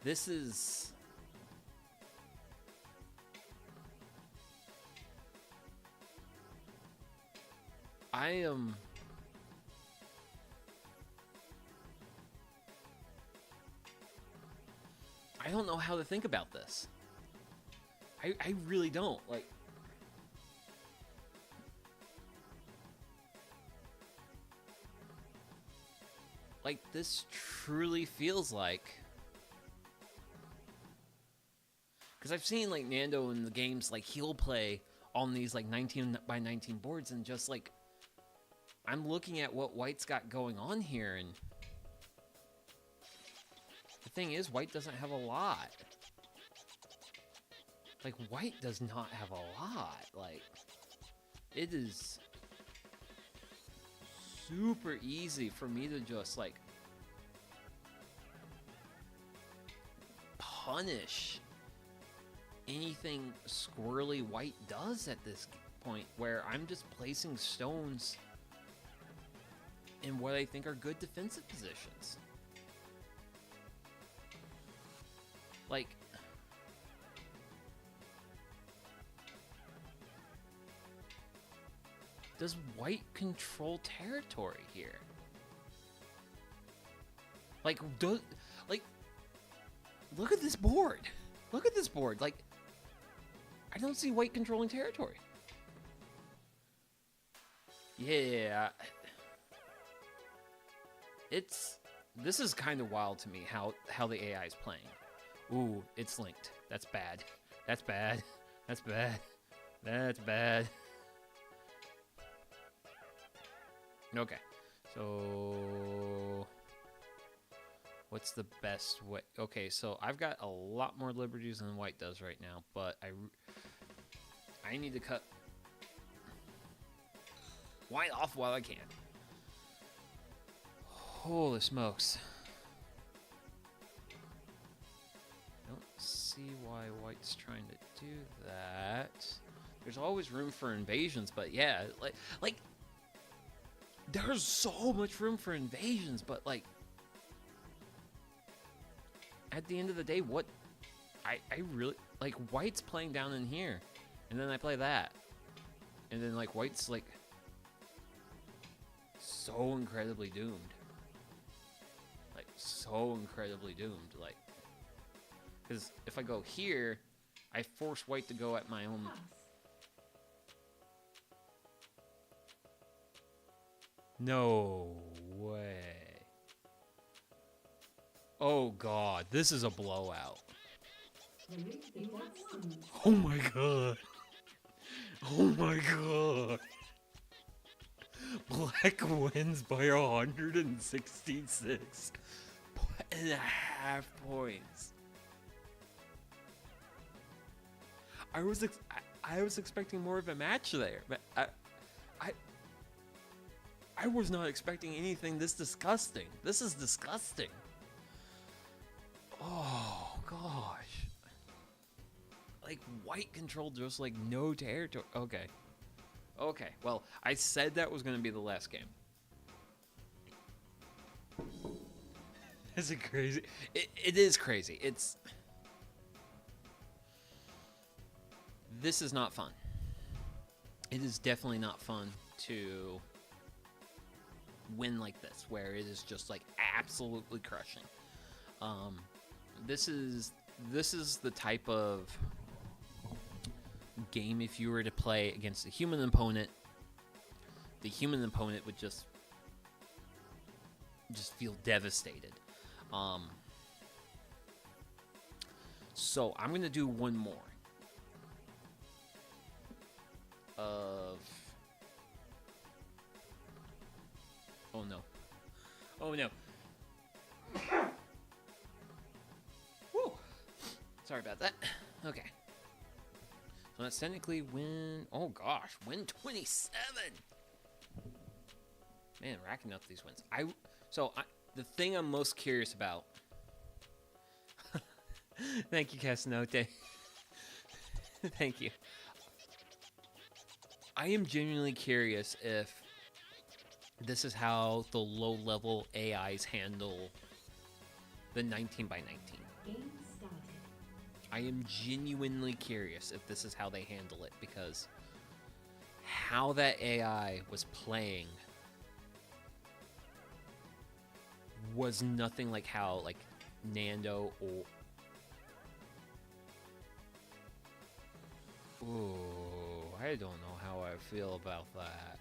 This is... I don't know how to think about this. I really don't. Like this truly feels like... Because I've seen like Nando in the games, like he'll play on these like 19 by 19 boards, and just like I'm looking at what White's got going on here, and the thing is, White doesn't have a lot. Like, white does not have a lot. Like, it is super easy for me to just, like, punish anything squirrely white does at this point, where I'm just placing stones in what I think are good defensive positions. Like, does white control territory here? Like, look at this board. Look at this board. Like, I don't see white controlling territory. Yeah. This is kind of wild to me how the AI is playing. Ooh, it's linked. That's bad. That's bad. That's bad. That's bad. Okay. So what's the best way? Okay, so I've got a lot more liberties than white does right now, but I need to cut white off while I can. Holy smokes. Don't see why white's trying to do that. There's always room for invasions, but yeah, like there's so much room for invasions, but like at the end of the day, what I really like, white's playing down in here, and then I play that, and then like white's like so incredibly doomed. Like, so incredibly doomed. Like, because if I go here, I force white to go at my own. Pass. No way. Oh god, this is a blowout. Remove the dead stones. Oh my god. Oh my god. Black wins by 166 and a half points. I was expecting more of a match there, but I was not expecting anything this disgusting. This is disgusting. Oh gosh. Like, white controlled just like no territory. Okay. Okay, well, I said that was going to be the last game. Is it crazy? It is crazy. This is not fun. It is definitely not fun to win like this, where it is just like absolutely crushing. This is the type of game, if you were to play against a human opponent, the human opponent would just feel devastated. So I'm gonna do one more of, oh no, oh no. Woo. Sorry about that. Okay. So that's technically win. Oh gosh, win 27. Man, racking up these wins. The thing I'm most curious about. Thank you, Casanote. Thank you. I am genuinely curious if this is how the low-level AIs handle the 19 by 19. Game started. I am genuinely curious if this is how they handle it, because how that AI was playing was nothing like how, like, Nando or... Ooh, I don't know how I feel about that.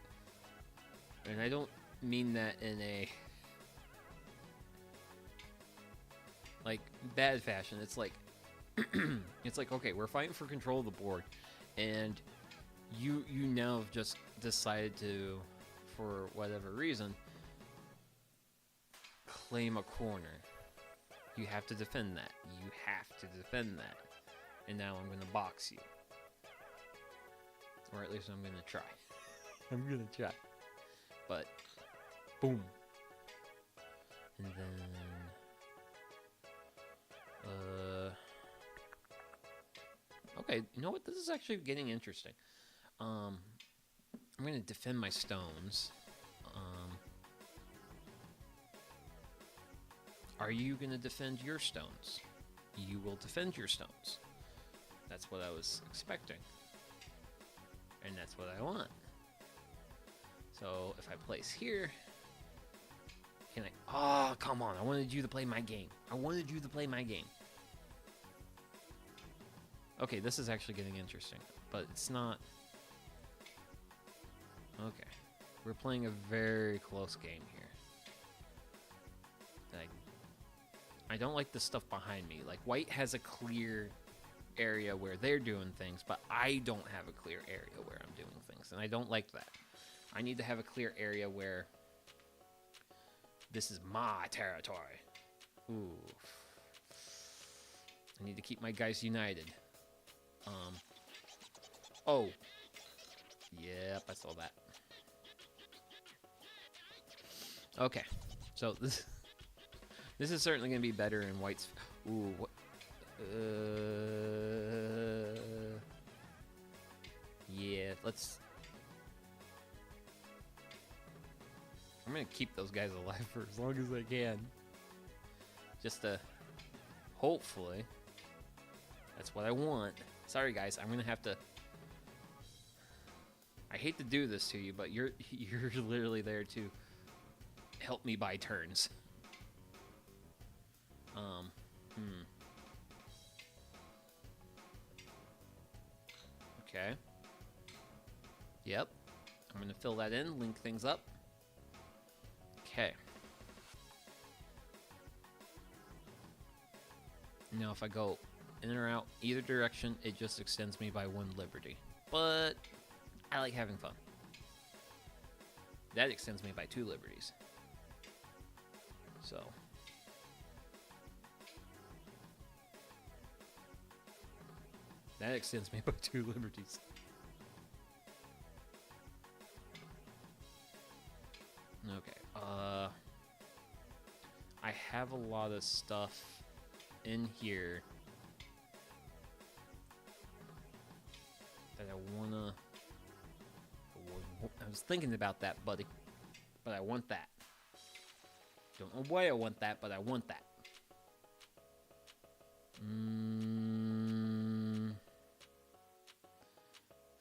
And I don't mean that in a, like, bad fashion. It's like, it's like, okay, we're fighting for control of the board, and you now have just decided to, for whatever reason, claim a corner. You have to defend that. You have to defend that. And now I'm gonna box you. Or at least I'm gonna try. I'm gonna try. But, boom. And then, okay, you know what? This is actually getting interesting. I'm gonna defend my stones. Are you gonna defend your stones? You will defend your stones. That's what I was expecting. And that's what I want. So if I place here, can I? Oh, come on. I wanted you to play my game. I wanted you to play my game. Okay, this is actually getting interesting, but it's not. Okay. We're playing a very close game here. I don't like the stuff behind me. Like, white has a clear area where they're doing things, but I don't have a clear area where I'm doing things, and I don't like that. I need to have a clear area where this is my territory. Ooh. I need to keep my guys united. Oh. Yep, I saw that. Okay. So this is certainly going to be better in white's. Ooh, what? Yeah, let's. I'm going to keep those guys alive for as long as I can. Just to. Hopefully. That's what I want. Sorry, guys. I'm going to have to. I hate to do this to you, but you're literally there to help me buy turns. Okay. Yep. I'm going to fill that in, link things up. Okay. Now if I go in or out either direction, it just extends me by 1 liberty. But I like having fun. That extends me by 2 liberties. So. That extends me by 2 liberties. Okay. I have a lot of stuff in here that I wanna. I was thinking about that, buddy, but I want that. Don't know why I want that, but I want that.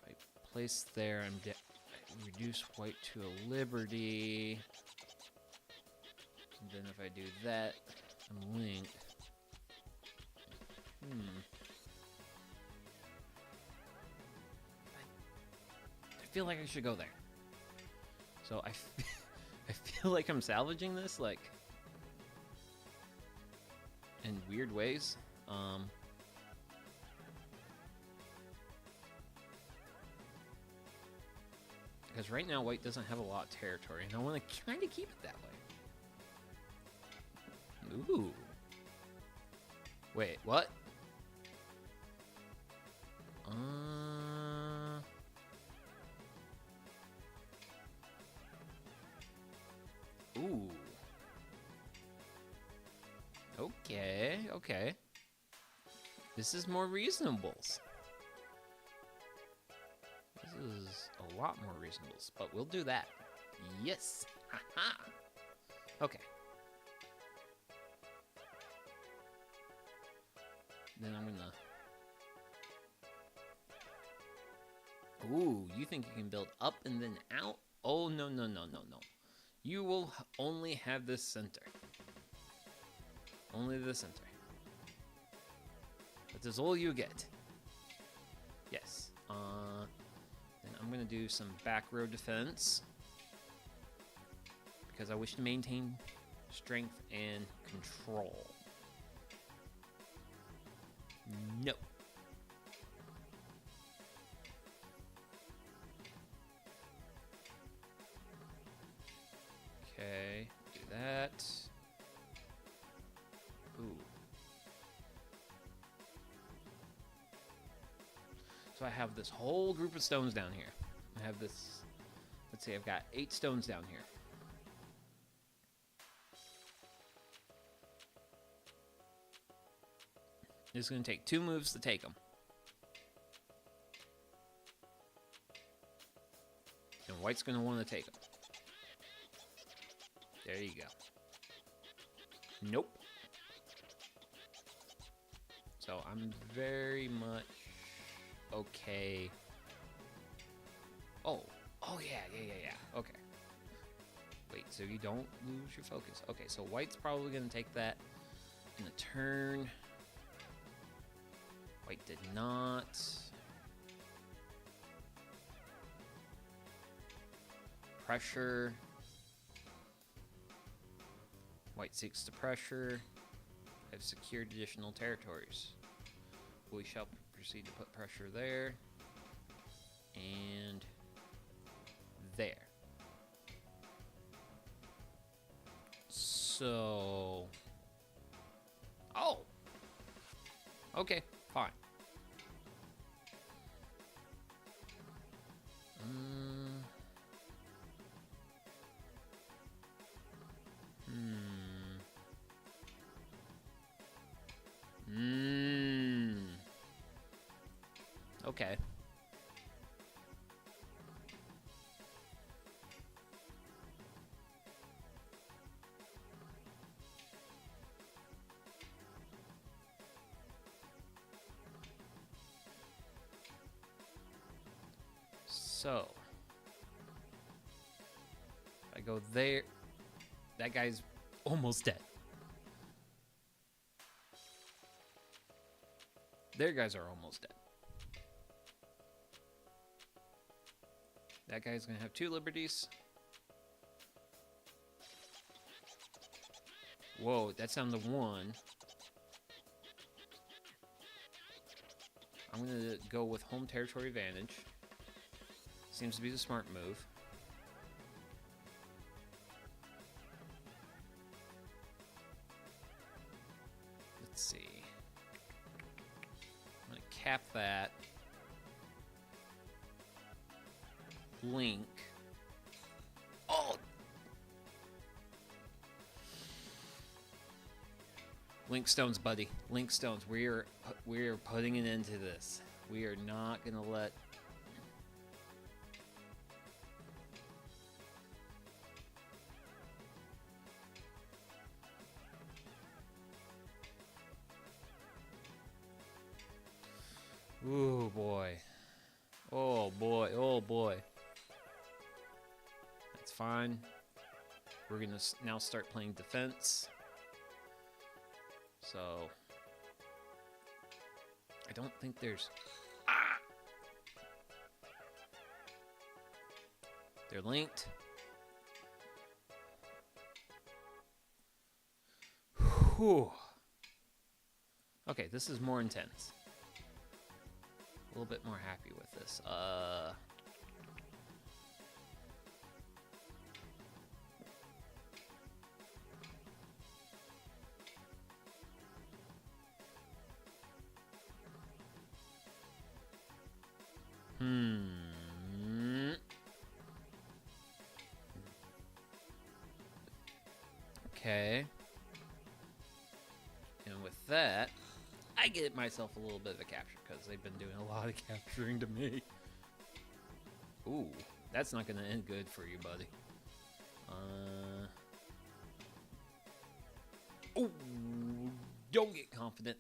If I place there, I reduce white to a liberty. And then if I do that, I'm linked. I feel like I should go there. So I feel like I'm salvaging this, like, in weird ways. Because right now white doesn't have a lot of territory, and I want to kind of keep it that way. Ooh. Wait, what? Ooh. Okay, okay. This is more reasonables. This is a lot more reasonables, but we'll do that. Yes! Haha! Okay. Then I'm gonna... Ooh, you think you can build up and then out? Oh, no, no, no, no, no. You will only have this center. Only the center. That is all you get. Yes. Then I'm gonna do some back row defense. Because I wish to maintain strength and control. No. Okay, do that. Ooh. So I have this whole group of stones down here. I have this, let's see, I've got 8 stones down here. It's going to take 2 moves to take them. And white's going to want to take them. There you go. Nope. So I'm very much okay. Oh yeah. Okay. Wait, so you don't lose your focus. Okay, so white's probably going to take that in a turn. White did not. Pressure. White seeks to pressure. Have secured additional territories. We shall proceed to put pressure there. And there. So... Oh! Okay, fine. Okay. So, if I go there, that guy's almost dead. Their guys are almost dead. That guy's gonna have 2 liberties. Whoa, that's down to 1. I'm gonna go with home territory advantage. Seems to be the smart move. Let's see. I'm gonna cap that. Link. Oh! Link stones, buddy. Link stones. We're putting an end to this. We are not gonna let. Ooh boy. Oh boy. Oh boy. That's fine. We're gonna now start playing defense. So I don't think there's. Ah! They're linked. Whew. Okay, this is more intense. A little bit more happy with this. Okay. And with that, I get myself a little bit of a capture because they've been doing a lot of capturing to me. Ooh, that's not going to end good for you, buddy. Ooh, don't get confident.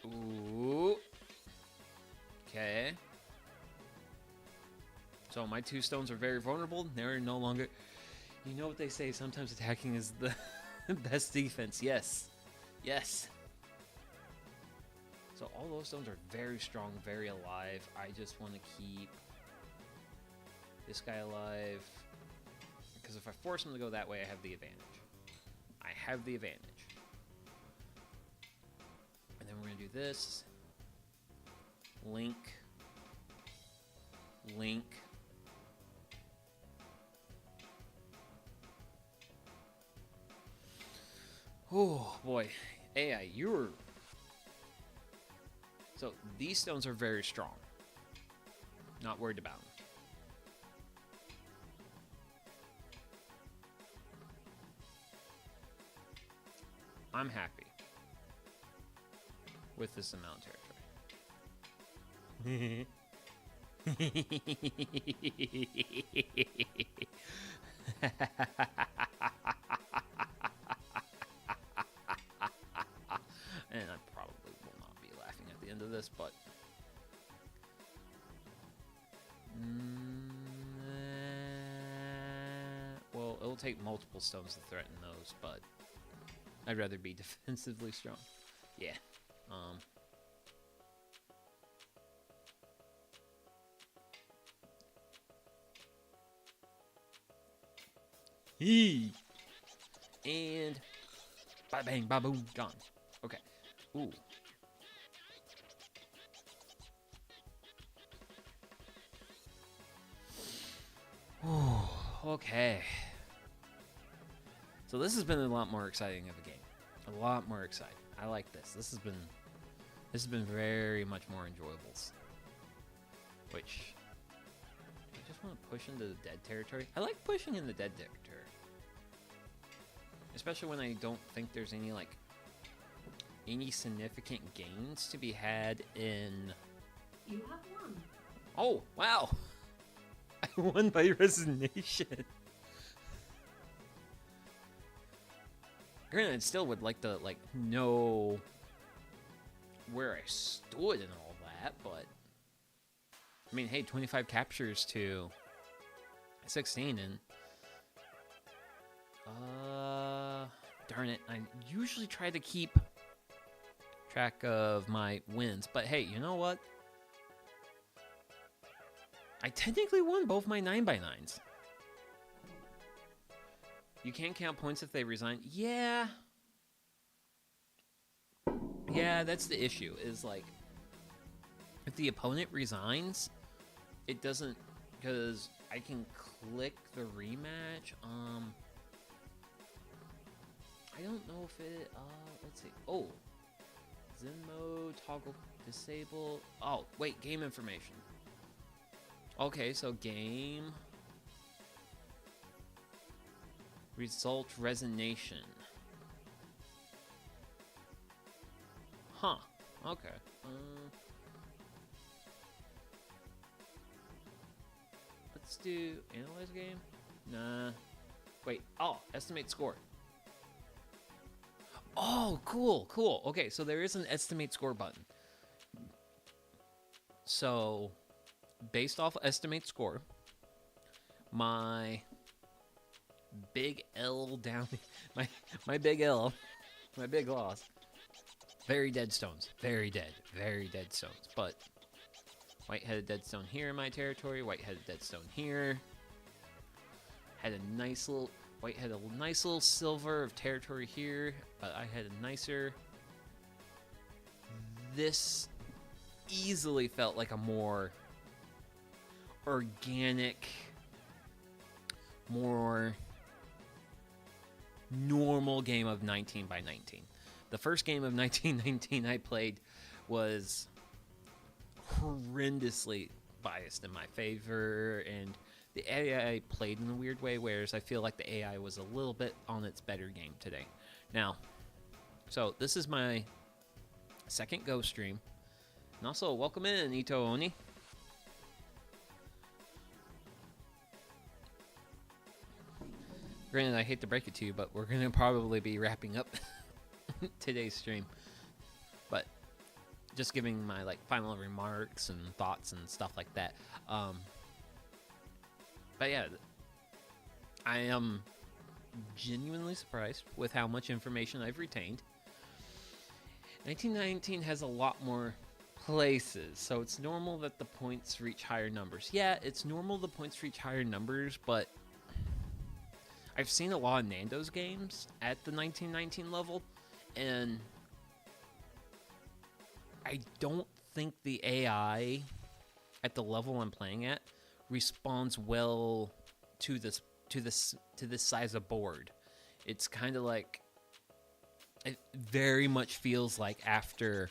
Ooh. Okay. So my 2 stones are very vulnerable. They're no longer... You know what they say, sometimes attacking is the best defense. Yes. Yes. So all those stones are very strong, very alive. I just want to keep this guy alive. Because if I force him to go that way, I have the advantage. I have the advantage. do this. Link. Link. Oh boy, AI, you're... So these stones are very strong. Not worried about them. I'm happy with this amount of territory. And I probably will not be laughing at the end of this, but... well, it'll take multiple stones to threaten those, but I'd rather be defensively strong. Yeah. And ba bang, ba boom, gone. Okay. Ooh. Ooh. Okay. So this has been a lot more exciting of a game. A lot more exciting. I like this. This has been very much more enjoyable. Which I just want to push into the dead territory. I like pushing in the dead territory. Especially when I don't think there's any significant gains to be had in... You have won. Oh, wow! I won by resignation. Granted, I still would like to, know where I stood and all that, but... I mean, hey, 25 captures to 16, and... darn it, I usually try to keep track of my wins, but hey, you know what? I technically won both my 9x9s. You can't count points if they resign. Yeah. Yeah, that's the issue, is if the opponent resigns, it doesn't, because I can click the rematch. I don't know if it, let's see. Oh, Zen mode, toggle, disable. Oh, wait, game information. Okay, so game. Result resignation. Huh, okay. Let's do analyze game? Nah. Wait, oh, estimate score. Oh, cool, cool. Okay, so there is an estimate score button. So, based off estimate score, my big L down, my big L, my big loss, very dead stones, very dead stones. But white-headed dead stone here in my territory, white-headed dead stone here. Had a nice little... White had a nice little silver of territory here, but I had a nicer... This easily felt like a more organic, more normal game of 19 by 19. The first game of 1919 I played was horrendously biased in my favor, and the AI played in a weird way, whereas I feel like the AI was a little bit on its better game today. Now, so this is my second Go stream. And also, welcome in, Ito Oni. Granted, I hate to break it to you, but we're going to probably be wrapping up today's stream. But just giving my final remarks and thoughts and stuff like that. But yeah, I am genuinely surprised with how much information I've retained. 1919 has a lot more places, so it's normal that the points reach higher numbers. Yeah, it's normal the points reach higher numbers, but I've seen a lot of Nando's games at the 1919 level, and I don't think the AI at the level I'm playing at responds well to this size of board. It's kind of like, it very much feels like after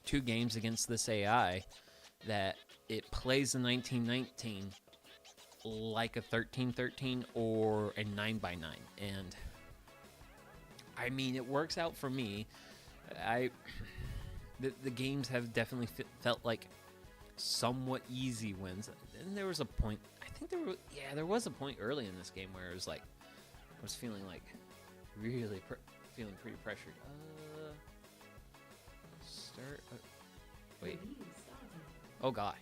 2 games against this AI that it plays a 1919 like a 1313 or a 9x9. And I mean, it works out for me. The games have definitely felt like somewhat easy wins. And there was a point, I think there was a point early in this game where it was like, I was feeling like really feeling pretty pressured. Start. Wait. Oh gosh.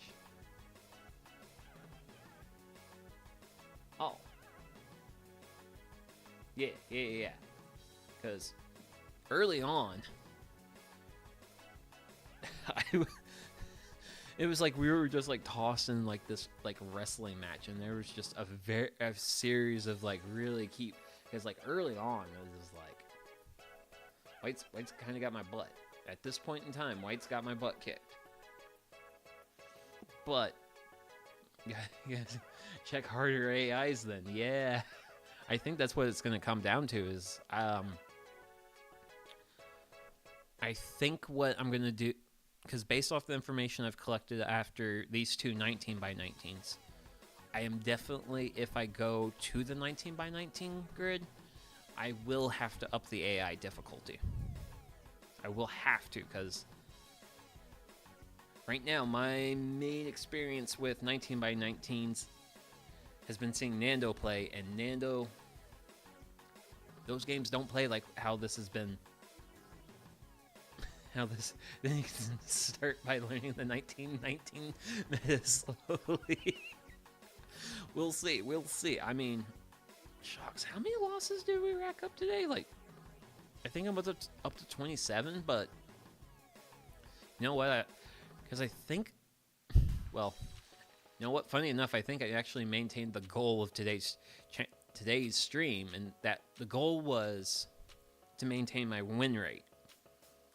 Oh. Yeah. Because early on, it was like we were just like tossing like this like wrestling match, and there was just a series of like really because like early on it was just like White's kind of got my butt. At this point in time, White's got my butt kicked. But yeah, check harder AIs then. Yeah. I think that's what it's going to come down to is I think what I'm going to do, because based off the information I've collected after these 2 19x19s, I am definitely, if I go to the 19x19 grid, I will have to up the AI difficulty. I will have to, because right now my main experience with 19x19s has been seeing Nando play, and Nando, those games don't play like how this has been. Then you can start by learning the 1919 meta slowly. We'll see. I mean, shucks, how many losses did we rack up today? Like, I think I'm up to 27, but you know what? Because I think, well, you know what? Funny enough, I think I actually maintained the goal of today's stream, and that the goal was to maintain my win rate,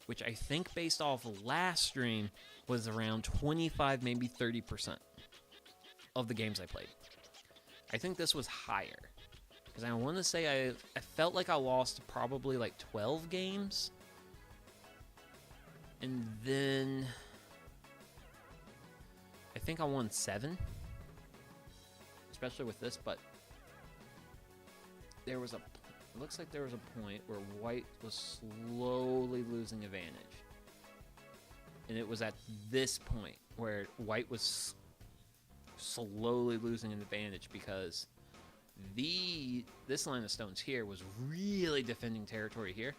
which I think based off of last stream was around 25, maybe 30% of the games I played. I think this was higher. Because I want to say I felt like I lost probably like 12 games. And then I think I won 7. Especially with this, but it looks like there was a point where White was slowly losing advantage. And it was at this point where White was slowly losing an advantage because this line of stones here was really defending territory here,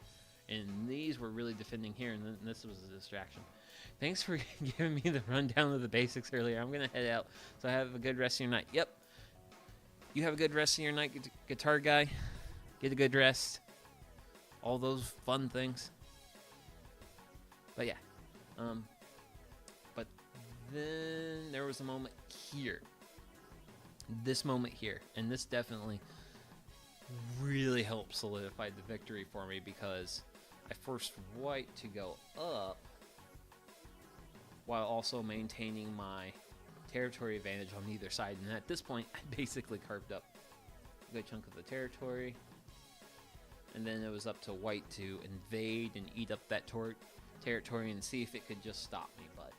and these were really defending here, and then this was a distraction. Thanks for giving me the rundown of the basics earlier. I'm gonna head out, so have a good rest of your night. Yep, you have a good rest of your night, guitar guy. Get a good rest. All those fun things. But yeah, but then there was a moment here. This moment here, and this definitely really helped solidify the victory for me because I forced White to go up while also maintaining my territory advantage on either side. And at this point, I basically carved up a good chunk of the territory, and then it was up to White to invade and eat up that territory and see if it could just stop me. But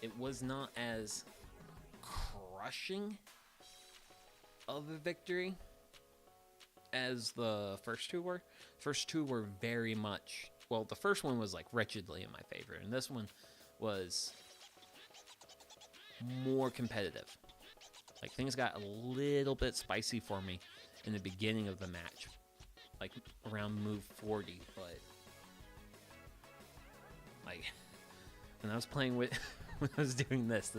it was not as crushing of a victory as the first 2 were. First 2 were very much, well, the first one was like wretchedly in my favor, and this one was more competitive. Like, things got a little bit spicy for me in the beginning of the match, like around move 40, but like when I was playing with when I was doing this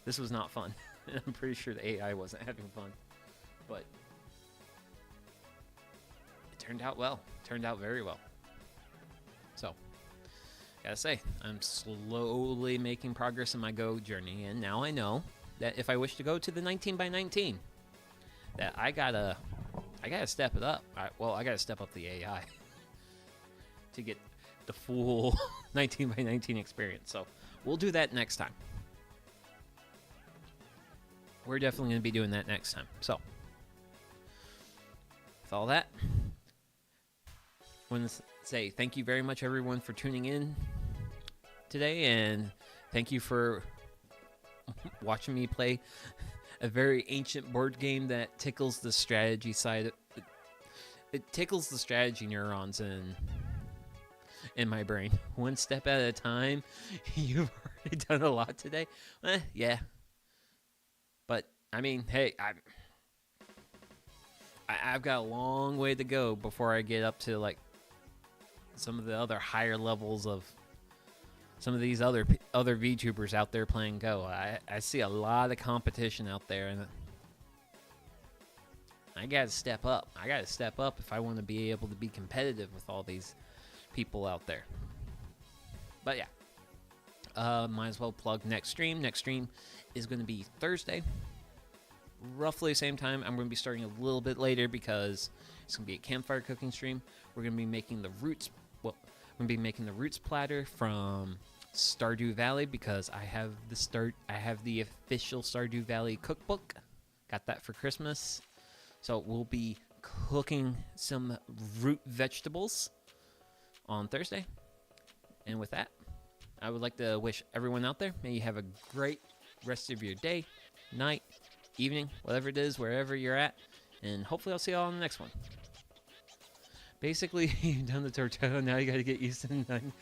was not fun. And I'm pretty sure the AI wasn't having fun, but it turned out well. It turned out very well. So, gotta say, I'm slowly making progress in my Go journey, and now I know that if I wish to go to the 19x19, that I gotta step it up. I gotta step up the AI to get the full 19 by 19 experience. So we'll do that next time. We're definitely going to be doing that next time. So with all that, I want to say thank you very much, everyone, for tuning in today, and thank you for watching me play a very ancient board game that tickles the strategy side. It tickles the strategy neurons in my brain. One step at a time. You've already done a lot today. Yeah. But, I mean, hey, I've got a long way to go before I get up to, like, some of the other higher levels of some of these other VTubers out there playing Go. I see a lot of competition out there, and I gotta step up. I gotta step up if I want to be able to be competitive with all these people out there. But yeah, might as well plug next stream. Next stream is going to be Thursday, roughly the same time. I'm going to be starting a little bit later because it's going to be a campfire cooking stream. We're going to be making the roots. Well, I'm going to be making the roots platter from Stardew Valley because I have the official Stardew Valley cookbook. Got that for Christmas. So we'll be cooking some root vegetables on Thursday. And with that, I would like to wish everyone out there, may you have a great rest of your day, night, evening, whatever it is, wherever you're at. And hopefully I'll see you all on the next one. Basically, you've done the tortilla, now you gotta get used to the nine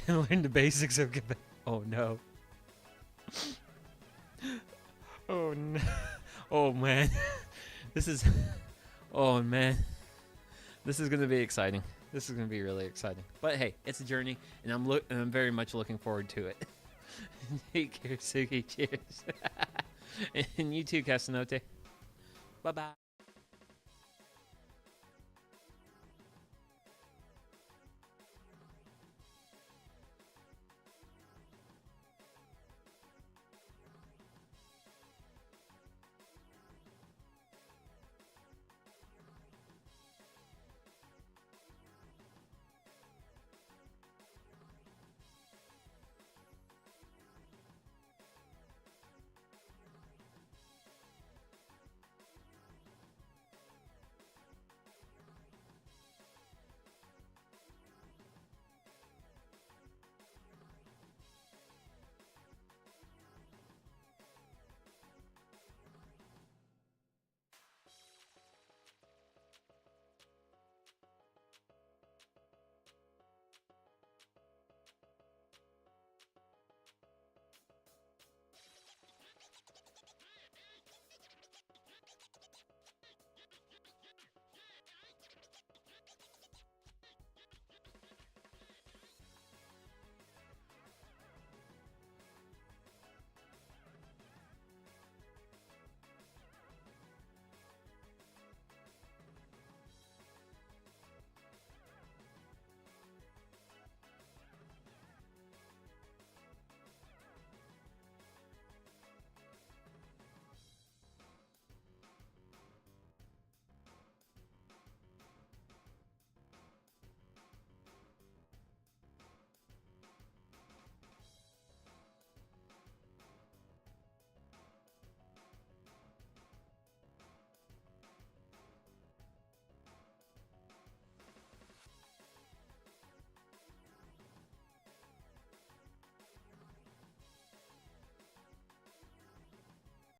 and learn the basics of Quebec. Oh no. Oh no. Oh man. Oh man. This is gonna be exciting. This is gonna be really exciting. But hey, it's a journey, and I'm very much looking forward to it. Take care, Suki. Cheers. And you too, Casanote. Bye bye.